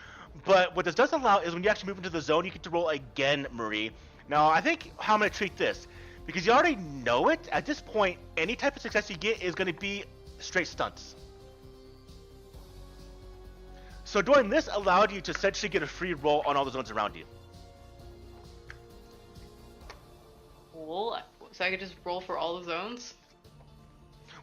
Speaker 1: But what this does allow is when you actually move into the zone, you get to roll again, Marie. Now, I think how I'm going to treat this, because you already know it, at this point, any type of success you get is going to be straight stunts. So doing this allowed you to essentially get a free roll on all the zones around you.
Speaker 5: Cool. So I could just roll for all the zones?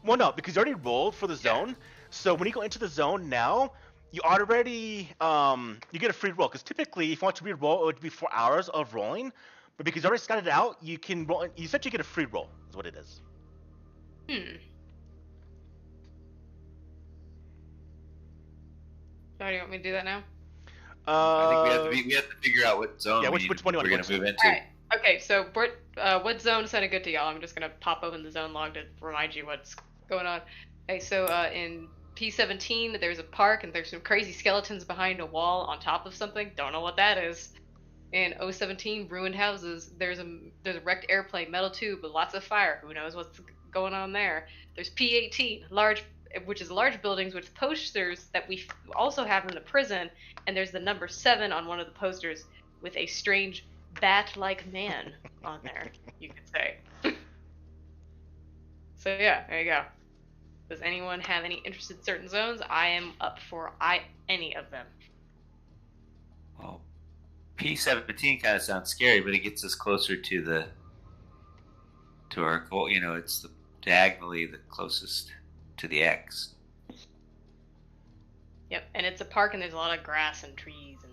Speaker 1: Well, no, because you already rolled for the zone. So when you go into the zone now, you already you get a free roll. Because typically, if you want to re-roll, it would be 4 hours of rolling. But because you already scouted it out, you can roll. You essentially get a free roll. Is what it is.
Speaker 5: How do you want me to do that now?
Speaker 3: I think we have to figure out what zone
Speaker 1: which one
Speaker 3: we're
Speaker 1: you
Speaker 3: going
Speaker 1: want
Speaker 3: to
Speaker 1: to
Speaker 3: move into.
Speaker 5: Alright. Okay, so what zone sounded good to y'all? I'm just gonna pop open the zone log to remind you what's going on. Okay, so in P17, there's a park and there's some crazy skeletons behind a wall on top of something. Don't know what that is. In 017, ruined houses. There's a wrecked airplane, metal tube with lots of fire. Who knows what's going on there? There's P18, which is large buildings with posters that we also have in the prison, and there's the number 7 on one of the posters with a strange bat-like man on there, you could say. So yeah, there you go. Does anyone have any interest in certain zones? I am up for any of them.
Speaker 3: Well, P17 kind of sounds scary, but it gets us closer to our goal. It's diagonally the closest to the X.
Speaker 5: Yep, and it's a park, and there's a lot of grass and trees and.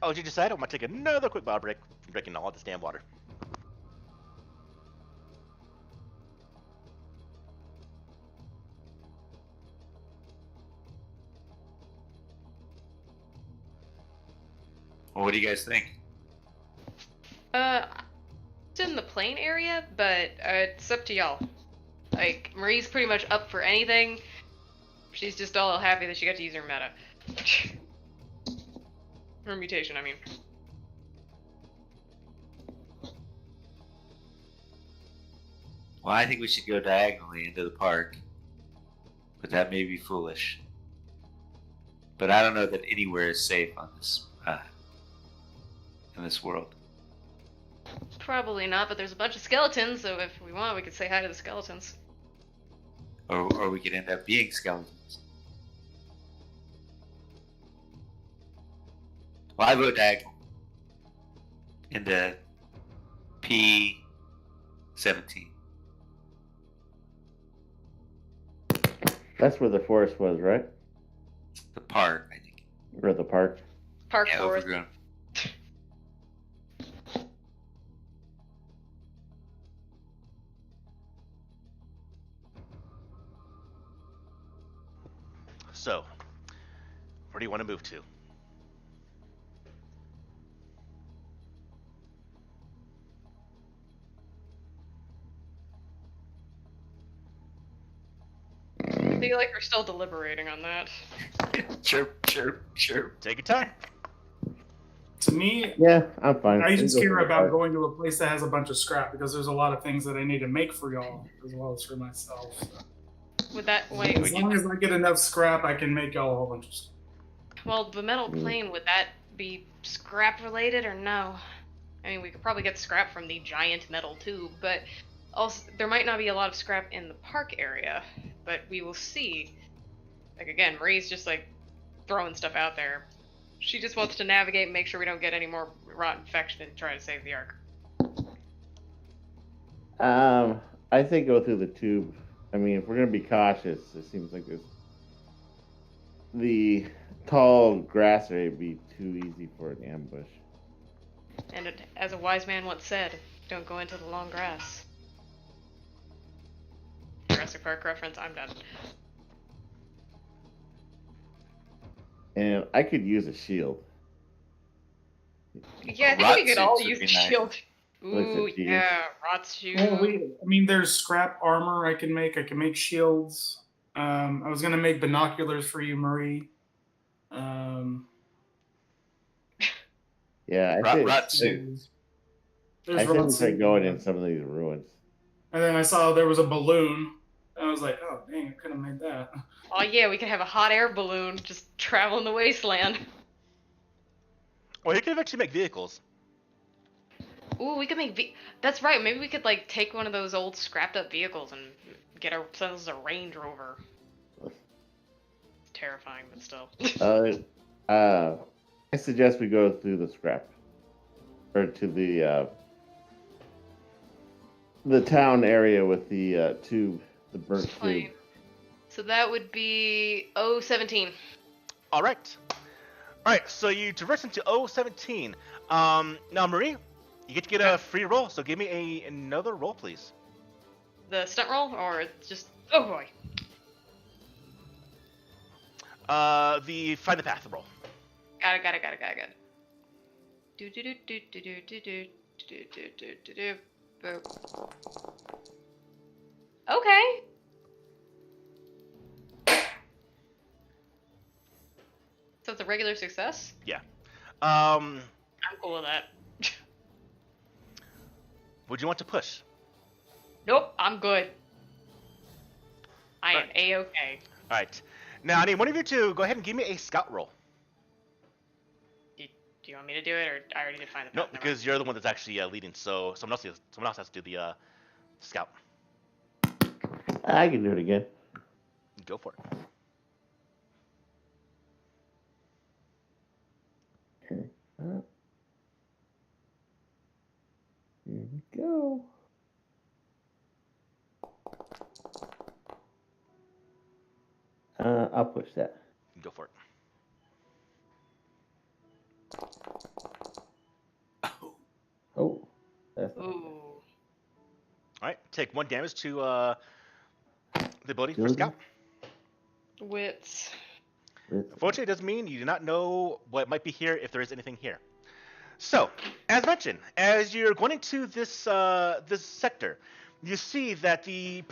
Speaker 1: Oh, did you decide? I'm gonna take another quick bottle break from drinking all this damn water.
Speaker 3: Well, what do you guys think?
Speaker 5: It's in the plain area, but it's up to y'all. Like, Marie's pretty much up for anything. She's just all happy that she got to use her meta. Her mutation, I mean.
Speaker 3: Well, I think we should go diagonally into the park, but that may be foolish. But I don't know that anywhere is safe on this in this world.
Speaker 5: Probably not, but there's a bunch of skeletons, so if we want, we could say hi to the skeletons.
Speaker 3: Or we could end up being skeletons. Well, I vote diagonal into P17.
Speaker 2: That's where the forest was, right?
Speaker 3: The park, I think.
Speaker 2: Or the park.
Speaker 5: Park
Speaker 3: Yeah,
Speaker 5: forest.
Speaker 3: overgrown.
Speaker 1: So, where do you want to move to?
Speaker 5: I feel like we're still deliberating on that.
Speaker 3: Chirp.
Speaker 1: Take your time.
Speaker 4: To me,
Speaker 2: Yeah, I'm fine.
Speaker 4: I just
Speaker 2: We'll go
Speaker 4: care
Speaker 2: for the
Speaker 4: about
Speaker 2: park.
Speaker 4: going to a place that has a bunch of scrap because there's a lot of things that I need to make for y'all as well as for myself. So.
Speaker 5: Would that wait?
Speaker 4: As long as I get enough scrap, I can make y'all a whole bunch of stuff.
Speaker 5: Well, the metal plane, would that be scrap related or no? I mean, we could probably get scrap from the giant metal tube, but also there might not be a lot of scrap in the park area, but we will see. Like again, Marie's just like throwing stuff out there. She just wants to navigate and make sure we don't get any more rot infection and try to save the ark.
Speaker 2: I think go through the tube. I mean, if we're gonna be cautious, it seems like the tall grass area would be too easy for an ambush.
Speaker 5: And as a wise man once said, don't go into the long grass. Jurassic Park reference, I'm done.
Speaker 2: And I could use a shield.
Speaker 5: Yeah, I think
Speaker 3: Rot
Speaker 5: we could all
Speaker 3: suits would
Speaker 5: use
Speaker 3: be
Speaker 5: the
Speaker 3: nice.
Speaker 5: shield.
Speaker 2: Listen,
Speaker 5: Ooh,
Speaker 2: geez.
Speaker 5: yeah, Rot's shoe.
Speaker 4: Well, I mean, there's scrap armor I can make. I can make shields. I was gonna make binoculars for you, Marie.
Speaker 2: Yeah, I
Speaker 3: Rot
Speaker 2: think
Speaker 3: suit.
Speaker 4: There's
Speaker 2: I think
Speaker 4: rot
Speaker 2: we
Speaker 4: suit.
Speaker 2: could go in some of these ruins.
Speaker 4: And then I saw there was a balloon. I was like, oh dang, I could have made that.
Speaker 5: Oh yeah, we could have a hot air balloon just traveling the wasteland.
Speaker 1: Or you could actually make vehicles.
Speaker 5: Ooh, we could make that's right, maybe we could like take one of those old scrapped up vehicles and get ourselves a Range Rover. It's terrifying, but still.
Speaker 2: I suggest we go through the scrap, or to the town area with the tube, the burnt tube.
Speaker 5: Plane. So that would be 017.
Speaker 1: Alright. Alright, so you traverse into 017. Now, Marie, you get to get a free roll, so give me another roll, please.
Speaker 5: The stunt roll, or just oh boy.
Speaker 1: The Find the Path roll.
Speaker 5: Got it. Do do do do do do do do do do do do do. Boop. Okay. So it's a regular success?
Speaker 1: Yeah.
Speaker 5: I'm cool with that.
Speaker 1: Would you want to push?
Speaker 5: Nope, I'm good. I am
Speaker 1: Alright.
Speaker 5: A-okay.
Speaker 1: Alright. Now, I need one of you to go ahead and give me a scout roll.
Speaker 5: Do you want me to do it, or I already did find the
Speaker 1: No,
Speaker 5: path? Never
Speaker 1: because you're the one that's actually leading, so someone else has to do the scout.
Speaker 2: I can do it again.
Speaker 1: Go for it.
Speaker 2: Go. I'll push that.
Speaker 1: Go for it.
Speaker 2: Oh, that's not
Speaker 5: Ooh.
Speaker 1: All right, take 1 damage to the ability for
Speaker 2: Agility?
Speaker 1: scout.
Speaker 5: Wits.
Speaker 2: bad.
Speaker 1: Unfortunately, it does mean you do not know what might be here if there is anything here. So, as mentioned, as you're going into this sector, you see that the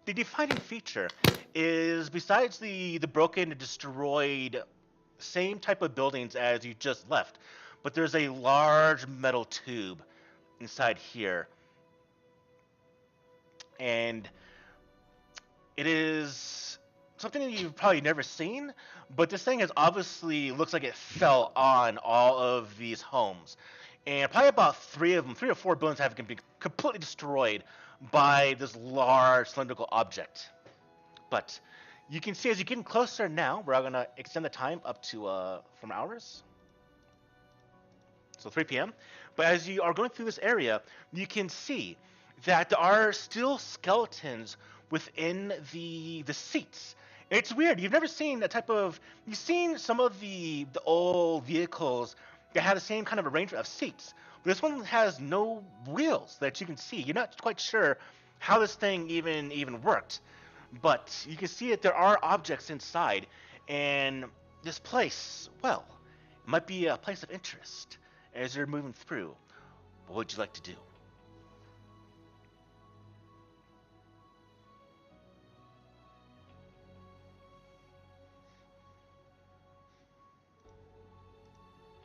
Speaker 1: defining feature is besides the broken and destroyed same type of buildings as you just left, but there's a large metal tube inside here, and it is something that you've probably never seen, but this thing is obviously looks like it fell on all of these homes. And probably about three or four buildings have been completely destroyed by this large cylindrical object. But you can see as you're getting closer now, we're going to extend the time up to from hours. So 3 p.m. But as you are going through this area, you can see that there are still skeletons within the seats. It's weird. You've never seen that type of. You've seen some of the old vehicles that have the same kind of arrangement of seats. But this one has no wheels that you can see. You're not quite sure how this thing even worked. But you can see that there are objects inside, and this place, well, it might be a place of interest as you're moving through. What would you like to do?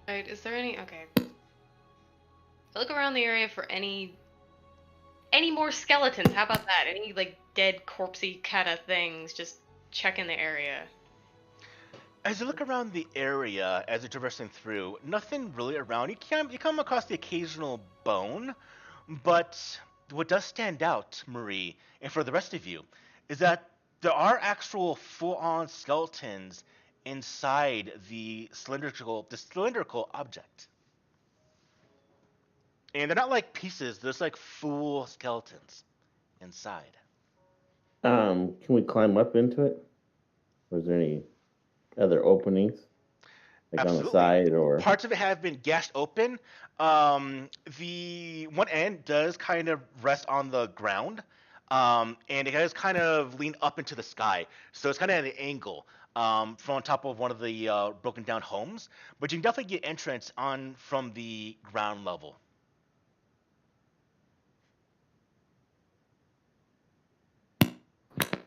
Speaker 5: Right, is there any... Okay. I look around the area for any more skeletons. How about that? Any, like, dead, corpsey kind of things. Just checking the area.
Speaker 1: As you look around the area, as you're traversing through, nothing really around. You come across the occasional bone, but what does stand out, Marie, and for the rest of you, is that there are actual full-on skeletons inside the cylindrical object. And they're not like pieces, there's like full skeletons inside.
Speaker 2: Can we climb up into it? Was there any other openings, like on the
Speaker 1: Absolutely.
Speaker 2: side or?
Speaker 1: Parts of it have been gashed open. The one end does kind of rest on the ground, and it does kind of lean up into the sky. So it's kind of at an angle from on top of one of the broken down homes. But you can definitely get entrance on from the ground level.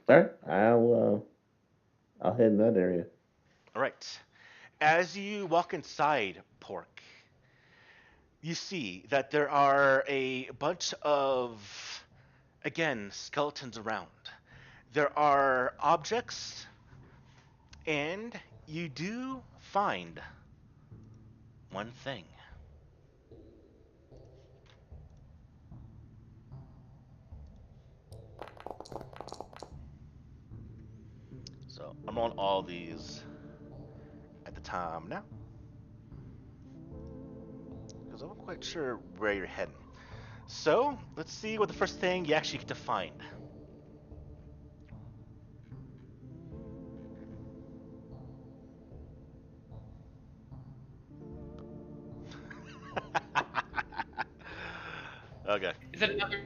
Speaker 2: All right, I'll head in that area.
Speaker 1: All right. As you walk inside, Pork, you see that there are a bunch of, again, skeletons around. There are objects, and you do find one thing. So I'm on all these at the time now, because I'm not quite sure where you're heading. So let's see what the first thing you actually get to find. Okay.
Speaker 5: Is it another...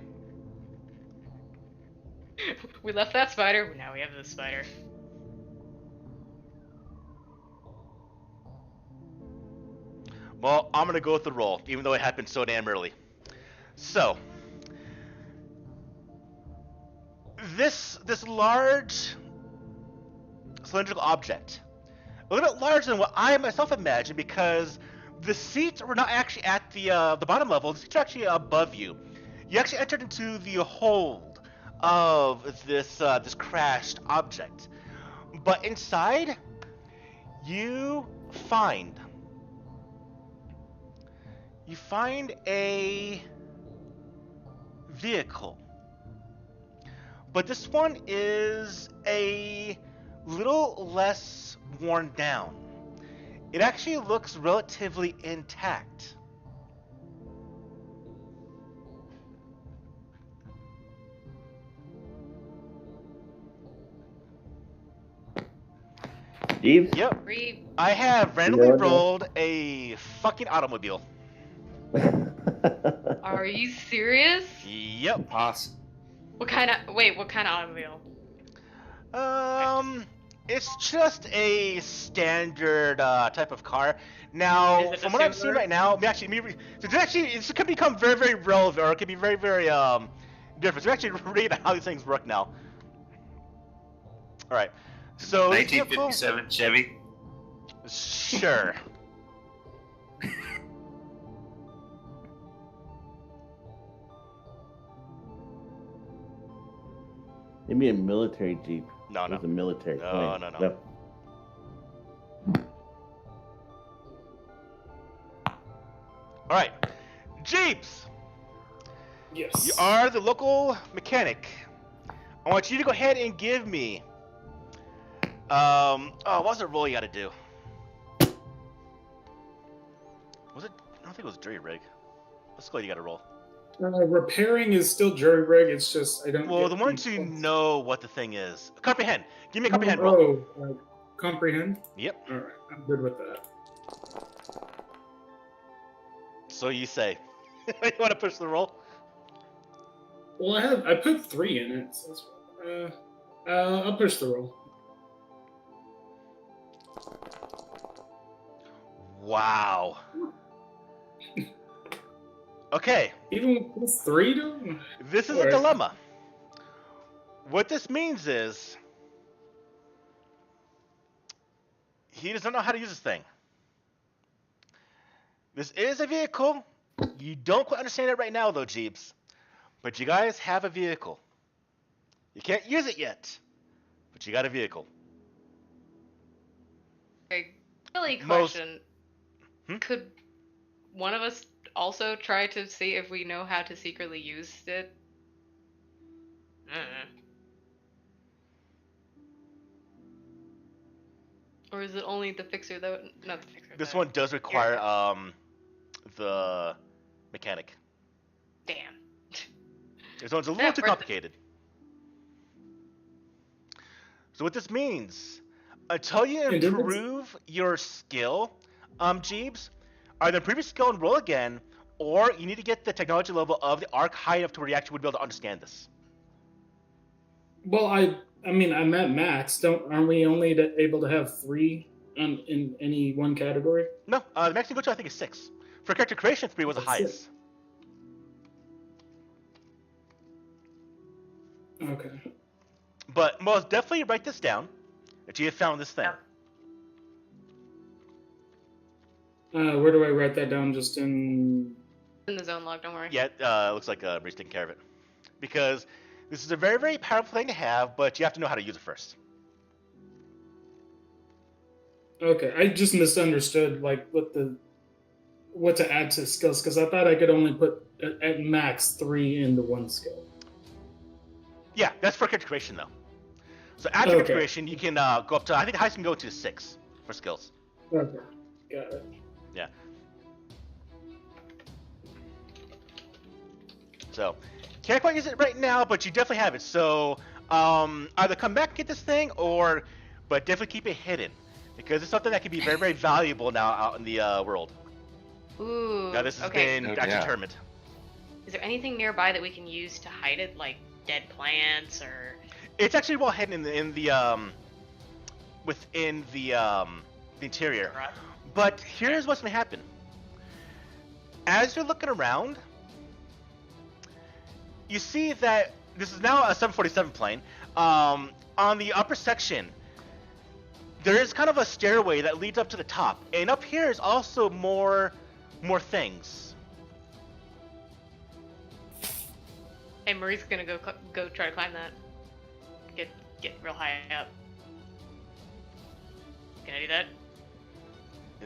Speaker 5: We left that spider, now we have this spider.
Speaker 1: Well, I'm gonna go with the roll, even though it happened so damn early. So, this large cylindrical object, a little bit larger than what I myself imagined, because the seats were not actually at the bottom level. The seats are actually above you. You actually entered into the hold of this crashed object, but inside you find a vehicle, but this one is a little less worn down. It actually looks relatively intact.
Speaker 2: Jeeves?
Speaker 1: Yep.
Speaker 5: Three.
Speaker 1: I have randomly rolled a fucking automobile.
Speaker 5: Are you serious?
Speaker 1: Yep.
Speaker 3: Awesome.
Speaker 5: What kind of automobile?
Speaker 1: It's just a standard type of car.
Speaker 5: Is
Speaker 1: Now,
Speaker 5: it a
Speaker 1: from what I'm seeing
Speaker 5: Subaru?
Speaker 1: right now, this could become very, very relevant, or it could be very, very different. So we actually read how these things work now. All right. So this vehicle,
Speaker 3: 1957 Chevy.
Speaker 1: sure.
Speaker 2: Maybe a military jeep.
Speaker 1: No,
Speaker 2: It
Speaker 1: no.
Speaker 2: was a military
Speaker 1: No,
Speaker 2: plane.
Speaker 1: no. All right, Jeeps.
Speaker 4: Yes.
Speaker 1: You are the local mechanic. I want you to go ahead and give me. What's the roll you got to do? Was it? I don't think it was jury rig. Let's go. You got to roll.
Speaker 4: Repairing is still jury rig. It's just I don't.
Speaker 1: Well,
Speaker 4: get
Speaker 1: the ones who
Speaker 4: points.
Speaker 1: know what the thing is. Comprehend. Give me a comprehend roll.
Speaker 4: Oh, comprehend.
Speaker 1: Yep.
Speaker 4: All right, I'm good with that.
Speaker 1: So you say. You want to push the roll?
Speaker 4: Well, I put 3 in it. So I'll push the roll.
Speaker 1: Wow. Okay.
Speaker 4: Even with 3 though.
Speaker 1: This is a
Speaker 4: Alright.
Speaker 1: dilemma. What this means is he does not know how to use this thing. This is a vehicle. You don't quite understand it right now, though, Jeeps. But you guys have a vehicle. You can't use it yet, but you got a vehicle.
Speaker 5: Okay, silly
Speaker 1: Most-
Speaker 5: question.
Speaker 1: Hmm?
Speaker 5: Could one of us also try to see if we know how to secretly use it? Or is it only the fixer though? Not the fixer.
Speaker 1: This
Speaker 5: the-
Speaker 1: one does require the mechanic.
Speaker 5: Damn.
Speaker 1: This one's a little
Speaker 5: Not
Speaker 1: too
Speaker 5: worth it.
Speaker 1: complicated. So what this means, until you
Speaker 4: And didn't it-
Speaker 1: improve your skill, Jeeves, either improve your skill and roll again, or you need to get the technology level of the arc high enough to where you actually would be able to understand this.
Speaker 4: Well, I mean, I'm at max. Aren't we only able to have 3 in any one category?
Speaker 1: No, the max you go to I think is 6. For character creation, 3 was the
Speaker 4: That's
Speaker 1: highest.
Speaker 4: Okay.
Speaker 1: But most definitely write this down that you have found this thing.
Speaker 4: Where do I write that down? Just in.
Speaker 5: In the zone log, don't worry.
Speaker 1: Yeah, it looks like Bree's taking care of it. Because this is a very, very powerful thing to have, but you have to know how to use it first.
Speaker 4: Okay, I just misunderstood like what to add to skills because I thought I could only put at max 3 into one skill.
Speaker 1: Yeah, that's for character creation, though. So after character
Speaker 4: Okay.
Speaker 1: creation, you can go up to, I think the highest you can go to is 6 for skills.
Speaker 4: Okay, got it.
Speaker 1: Yeah. So, can't quite use it right now, but you definitely have it. So, either come back and get this thing, but definitely keep it hidden. Because it's something that can be very, very valuable now out in the world.
Speaker 5: Ooh.
Speaker 1: Now this has
Speaker 5: okay.
Speaker 1: been
Speaker 3: Oh,
Speaker 1: actually
Speaker 3: yeah.
Speaker 1: determined.
Speaker 5: Is there anything nearby that we can use to hide it, like dead plants or?
Speaker 1: It's actually well hidden within the interior. But here's what's gonna happen. As you're looking around, you see that this is now a 747 plane. On the upper section, there is kind of a stairway that leads up to the top, and up here is also more things.
Speaker 5: Hey, Marie's gonna go try to climb that. Get real high up. Can I do that?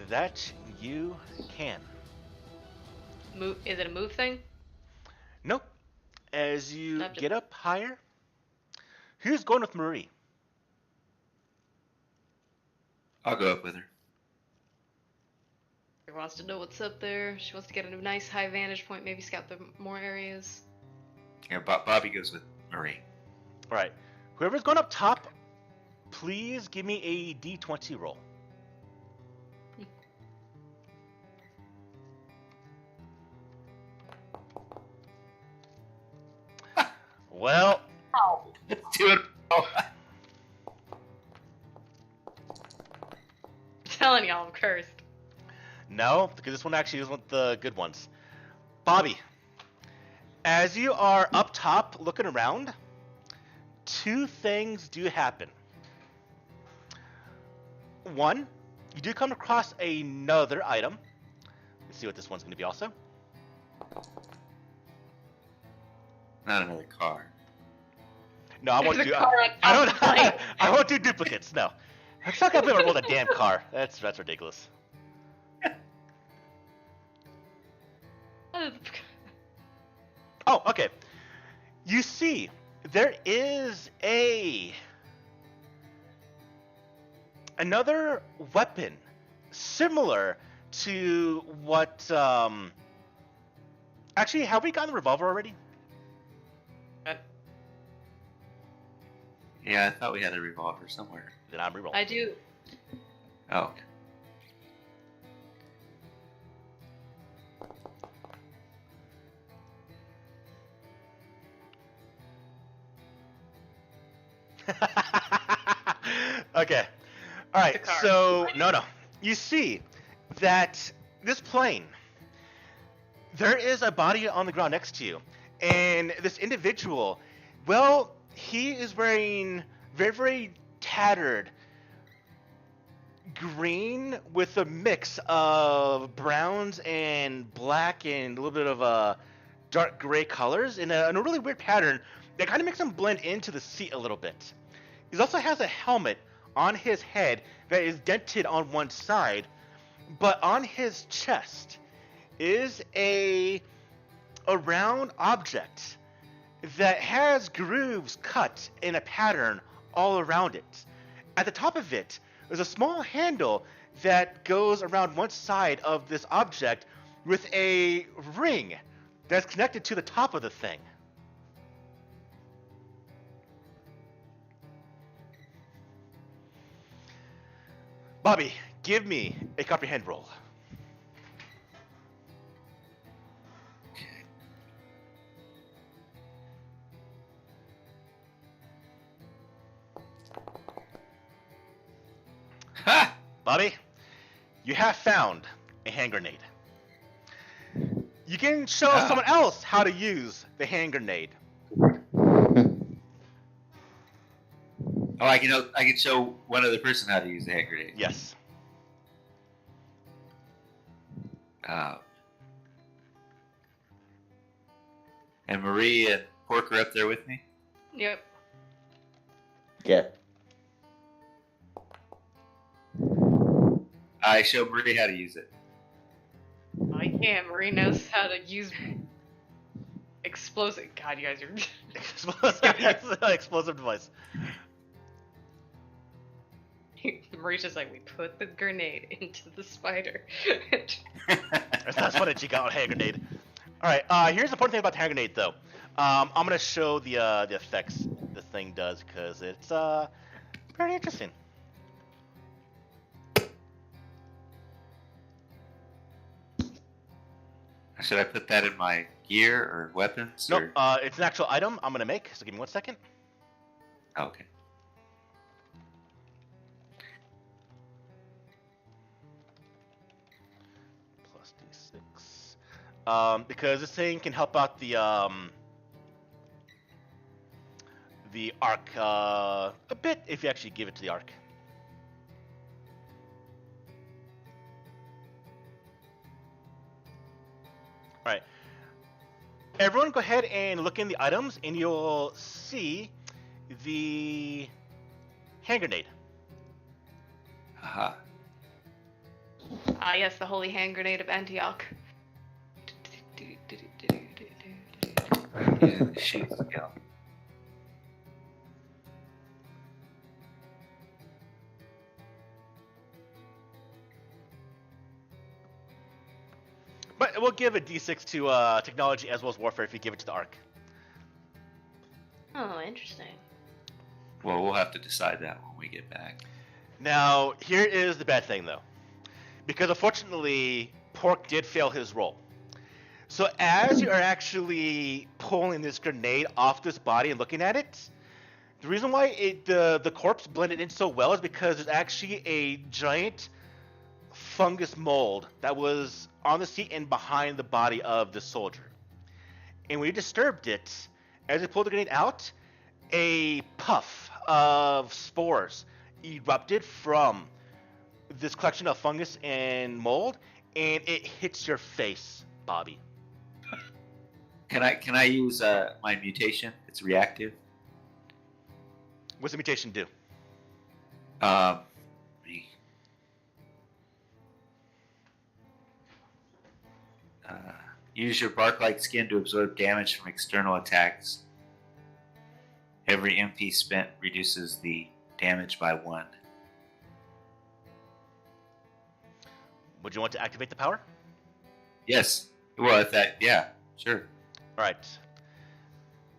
Speaker 1: That you can.
Speaker 5: Move? Is it a move thing?
Speaker 1: Nope. As you
Speaker 5: Not just-
Speaker 1: get up higher, who's going with Marie?
Speaker 3: I'll go up with her.
Speaker 5: She wants to know what's up there. She wants to get a nice high vantage point. Maybe scout the more areas.
Speaker 3: Yeah, Bobby goes with Marie.
Speaker 1: All right. Whoever's going up top, Please give me a D20 roll. Well,
Speaker 3: Let's do it.
Speaker 5: Telling y'all I'm cursed.
Speaker 1: no, because this one actually is one of the good ones. Bobby, as you are up top looking around, two things do happen. One, you do come across another item. Let's see what this one's going to be also.
Speaker 3: Not another car.
Speaker 1: No, I won't
Speaker 5: There's a
Speaker 1: do.
Speaker 5: car on
Speaker 1: I
Speaker 5: top
Speaker 1: don't.
Speaker 5: of the plane.
Speaker 1: I won't do duplicates. No, it's not gonna be able to roll a damn car. That's ridiculous. Oh, okay. You see, there is another weapon similar to what. Actually, have we gotten the revolver already?
Speaker 3: Yeah, I thought we had a revolver somewhere.
Speaker 1: Then I'm rerolling.
Speaker 5: I do.
Speaker 3: Oh, okay.
Speaker 1: Okay. All right.
Speaker 5: The car.
Speaker 1: So no. You see that this plane, there is a body on the ground next to you, and this individual, well, he is wearing very, very tattered green with a mix of browns and black and a little bit of dark gray colors in a really weird pattern that kind of makes him blend into the seat a little bit. He also has a helmet on his head that is dented on one side, but on his chest is a round object that has grooves cut in a pattern all around it. At the top of it, there's a small handle that goes around one side of this object with a ring that's connected to the top of the thing. Bobby, give me a comprehend roll.
Speaker 3: Okay. Ha!
Speaker 1: Bobby, you have found a hand grenade. You can show
Speaker 3: Ah.
Speaker 1: someone else how to use the hand grenade.
Speaker 3: Oh, I can show one other person how to use the hand grenade.
Speaker 1: Yes.
Speaker 3: And Marie and Pork are up there with me.
Speaker 5: Yep.
Speaker 2: Yeah.
Speaker 3: I show Marie how to use it.
Speaker 5: I can't. Marie knows how to use explosive. God, you guys are.
Speaker 1: Explosive device.
Speaker 5: Marie's just like, we put the grenade into the spider.
Speaker 1: That's funny that she got a hand grenade. Alright, here's the important thing about the hand grenade, though. I'm going to show the effects this thing does, because it's pretty interesting.
Speaker 3: Should I put that in my gear or weapons?
Speaker 1: No,
Speaker 3: Or...
Speaker 1: it's an actual item I'm going to make, so give me 1 second.
Speaker 3: Oh, okay.
Speaker 1: Plus D6. Because this thing can help out the arc a bit if you actually give it to the arc. Alright. Everyone go ahead and look in the items and you'll see the hand grenade.
Speaker 3: Aha.
Speaker 5: Ah, yes, the holy hand grenade of Antioch.
Speaker 3: Yeah, shoot. Yeah.
Speaker 1: But we'll give a D6 to technology as well as warfare if you give it to the arc.
Speaker 5: Oh, interesting.
Speaker 3: Well, we'll have to decide that when we get back.
Speaker 1: Now, here is the bad thing, though. Because unfortunately, Pork did fail his role. So as you are actually pulling this grenade off this body and looking at it, the reason why the corpse blended in so well is because there's actually a giant fungus mold that was on the seat and behind the body of the soldier. And when you disturbed it, as you pulled the grenade out, a puff of spores erupted from this collection of fungus and mold, and it hits your face, Bobby.
Speaker 3: Can I use my mutation? It's reactive.
Speaker 1: What's the mutation do?
Speaker 3: Um, use your bark-like skin to absorb damage from external attacks. Every MP spent reduces the damage by 1.
Speaker 1: Would you want to activate the power?
Speaker 3: Yes. Well, if that, yeah, sure.
Speaker 1: All right.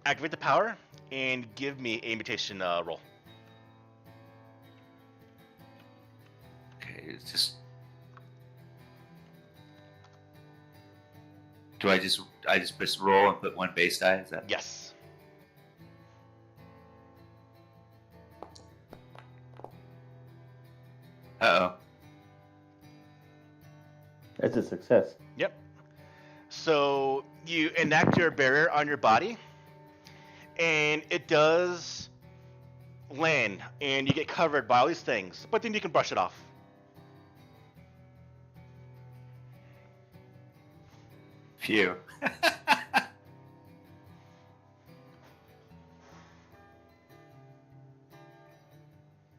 Speaker 1: Activate the power and give me a mutation roll.
Speaker 3: Okay, it's just. Do I just press roll and put 1 base die? Is that?
Speaker 1: Yes.
Speaker 3: Uh-oh.
Speaker 2: That's a success.
Speaker 1: Yep. So you enact your barrier on your body, and it does land, and you get covered by all these things, but then you can brush it off.
Speaker 3: Phew.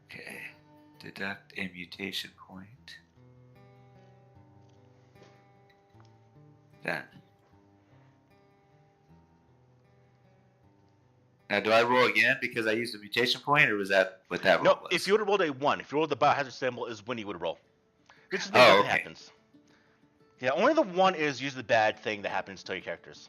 Speaker 3: Okay. Deduct a mutation point. Done. Now, do I roll again because I used a mutation point, or was that what that roll
Speaker 1: No,
Speaker 3: was?
Speaker 1: if you would have rolled a 1, if you rolled the biohazard symbol is when you would roll. This is when
Speaker 3: Oh,
Speaker 1: nothing
Speaker 3: okay.
Speaker 1: happens. Yeah, only the 1 is usually the bad thing that happens to your characters.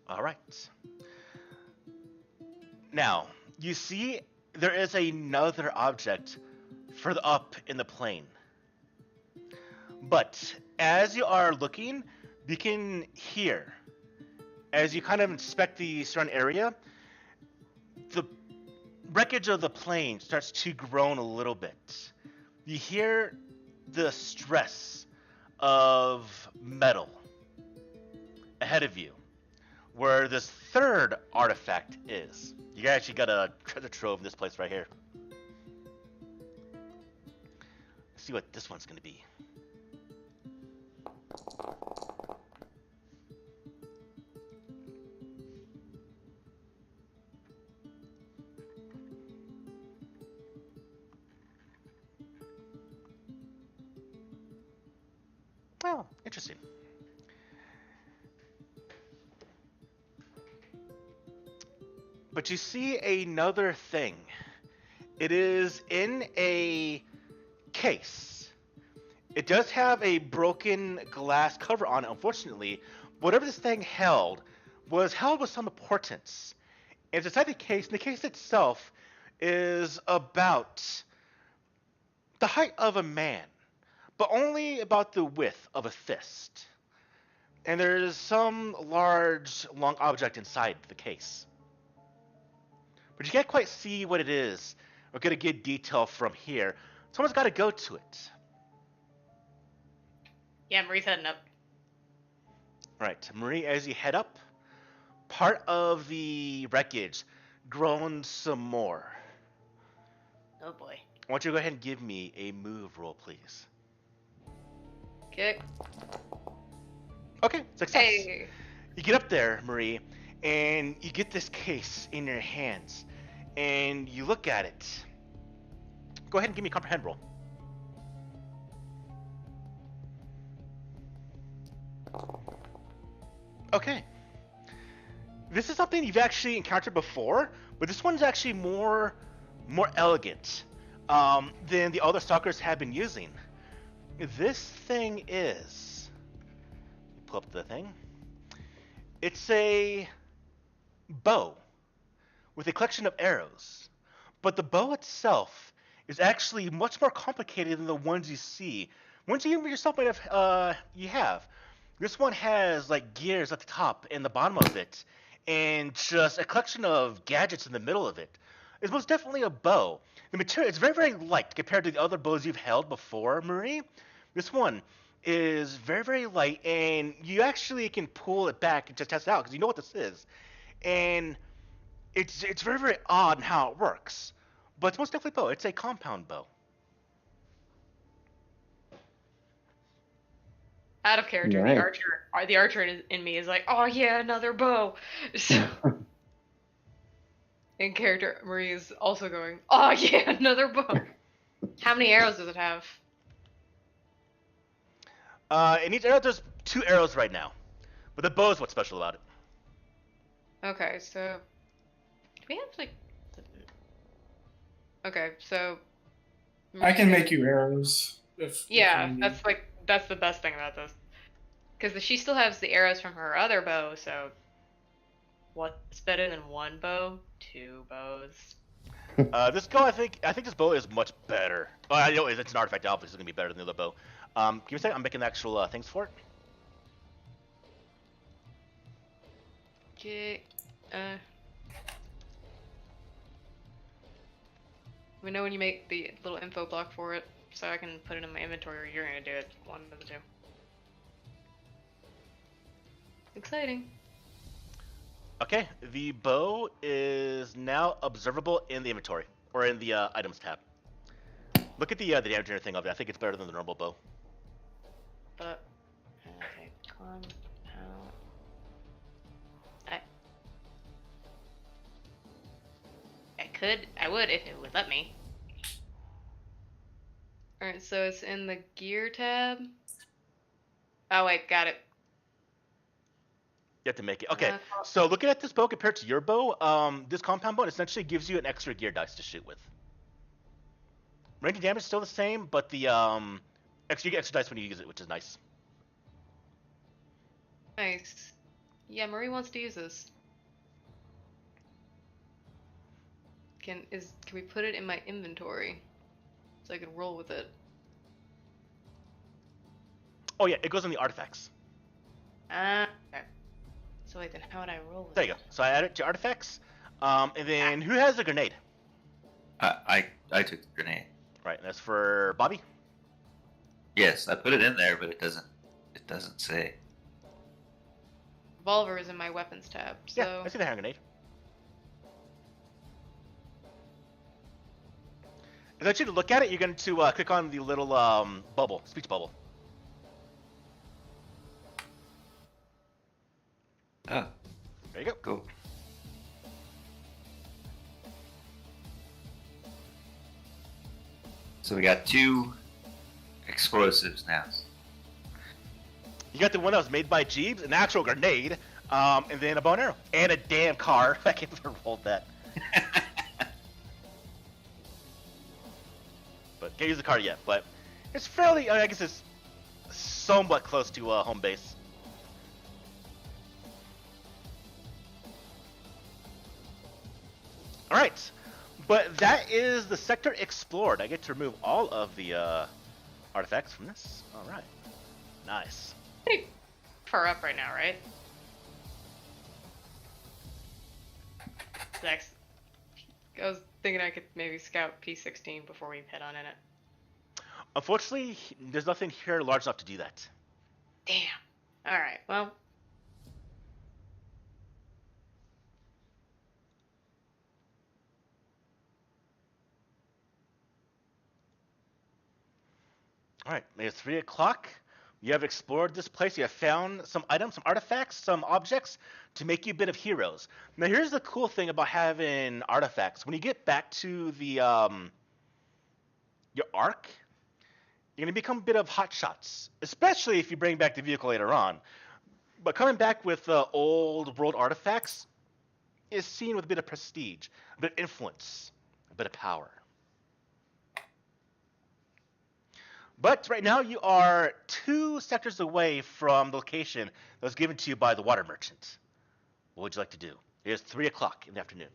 Speaker 1: All right. Now, you see there is another object further up in the plane. But as you are looking, you can hear, as you kind of inspect the surrounding area, the wreckage of the plane starts to groan a little bit. You hear the stress of metal ahead of you, where this third artifact is. You actually got a treasure trove in this place right here. Let's see what this one's going to be. Oh, interesting. But you see another thing. It is in a case. It does have a broken glass cover on it, unfortunately. Whatever this thing held was held with some importance. And it's inside the case, and the case itself is about the height of a man, but only about the width of a fist. And there's some large, long object inside the case. But you can't quite see what it is or get a good detail from here. Someone's got to go to it.
Speaker 5: Yeah, Marie's heading up.
Speaker 1: Right, Marie, as you head up, part of the wreckage groans some more.
Speaker 5: Oh boy.
Speaker 1: I want you to go ahead and give me a move roll, please.
Speaker 5: Okay.
Speaker 1: Okay, success.
Speaker 5: Hey.
Speaker 1: You get up there, Marie, and you get this case in your hands, and you look at it. Go ahead and give me a comprehend roll. Okay. This is something you've actually encountered before, but this one's actually more elegant than the other stalkers have been using. This thing is. Pull up the thing. It's a bow with a collection of arrows, but the bow itself is actually much more complicated than the ones you see. Ones you yourself might have, you have. This one has like gears at the top and the bottom of it, and just a collection of gadgets in the middle of it. It's most definitely a bow. The material is very, very light compared to the other bows you've held before, Marie. This one is very, very light, and you actually can pull it back and just test it out because you know what this is. And it's very, very odd in how it works, but it's most definitely a bow. It's a compound bow.
Speaker 5: Out of character,
Speaker 2: Nice.
Speaker 5: the archer in me is like, oh yeah, another bow. So, in character, Marie is also going, oh yeah, another bow. How many arrows does it have?
Speaker 1: In each arrow, there's 2 arrows right now, but the bow is what's special about it.
Speaker 5: Okay, so do we have like? Okay, so
Speaker 4: I can make you arrows if
Speaker 5: Yeah,
Speaker 4: you need.
Speaker 5: that's the best thing about this, because she still has the arrows from her other bow. So, what's better than one bow? 2 bows.
Speaker 1: This bow, I think this bow is much better. I know it's an artifact. Obviously, it's gonna be better than the other bow. Give me a second. I'm making the actual things for it.
Speaker 5: Okay. We know when you make the little info block for it, so I can put it in my inventory, or you're gonna do it. One of the two. Exciting.
Speaker 1: Okay, the bow is now observable in the inventory or in the items tab. Look at the damage and everything of it. I think it's better than the normal bow.
Speaker 5: But okay, compound. I would if it would let me. Alright, so it's in the gear tab. Oh wait, got it.
Speaker 1: You have to make it. Okay, so looking at this bow compared to your bow, this compound bow essentially gives you an extra gear dice to shoot with. Range damage is still the same, but the you get extra dice when you use it, which is nice.
Speaker 5: Nice. Yeah, Marie wants to use this. Can we put it in my inventory so I can roll with it?
Speaker 1: Oh yeah, it goes in the artifacts.
Speaker 5: Okay. So wait, then how would I roll with
Speaker 1: There you go. So I add it to artifacts, and then who has the grenade?
Speaker 3: I took the grenade.
Speaker 1: Right, and that's for Bobby.
Speaker 3: Yes, I put it in there, but it doesn't say.
Speaker 5: Revolver is in my weapons tab, so...
Speaker 1: Yeah, I see the hand grenade. If I want you to look at it, you're going to click on the little bubble, speech bubble.
Speaker 3: Oh,
Speaker 1: There you go.
Speaker 3: cool. So we got 2 explosives now.
Speaker 1: You got the one that was made by Jeeves, an actual grenade, and then a bow and arrow, and a damn car. I can't believe I rolled that. But can't use the car yet. But it's fairly, I guess it's somewhat close to home base. All right, but that is the sector explored. I get to remove all of the artifacts from this. All right, nice.
Speaker 5: Pretty far up right now, right? Next. I was thinking I could maybe scout P16 before we head on in it.
Speaker 1: Unfortunately, there's nothing here large enough to do that.
Speaker 5: Damn. Alright, well.
Speaker 1: All right, it's 3 o'clock. You have explored this place. You have found some items, some artifacts, some objects to make you a bit of heroes. Now, here's the cool thing about having artifacts. When you get back to the your arc, you're going to become a bit of hot shots, especially if you bring back the vehicle later on. But coming back with old world artifacts is seen with a bit of prestige, a bit of influence, a bit of power. But right now you are 2 sectors away from the location that was given to you by the water merchant. What would you like to do? It is 3 o'clock in the afternoon.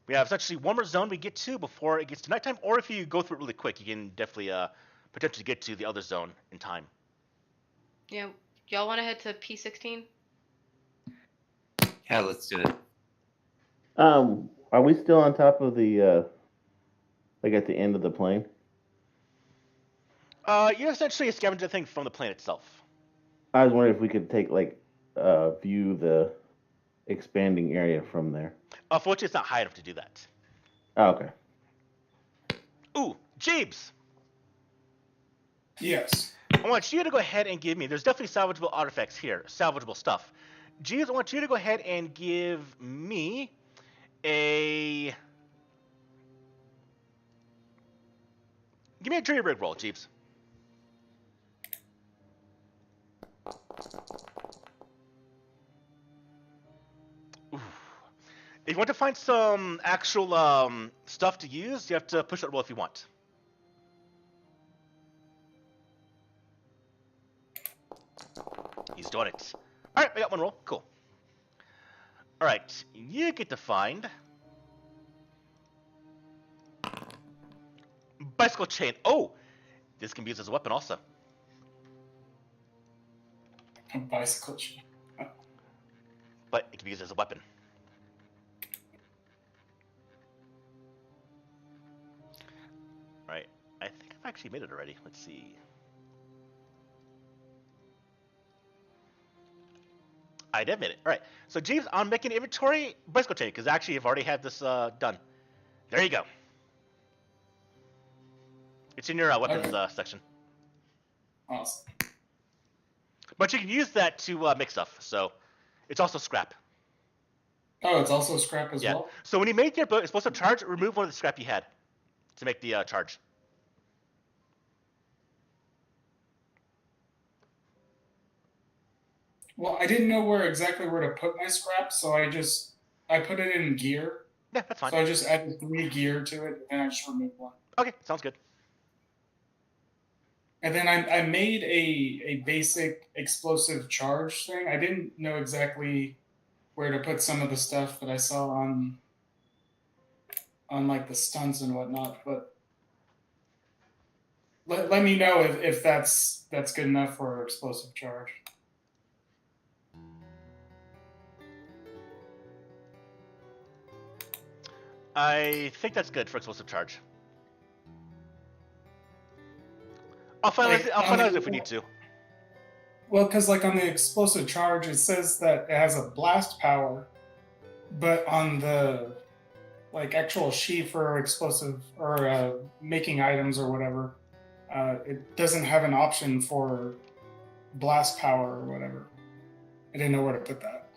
Speaker 1: We have essentially one more zone we get to before it gets to nighttime, or if you go through it really quick, you can definitely potentially get to the other zone in time.
Speaker 5: Yeah, y'all want to head to P16?
Speaker 3: Yeah, let's do it.
Speaker 2: Are we still on top of the like at the end of the plane?
Speaker 1: You're essentially a scavenger thing from the plane itself.
Speaker 2: I was wondering if we could take like view the expanding area from there.
Speaker 1: Unfortunately, it's not high enough to do that.
Speaker 2: Oh, okay.
Speaker 1: Ooh, Jeeves!
Speaker 4: Yes.
Speaker 1: I want you to go ahead and give me. There's definitely salvageable artifacts here, salvageable stuff. Jeeves, I want you to go ahead and give me a. Give me a jury rig roll, Jeeves. Ooh. If you want to find some actual stuff to use, you have to push that roll if you want. He's doing it. All right, I got one roll. Cool. All right, you get to find bicycle chain. Oh, this can be used as a weapon also.
Speaker 4: A bicycle chain.
Speaker 1: But it can be used as a weapon. All right, I think I've actually made it already. Let's see. I did made it. All right, so James, I'm making inventory bicycle chain because actually I've already had this done. There you go. It's in your weapons section.
Speaker 4: Awesome.
Speaker 1: But you can use that to make stuff. So it's also scrap.
Speaker 4: Oh, it's also scrap as well?
Speaker 1: So when you make your boat, it's supposed to charge, remove one of the scrap you had to make the charge.
Speaker 4: Well, I didn't know exactly where to put my scrap, so I put it in gear.
Speaker 1: Yeah, that's fine.
Speaker 4: So I just added 3 gear to it, and I just removed 1.
Speaker 1: Okay, sounds good.
Speaker 4: And then I made a basic explosive charge thing. I didn't know exactly where to put some of the stuff that I saw on like the stunts and whatnot, but let me know if that's good enough for explosive charge.
Speaker 1: I think that's good for explosive charge. I'll finalize it if we need to.
Speaker 4: Well, because like on the explosive charge, it says that it has a blast power, but on the like actual sheet for explosive or making items or whatever, it doesn't have an option for blast power or whatever. I didn't know where to put that.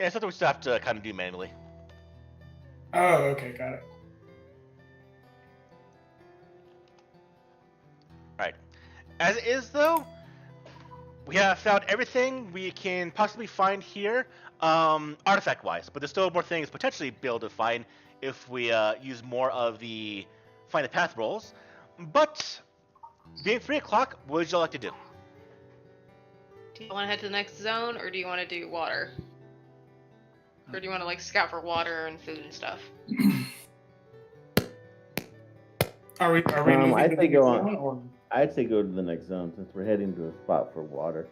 Speaker 1: Yeah, it's something we still have to kind of do manually.
Speaker 4: Oh, okay, got it.
Speaker 1: Right. As it is, though, we have found everything we can possibly find here, artifact-wise. But there's still more things potentially be able to find if we use more of the find the path rolls. But being 3 o'clock, what would you like to do?
Speaker 5: Do you want to head to the next zone, or do you want to do water? Or do you want to like scout for water and food and stuff?
Speaker 4: Are we moving
Speaker 2: I'd
Speaker 4: to
Speaker 2: say
Speaker 4: the
Speaker 2: go
Speaker 4: next
Speaker 2: on.
Speaker 4: zone, or
Speaker 2: I'd say go to the next zone since we're heading to a spot for water.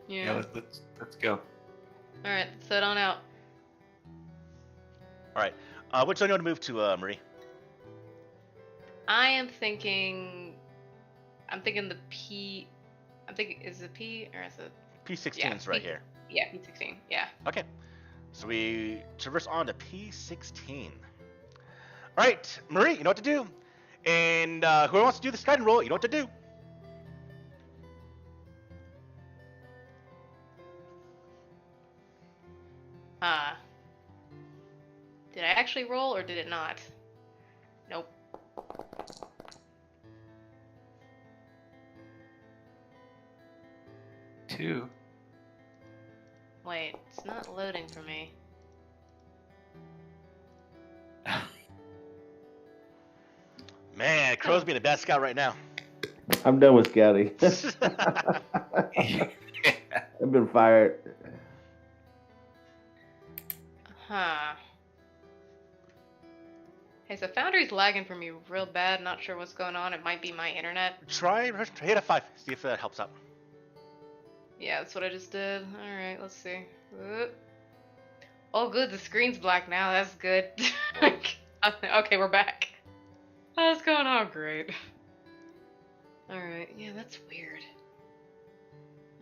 Speaker 5: Yeah.
Speaker 3: Let's go.
Speaker 5: All right, set on out.
Speaker 1: All right. Which zone do you want to move to, Marie?
Speaker 5: I am thinking. I'm thinking the P. I'm thinking is it P or is it?
Speaker 1: P16's right here.
Speaker 5: Yeah, P16. Yeah.
Speaker 1: Okay. So we traverse on to P16. All right, Marie, you know what to do. And whoever wants to do the striding roll, you know what to do.
Speaker 5: Did I actually roll or did it not? Nope.
Speaker 3: Two.
Speaker 5: Wait, it's not loading for me.
Speaker 1: Man, Crow's being the best scout right now.
Speaker 2: I'm done with scouting. I've been fired.
Speaker 5: Huh. Hey, so Foundry's lagging for me real bad. Not sure what's going on. It might be my internet.
Speaker 1: Try hit a 5. See if that helps out.
Speaker 5: Yeah, that's what I just did. Alright, let's see. Oh, good. The screen's black now. That's good. Okay, we're back. Oh, what's going on? Great. Alright, yeah, that's weird.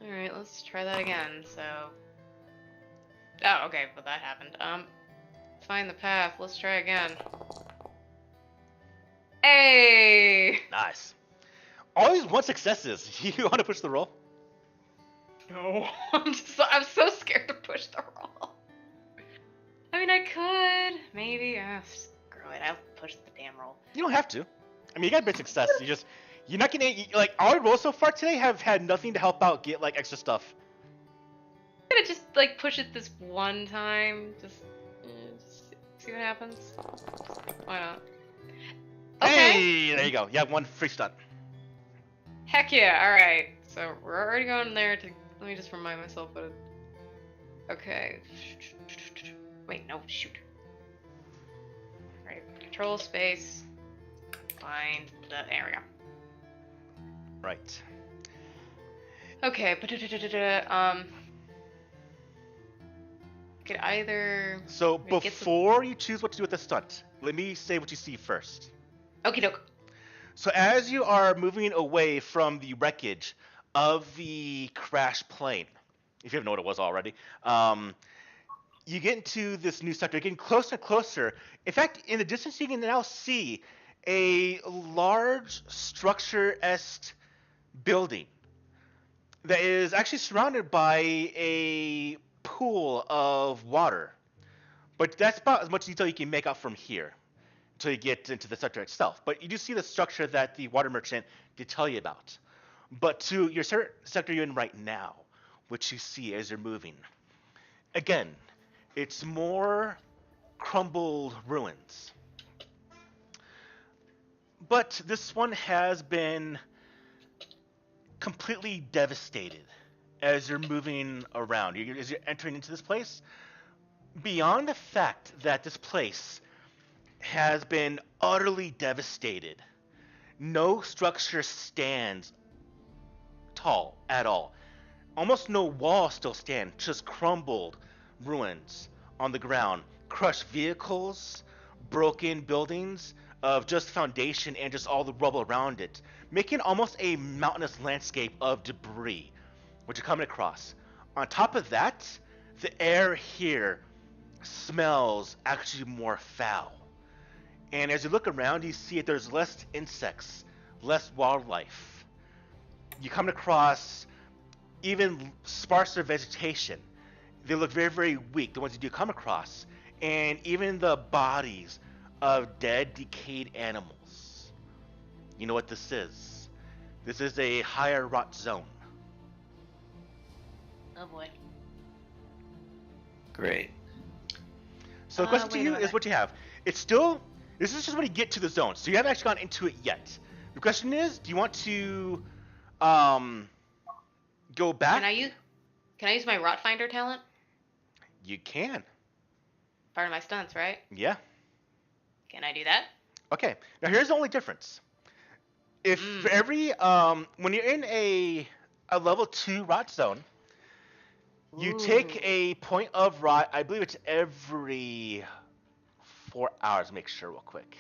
Speaker 5: Alright, let's try that again. So. Oh, okay, but that happened. Find the path. Let's try again. Hey!
Speaker 1: Nice. Always one successes. You want to push the roll?
Speaker 5: No, I'm so scared to push the roll. I mean, I could maybe. Screw it, I'll push the damn roll.
Speaker 1: You don't have to. I mean, you got a bit of success. You're not getting like our rolls so far today have had nothing to help out get like extra stuff.
Speaker 5: I'm gonna just like push it this one time. Just see what happens. Why not? Okay.
Speaker 1: Hey, there you go. You have one free stunt.
Speaker 5: Heck yeah! All right. So we're already going there. Let me just remind myself what it. Okay. Wait, no, shoot. Right. Control space. Find the area.
Speaker 1: Right.
Speaker 5: Okay. Could either.
Speaker 1: So
Speaker 5: maybe get
Speaker 1: before you choose what to do with the stunt, let me say what you see first.
Speaker 5: Okie doke.
Speaker 1: So as you are moving away from the wreckage of the crashed plane, if you don't know what it was already, you get into this new sector, getting closer and closer. In fact, in the distance, you can now see a large structure-esque building that is actually surrounded by a pool of water. But that's about as much detail you can make out from here until you get into the sector itself. But you do see the structure that the water merchant did tell you about. But to your sector you're in right now, which you see as you're moving, again, it's more crumbled ruins. But this one has been completely devastated as you're moving around. As you're entering into this place, beyond the fact that this place has been utterly devastated, no structure stands tall at all. Almost no walls still stand, just crumbled ruins on the ground, crushed vehicles, broken buildings of just foundation and just all the rubble around it, making almost a mountainous landscape of debris, which you're coming across. On top of that, the air here smells actually more foul. And as you look around, you see that there's less insects, less wildlife. You come across even sparser vegetation. They look very, very weak, the ones you do come across. And even the bodies of dead, decayed animals. You know what this is? This is a higher rot zone.
Speaker 5: Oh boy.
Speaker 3: Great.
Speaker 1: So the question to
Speaker 5: wait a
Speaker 1: you
Speaker 5: minute.
Speaker 1: is what you have. It's still, this is just when you get to the zone, so you haven't actually gone into it yet. The question is, do you want to go back?
Speaker 5: Can I use my rot finder talent?
Speaker 1: You can.
Speaker 5: Part of my stunts, right?
Speaker 1: Yeah.
Speaker 5: Can I do that?
Speaker 1: Okay. Now here's the only difference. If for every when you're in a level 2 rot zone, you take a point of rot. I believe it's every 4 hours. Make sure real quick.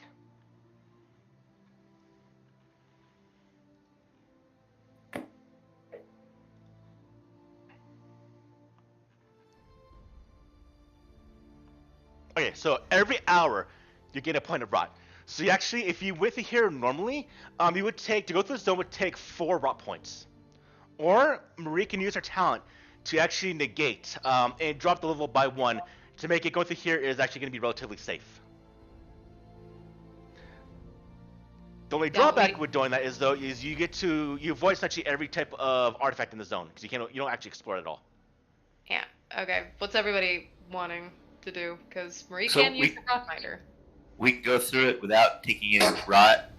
Speaker 1: Okay, so every hour you get a point of rot. So you actually, if you went through here normally, you would take, to go through the zone would take 4 rot points. Or Marie can use her talent to actually negate and drop the level by 1 to make it going through here is actually going to be relatively safe. The only drawback with doing that is though is you avoid essentially every type of artifact in the zone because you don't actually explore it at all.
Speaker 5: Yeah. Okay. What's everybody wanting to do? Because Marie
Speaker 3: So
Speaker 5: can use the rot finder.
Speaker 3: We can go through it without taking any rot.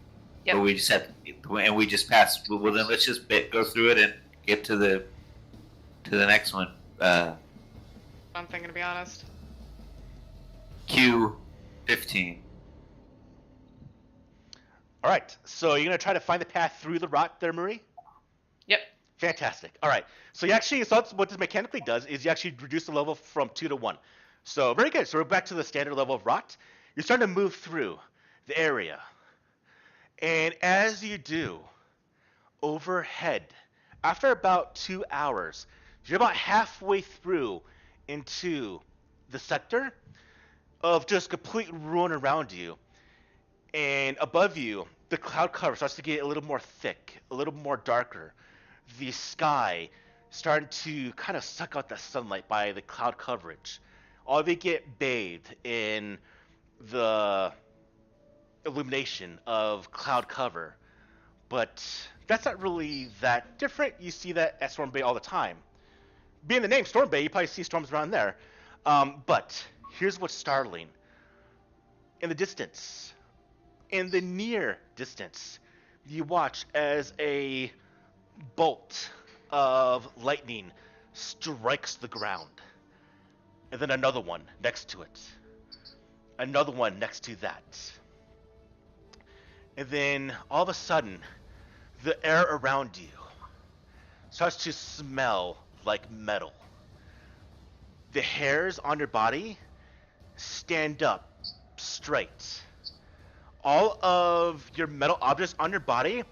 Speaker 5: Yep.
Speaker 3: But we just had, and we just passed. Well, then let's just go through it and get to the next one.
Speaker 5: I'm thinking, to be honest.
Speaker 3: Q15.
Speaker 1: All right. So you're gonna try to find the path through the rot there, Marie.
Speaker 5: Yep.
Speaker 1: Fantastic. All right. So you actually, so that's what this mechanically does is you actually reduce the level from 2 to 1. So very good. So we're back to the standard level of rot. You're starting to move through the area, and as you do, overhead, after about 2 hours, you're about halfway through into the sector of just complete ruin around you. And above you, the cloud cover starts to get a little more thick, a little more darker. The sky starting to kind of suck out the sunlight by the cloud coverage. All of it get bathed in the illumination of cloud cover. But that's not really that different. You see that at Storm Bay all the time. Being the name Storm Bay, you probably see storms around there. But here's what's startling. In the distance, in the near distance, you watch as a bolt of lightning strikes the ground. And then another one next to it. Another one next to that. And then all of a sudden, the air around you starts to smell like metal. The hairs on your body stand up straight. All of your metal objects on your body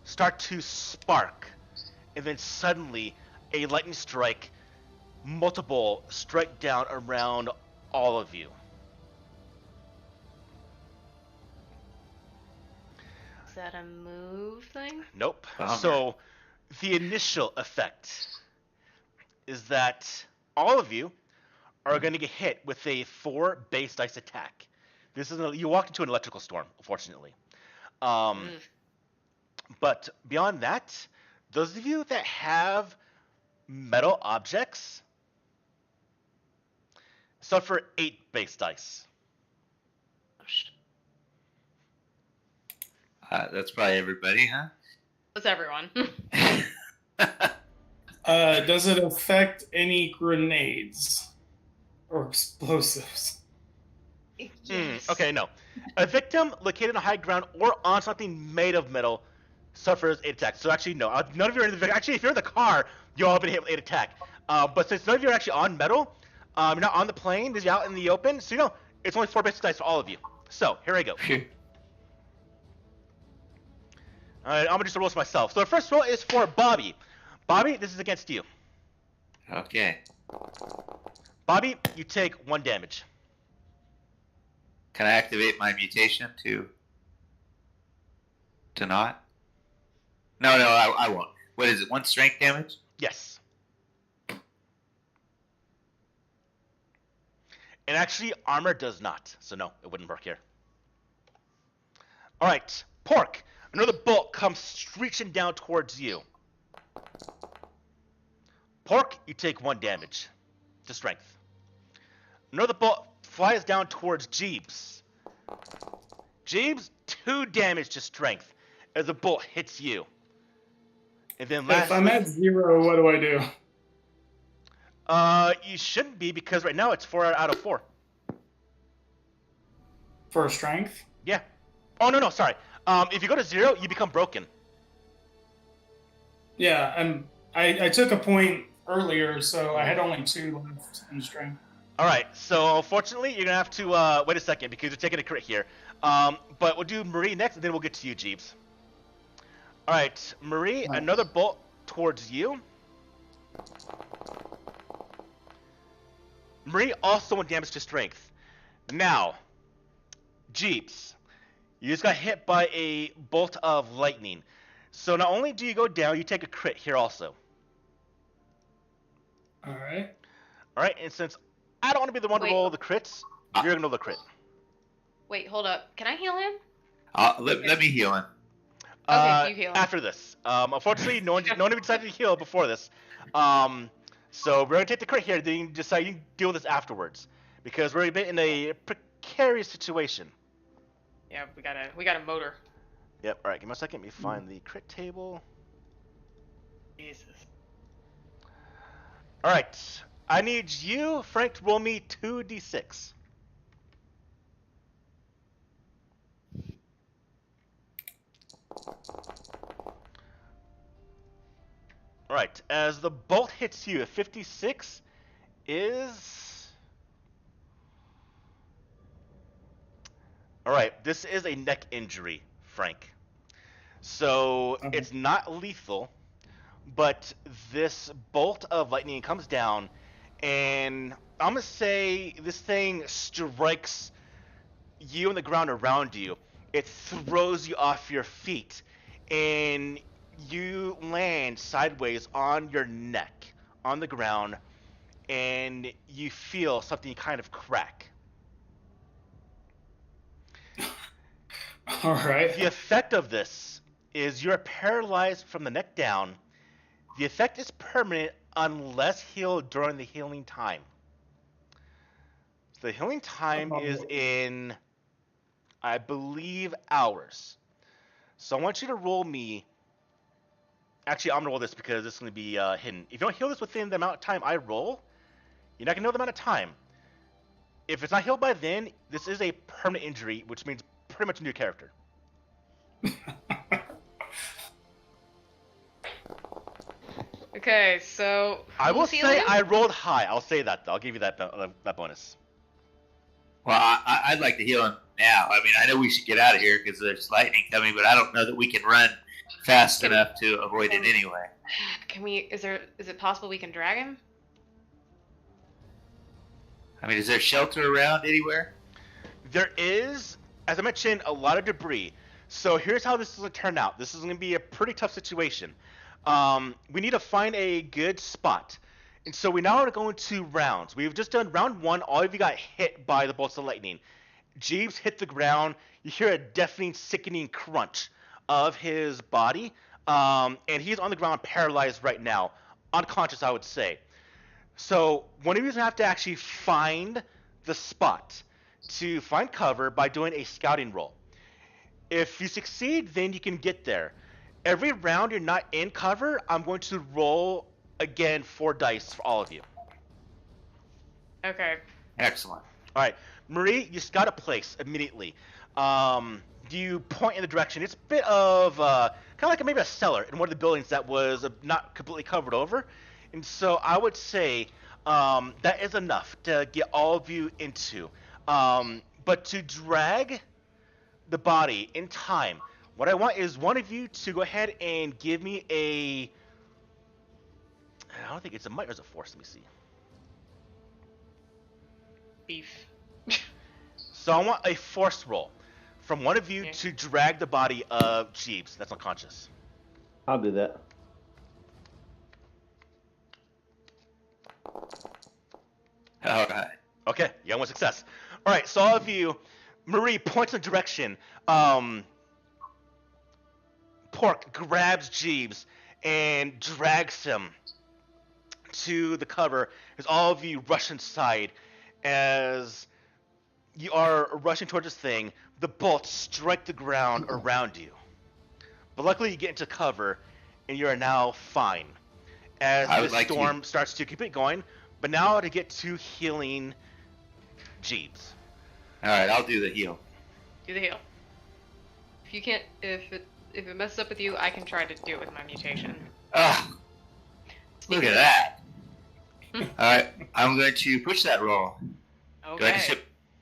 Speaker 1: start to spark. And then suddenly, a lightning strike, multiple strike down around all of you.
Speaker 5: Is that a move thing?
Speaker 1: Nope.
Speaker 3: Bummer.
Speaker 1: So, the initial effect is that all of you are going to get hit with a 4 base dice attack. This is you walked into an electrical storm, unfortunately. But beyond that, those of you that have metal objects suffer 8 base dice.
Speaker 5: Oh, shit.
Speaker 3: That's probably everybody, huh?
Speaker 5: That's everyone.
Speaker 4: Does it affect any grenades or explosives?
Speaker 5: Yes.
Speaker 1: Okay, no. A victim located on high ground or on something made of metal suffers 8 attacks. So actually, no. None of you are in the actually, if you're in the car, you all have been hit with 8 attack. But since none of you are actually on metal, you're not on the plane, you're out in the open, so you know, it's only 4 base dice for all of you. So, here I go. Alright, I'm gonna just roll this myself. So the first roll is for Bobby. Bobby, this is against you.
Speaker 3: Okay.
Speaker 1: Bobby, you take 1 damage.
Speaker 3: Can I activate my mutation to not? No, I won't. What is it? 1 strength damage?
Speaker 1: Yes. And actually, armor does not. So no, it wouldn't work here. Alright, Pork. Another bolt comes screeching down towards you. Pork, you take 1 damage to strength. Another bolt flies down towards Jeebs. Jeebs, 2 damage to strength as the bolt hits you. And then lastly,
Speaker 4: If I'm at 0, what do I do?
Speaker 1: you shouldn't be because right now it's 4 out of 4.
Speaker 4: For strength?
Speaker 1: Yeah. Oh no, sorry. If you go to 0, you become broken.
Speaker 4: Yeah, and I took a point earlier, so I had only 2 left in strength.
Speaker 1: All right. So unfortunately, you're gonna have to wait a second because you're taking a crit here. But we'll do Marie next, and then we'll get to you, Jeebs. All right, Marie.
Speaker 4: Nice.
Speaker 1: Another bolt towards you. Marie also 1 damage to strength. Now, Jeebs, you just got hit by a bolt of lightning. So not only do you go down, you take a crit here also.
Speaker 4: All right.
Speaker 1: All right, and since I don't want to be the one to
Speaker 5: Wait.
Speaker 1: roll the crits, you're gonna roll the crit.
Speaker 5: Wait, hold up. Can I heal him?
Speaker 3: Let me heal him.
Speaker 5: Okay, you heal.
Speaker 1: After this. Unfortunately, no one decided to heal before this. So we're gonna take the crit here. Then you can decide you can deal with this afterwards because we're a bit in a precarious situation.
Speaker 5: Yeah, we got a motor.
Speaker 1: Yep. All right. Give me a second. Let me find the crit table.
Speaker 5: Jesus.
Speaker 1: All right. I need you, Frank, to roll me 2d6. All right. As the bolt hits you, a 56 is. All right. This is a neck injury, Frank. So
Speaker 4: Okay.
Speaker 1: it's not lethal, but this bolt of lightning comes down, and I'm gonna say this thing strikes you on the ground around you. It throws you off your feet, and you land sideways on your neck on the ground, and you feel something kind of crack.
Speaker 4: All right.
Speaker 1: The effect of this is you're paralyzed from the neck down. The effect is permanent unless healed during the healing time. So the healing time is in, I believe, hours. So I want you to roll me. Actually, I'm gonna roll this because this is gonna be hidden. If you don't heal this within the amount of time I roll, you're not gonna know the amount of time. If it's not healed by then, this is a permanent injury, which means pretty much a new character.
Speaker 5: Okay, so
Speaker 1: I will
Speaker 5: who's
Speaker 1: say
Speaker 5: healing him?
Speaker 1: I rolled high. I'll say that though. I'll give you that bonus.
Speaker 3: Well, I'd like to heal him now. I mean, I know we should get out of here because there's lightning coming, but I don't know that we can run fast
Speaker 5: Can-
Speaker 3: enough to avoid it anyway.
Speaker 5: Can we? Is it possible we can drag him?
Speaker 3: I mean, is there shelter around anywhere?
Speaker 1: There is, as I mentioned, a lot of debris. So here's how this is going to turn out. This is going to be a pretty tough situation. We need to find a good spot. And so we now are going to rounds. We've just done round one. All of you got hit by the bolts of lightning. Jeeves hit the ground. You hear a deafening, sickening crunch of his body. And he's on the ground paralyzed right now. Unconscious, I would say. So one of you is going to have to actually find the spot to find cover by doing a scouting roll. If you succeed, then you can get there. Every round you're not in cover, I'm going to roll again 4 dice for all of you.
Speaker 5: Okay.
Speaker 3: Excellent.
Speaker 1: All right, Marie, you scout a place immediately. You point in the direction. It's a bit of kind of like maybe a cellar in one of the buildings that was not completely covered over. And so I would say that is enough to get all of you into. But to drag the body in time, what I want is one of you to go ahead and give me a. I don't think it's a might or is a force. Let me see.
Speaker 5: Beef.
Speaker 1: So I want a force roll from one of you
Speaker 5: Yeah.
Speaker 1: to drag the body of Jeeves that's unconscious.
Speaker 2: I'll do that.
Speaker 3: All right.
Speaker 1: Okay, you got one success. All right, so all of you, Marie points in the direction. Pork grabs Jeeves and drags him to the cover as all of you rush inside. As you are rushing towards this thing, the bolts strike the ground around you. But luckily you get into cover and you are now fine. As
Speaker 3: I
Speaker 1: the
Speaker 3: would like to-
Speaker 1: storm starts to keep it going, but now to get to healing Jeeves.
Speaker 3: All right, I'll do the heal.
Speaker 5: Do the heal. If you can't, if it messes up with you, I can try to do it with my mutation.
Speaker 3: Oh, look at that. All right, I'm going to push that roll. Do I just
Speaker 5: Okay.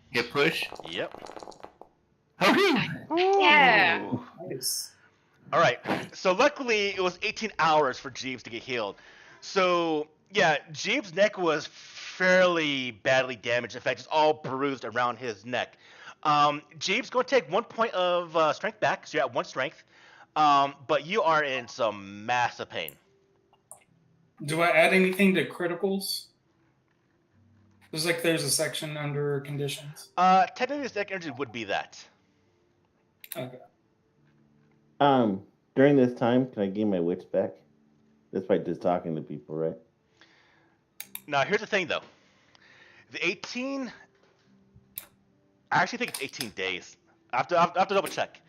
Speaker 3: hit push?
Speaker 1: Yep.
Speaker 3: Okay.
Speaker 5: Yeah.
Speaker 4: Nice.
Speaker 1: All right. So luckily it was 18 hours for Jeeves to get healed. So yeah, Jeeves' neck was fairly badly damaged. In fact, it's all bruised around his neck. Jeeves going to take 1 point of strength back, so you're at 1 strength. But you are in some massive pain.
Speaker 4: Do I add anything to criticals? There's a section under conditions.
Speaker 1: Technically, this neck energy would be that.
Speaker 4: Okay.
Speaker 2: During this time, can I gain my wits back? That's by just talking to people, right?
Speaker 1: Now, here's the thing, though. The 18... I actually think it's 18 days. I have to double check.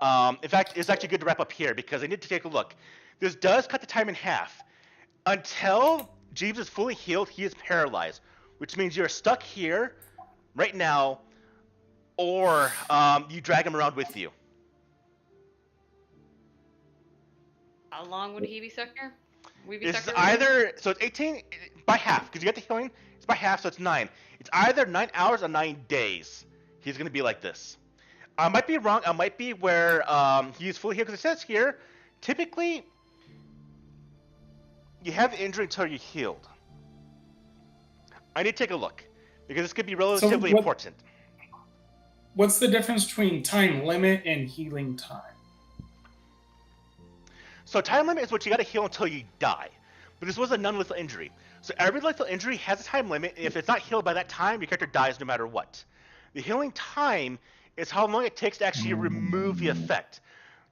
Speaker 1: In fact, it's actually good to wrap up here because I need to take a look. This does cut the time in half. Until Jeeves is fully healed, he is paralyzed, which means you're stuck here right now, or you drag him around with you.
Speaker 5: How long would he be stuck here? We be
Speaker 1: This
Speaker 5: stuck
Speaker 1: is
Speaker 5: here?
Speaker 1: either so it's 18 by half because you get the healing. It's by half, so it's 9. It's either 9 hours or 9 days. He's gonna be like this. I might be wrong. I might be where he's fully healed because it says here, typically you have the injury until you're healed. I need to take a look because this could be relatively important.
Speaker 4: What's the difference between time limit and healing time?
Speaker 1: So time limit is what you got to heal until you die. But this was a non-lethal injury. So every lethal injury has a time limit, and if it's not healed by that time, your character dies no matter what. The healing time is how long it takes to actually remove the effect.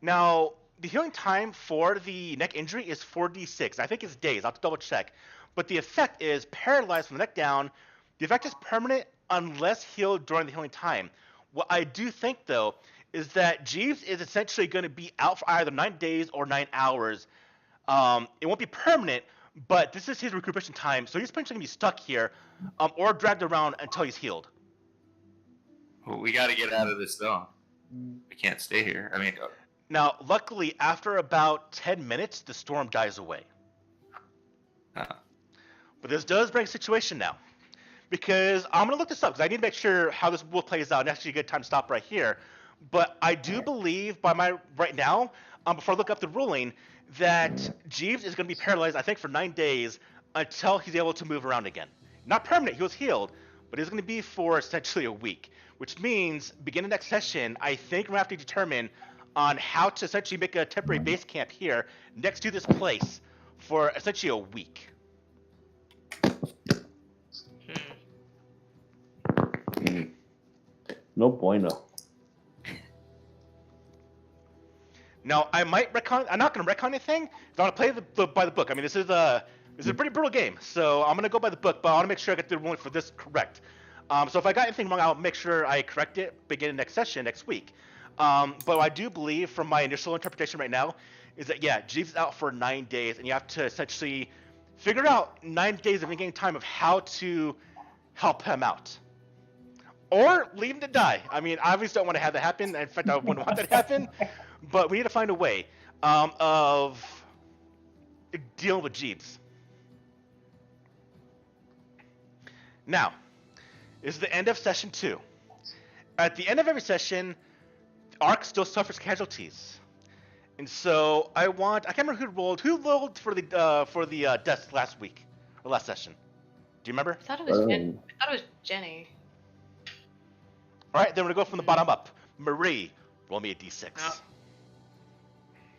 Speaker 1: Now, the healing time for the neck injury is 4d6. I think it's days. I'll have to double check. But the effect is paralyzed from the neck down. The effect is permanent unless healed during the healing time. What I do think, though, is that Jeeves is essentially going to be out for either 9 days or 9 hours. It won't be permanent, but this is his recuperation time, so he's potentially going to be stuck here or dragged around until he's healed.
Speaker 3: Well, we got to get out of this zone. We can't stay here. I mean,
Speaker 1: Now, luckily, after about 10 minutes, the storm dies away. But this does bring a situation now. Because I'm going to look this up, because I need to make sure how this will plays out. And actually, a good time to stop right here. But I do believe, by my right now, before I look up the ruling, that Jeeves is going to be paralyzed, I think, for 9 days until he's able to move around again. Not permanent, he was healed, but it's going to be for essentially a week. Which means, beginning next session, I think we're going to have to determine on how to essentially make a temporary base camp here next to this place for essentially a week.
Speaker 2: No bueno.
Speaker 1: Now, I might retcon. I'm not going to retcon anything. I want to play by the book. I mean, this is a pretty brutal game, so I'm going to go by the book. But I want to make sure I get the ruling for this correct. So if I got anything wrong, I'll make sure I correct it beginning next session next week. But I do believe, from my initial interpretation right now, is that yeah, Jeeves is out for 9 days, and you have to essentially figure out 9 days of in-game time of how to help him out. Or leave him to die. I mean, I obviously don't want to have that happen. In fact, I wouldn't want that to happen. But we need to find a way of dealing with Jeeves. Now, this is the end of session 2. At the end of every session, the Ark still suffers casualties. And so I can't remember who rolled. Who rolled for the deaths last week or last session? Do you remember?
Speaker 5: I thought it was Jenny.
Speaker 1: All right, then we're gonna go from the bottom up. Marie, roll me a d6.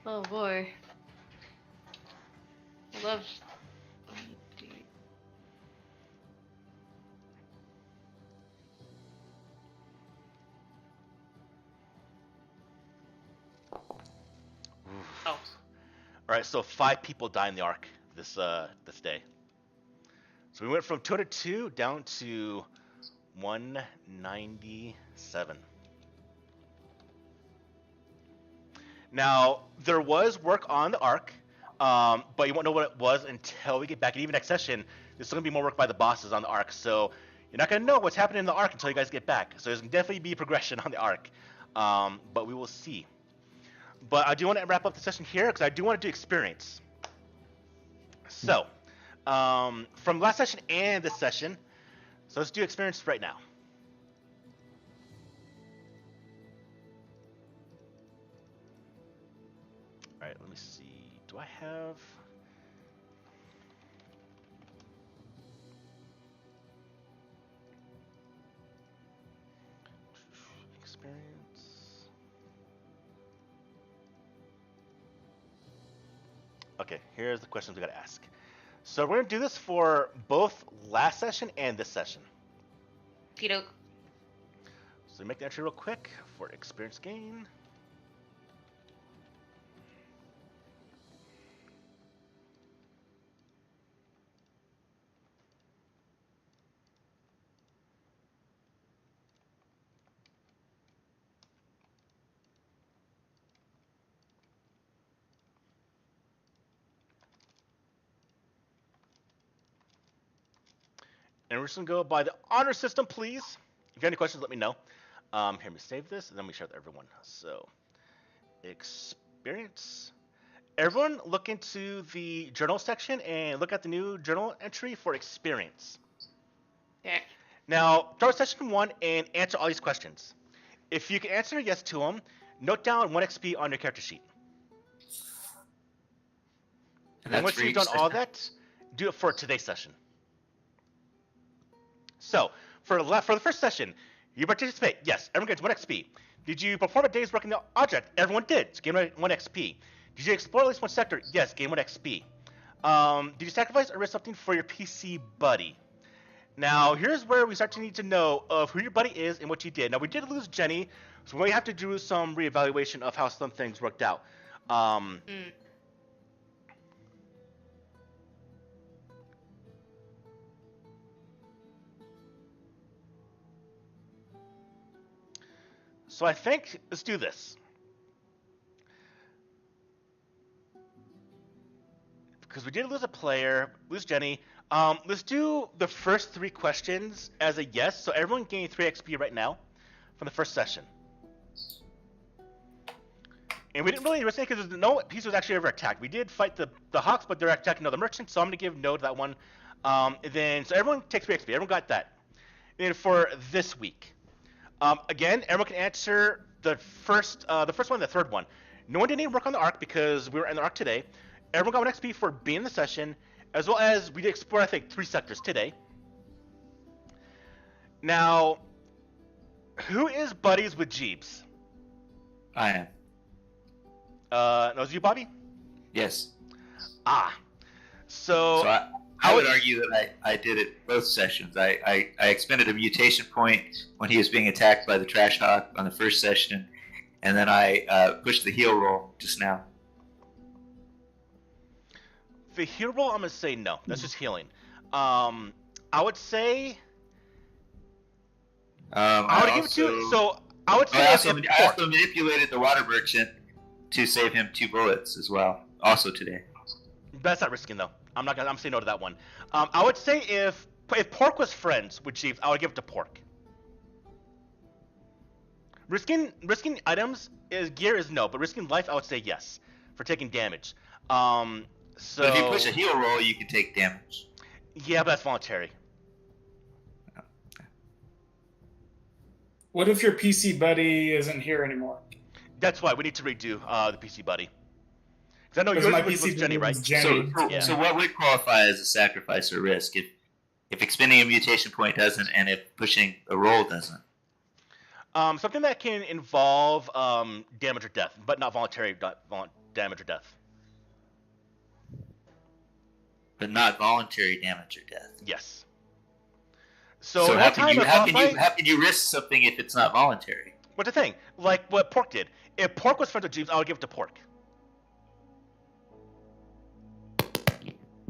Speaker 5: Oh boy. I love. Oh.
Speaker 1: All right, so 5 people die in the Ark this day. So we went from 202 down to 197. Now, there was work on the Ark, but you won't know what it was until we get back. And even next session, there's still going to be more work by the bosses on the Ark. So you're not going to know what's happening in the Ark until you guys get back. So there's going to definitely be progression on the Ark, but we will see. But I do want to wrap up the session here because I do want to do experience. So, from last session and this session, so let's do experience right now. All right, let me see. Do I have... experience? Okay, here's the questions we gotta ask. So we're gonna do this for both last session and this session.
Speaker 5: Pedo.
Speaker 1: So make the entry real quick for experience gain. And we're just gonna go by the honor system, please. If you have any questions, let me know. Here, let me save this, and then we share with everyone. So, experience. Everyone, look into the journal section and look at the new journal entry for experience.
Speaker 5: Okay.
Speaker 1: Now, start with session 1 and answer all these questions. If you can answer yes to them, note down 1 XP on your character sheet. And once you've done all that, do it for today's session. So, for the first session, you participate. Yes, everyone gets 1 XP. Did you perform a day's work in the object? Everyone did. So gain 1 XP. Did you explore at least 1 sector? Yes, gain 1 XP. Did you sacrifice or risk something for your PC buddy? Now, here's where we start to need to know of who your buddy is and what you did. Now, we did lose Jenny, so we have to do some reevaluation of how some things worked out. So I think, let's do this. Because we did lose a player, lose Jenny. Let's do the first 3 questions as a yes, so everyone gain 3 XP right now from the first session. And we didn't really risk it because no piece was actually ever attacked. We did fight the Hawks, but they're attacking another merchant, so I'm going to give no to that one. So everyone takes 3 XP. Everyone got that. And then for this week, again, everyone can answer the first one and the third one. No one did any work on the arc because we were in the arc today. Everyone got 1 XP for being in the session, as well as we did explore, I think, 3 sectors today. Now, who is buddies with Jeeves?
Speaker 3: I am.
Speaker 1: No, is it you, Bobby?
Speaker 3: Yes.
Speaker 1: So
Speaker 3: I would argue that I did it both sessions. I expended a mutation point when he was being attacked by the Trash Hawk on the first session, and then I pushed the heal roll just now.
Speaker 1: The heal roll, I'm going to say no. That's just healing. I would say... I would give it to... So, I would say...
Speaker 3: I also manipulated the water merchant to save him 2 bullets as well, also today.
Speaker 1: That's not risking, though. I'm saying no to that one. I would say if Pork was friends with Jeeves, I would give it to Pork. Risking items gear is no, but risking life, I would say yes for taking damage. So
Speaker 3: if you push a heal roll, you can take damage.
Speaker 1: Yeah, but that's voluntary.
Speaker 4: What if your PC buddy isn't here anymore?
Speaker 1: That's why we need to redo the PC buddy. Because I know
Speaker 4: Because my
Speaker 1: yours was
Speaker 4: PC
Speaker 1: Jenny, right?
Speaker 4: Jenny.
Speaker 3: So what would qualify as a sacrifice or risk if expending a mutation point doesn't, and if pushing a roll doesn't?
Speaker 1: Something that can involve damage or death, but not voluntary damage or death.
Speaker 3: But not voluntary damage or death.
Speaker 1: Yes. So
Speaker 3: how
Speaker 1: can
Speaker 3: you risk something if it's not voluntary?
Speaker 1: What's the thing? Like what Pork did. If Pork was friends with Jeeves, I would give it to Pork.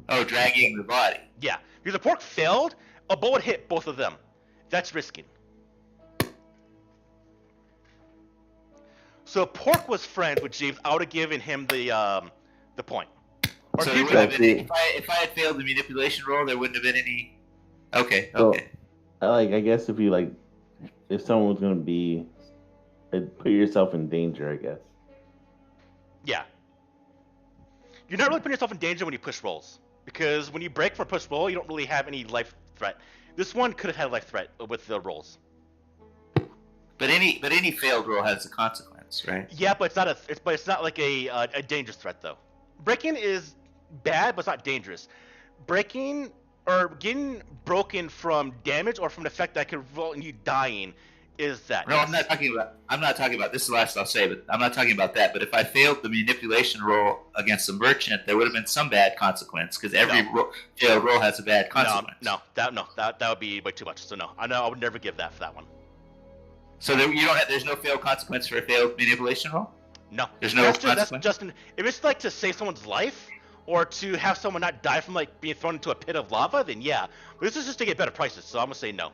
Speaker 3: Oh, dragging the body.
Speaker 1: Yeah. Because if Pork failed, a bullet would hit both of them. That's risking. So if Pork was friends with Jeeves, I would have given him the point. Or
Speaker 3: so if I had failed the manipulation roll, there wouldn't have been any. Okay.
Speaker 2: I guess if someone was gonna be, put yourself in danger, I guess.
Speaker 1: Yeah. You're not really putting yourself in danger when you push rolls, because when you break for a push roll, you don't really have any life threat. This one could have had a life threat with the rolls.
Speaker 3: But any failed roll has a consequence, right?
Speaker 1: Yeah, but it's not like a dangerous threat though. Breaking is bad, but it's not dangerous. Breaking or getting broken from damage or from an effect that could result in you dying is that.
Speaker 3: No, I'm not talking about this is the last I'll say, but I'm not talking about that. But if I failed the manipulation roll against a merchant, there would have been some bad consequence because every failed roll has a bad consequence.
Speaker 1: That would be way too much. So no, I would never give that for that one.
Speaker 3: So there's no failed consequence for a failed manipulation roll?
Speaker 1: No.
Speaker 3: There's no consequence?
Speaker 1: That's just if it's like to save someone's life or to have someone not die from like being thrown into a pit of lava, then yeah. But this is just to get better prices, so I'm gonna say no.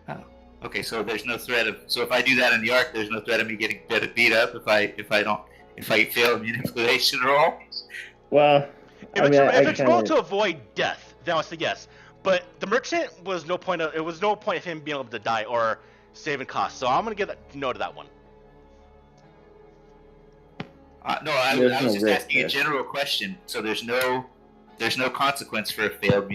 Speaker 3: Oh. Okay, so there's no threat of if I do that in the arc, there's no threat of me getting beat up if I fail a manipulation roll?
Speaker 2: Well,
Speaker 1: if it's rolled to avoid death, then I'll say yes. But the merchant was no point of it was no point of him being able to die or saving costs. So I'm gonna give that no to that one.
Speaker 3: No,
Speaker 2: There's
Speaker 3: I
Speaker 2: no
Speaker 3: was just
Speaker 2: risk
Speaker 3: asking a
Speaker 2: there.
Speaker 3: general question. So there's no consequence for a failed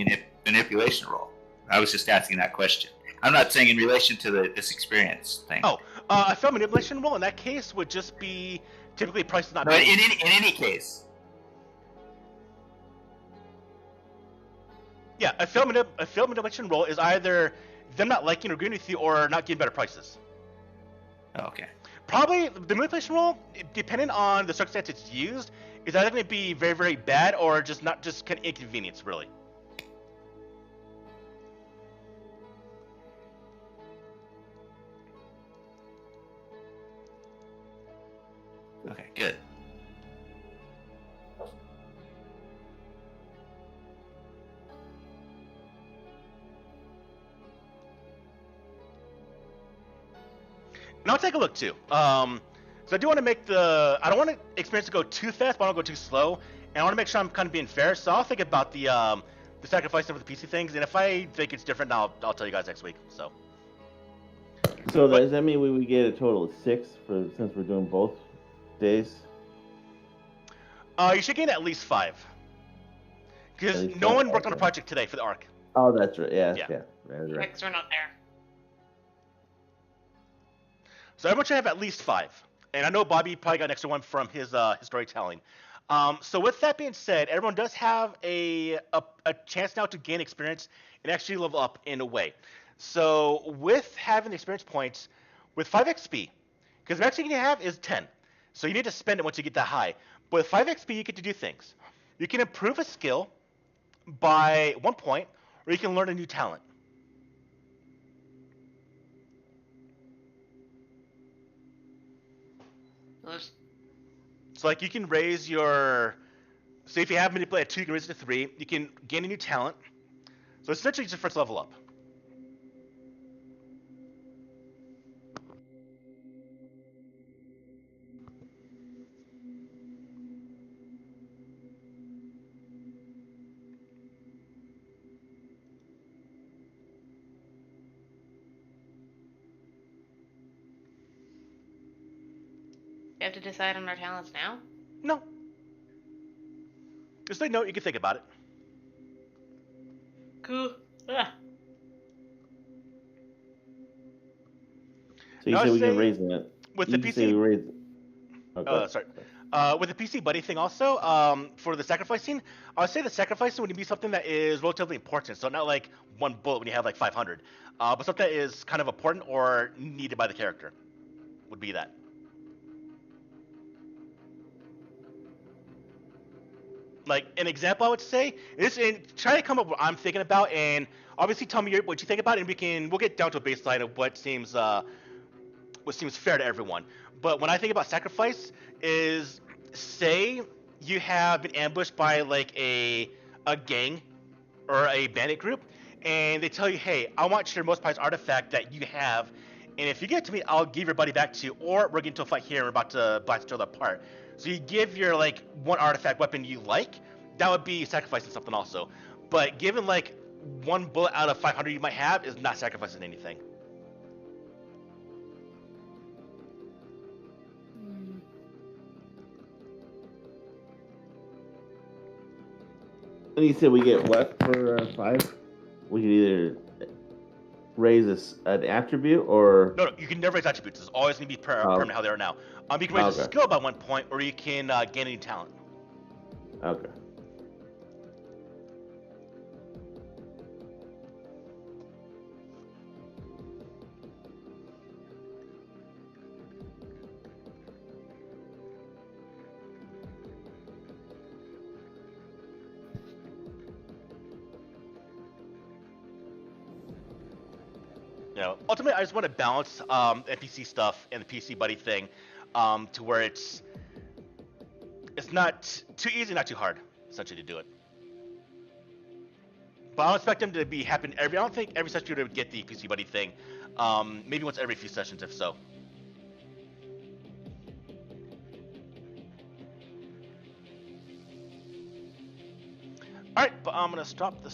Speaker 3: manipulation roll. I was just asking that question. I'm not saying in relation to this experience thing.
Speaker 1: Oh, a failed manipulation roll in that case would just be typically price not
Speaker 3: No,
Speaker 1: being.
Speaker 3: in any case.
Speaker 1: Yeah, a failed manipulation roll is either them not liking or agreeing with you or not getting better prices.
Speaker 3: Okay.
Speaker 1: Probably the manipulation roll, depending on the circumstance it's used, is either going to be very, very bad or just not just kind of inconvenience, really.
Speaker 3: Okay, good.
Speaker 1: And I'll take a look too. So I do want to make I don't want the experience to go too fast, but I don't want to go too slow. And I want to make sure I'm kind of being fair. So I'll think about the sacrifice of the PC things. And if I think it's different, I'll tell you guys next week. So.
Speaker 2: So does that mean we would get a total of 6 since we're doing both days?
Speaker 1: You should gain at least 5. Because
Speaker 2: At least
Speaker 1: no
Speaker 2: 5?
Speaker 1: one worked on a
Speaker 2: Okay.
Speaker 1: project today for the arc.
Speaker 2: Oh, that's right. Yeah.
Speaker 1: Yeah.
Speaker 2: That's right.
Speaker 5: Because we're not there.
Speaker 1: So everyone should have at least 5. And I know Bobby probably got an extra one from his storytelling. So with that being said, everyone does have a chance now to gain experience and actually level up in a way. So with having the experience points, with 5 XP, because the max you can have is 10. So you need to spend it once you get that high. But with 5 XP, you get to do things. You can improve a skill by 1 point, or you can learn a new talent.
Speaker 5: Those-
Speaker 1: So like you can raise your, so if you have manipulate at 2, you can raise it to 3. You can gain a new talent. So essentially it's your first level up.
Speaker 5: We have to decide on our talents now?
Speaker 1: No. Just a note, you can think about it.
Speaker 5: Cool. Ah.
Speaker 2: So you
Speaker 1: Now
Speaker 2: said we can
Speaker 1: say
Speaker 2: raise that.
Speaker 1: with
Speaker 2: You
Speaker 1: the
Speaker 2: can say we
Speaker 1: PC,
Speaker 2: raise. Okay.
Speaker 1: sorry. With the PC buddy thing also, for the sacrificing, I would say the sacrificing would be something that is relatively important. So not like 1 bullet when you have like 500, but something that is kind of important or needed by the character. Would be that. Like an example, I would say is try to come up with what I'm thinking about, and obviously tell me what you think about it, and we'll get down to a baseline of what seems fair to everyone. But when I think about sacrifice, is say you have been ambushed by like a gang or a bandit group, and they tell you, hey, I want your most prized artifact that you have, and if you give it to me, I'll give your buddy back to you, or we're getting to a fight here and we're about to blast each other apart. So you give your like one artifact weapon you like, that would be sacrificing something also. But given like 1 bullet out of 500 you might have is not sacrificing anything.
Speaker 2: And you said we get what for 5? We can either raise an attribute or.
Speaker 1: No, you can never raise attributes. It's always going to be permanent how they are now. You can raise a
Speaker 2: Okay.
Speaker 1: skill by 1 point, or you can gain a new talent.
Speaker 2: Okay.
Speaker 1: You know, ultimately, I just want to balance NPC stuff and the PC buddy thing to where it's not too easy, not too hard, essentially, to do it. But I don't expect them to be happen every. I don't think every session would get the PC buddy thing. Maybe once every few sessions, if so. All right, but I'm gonna stop the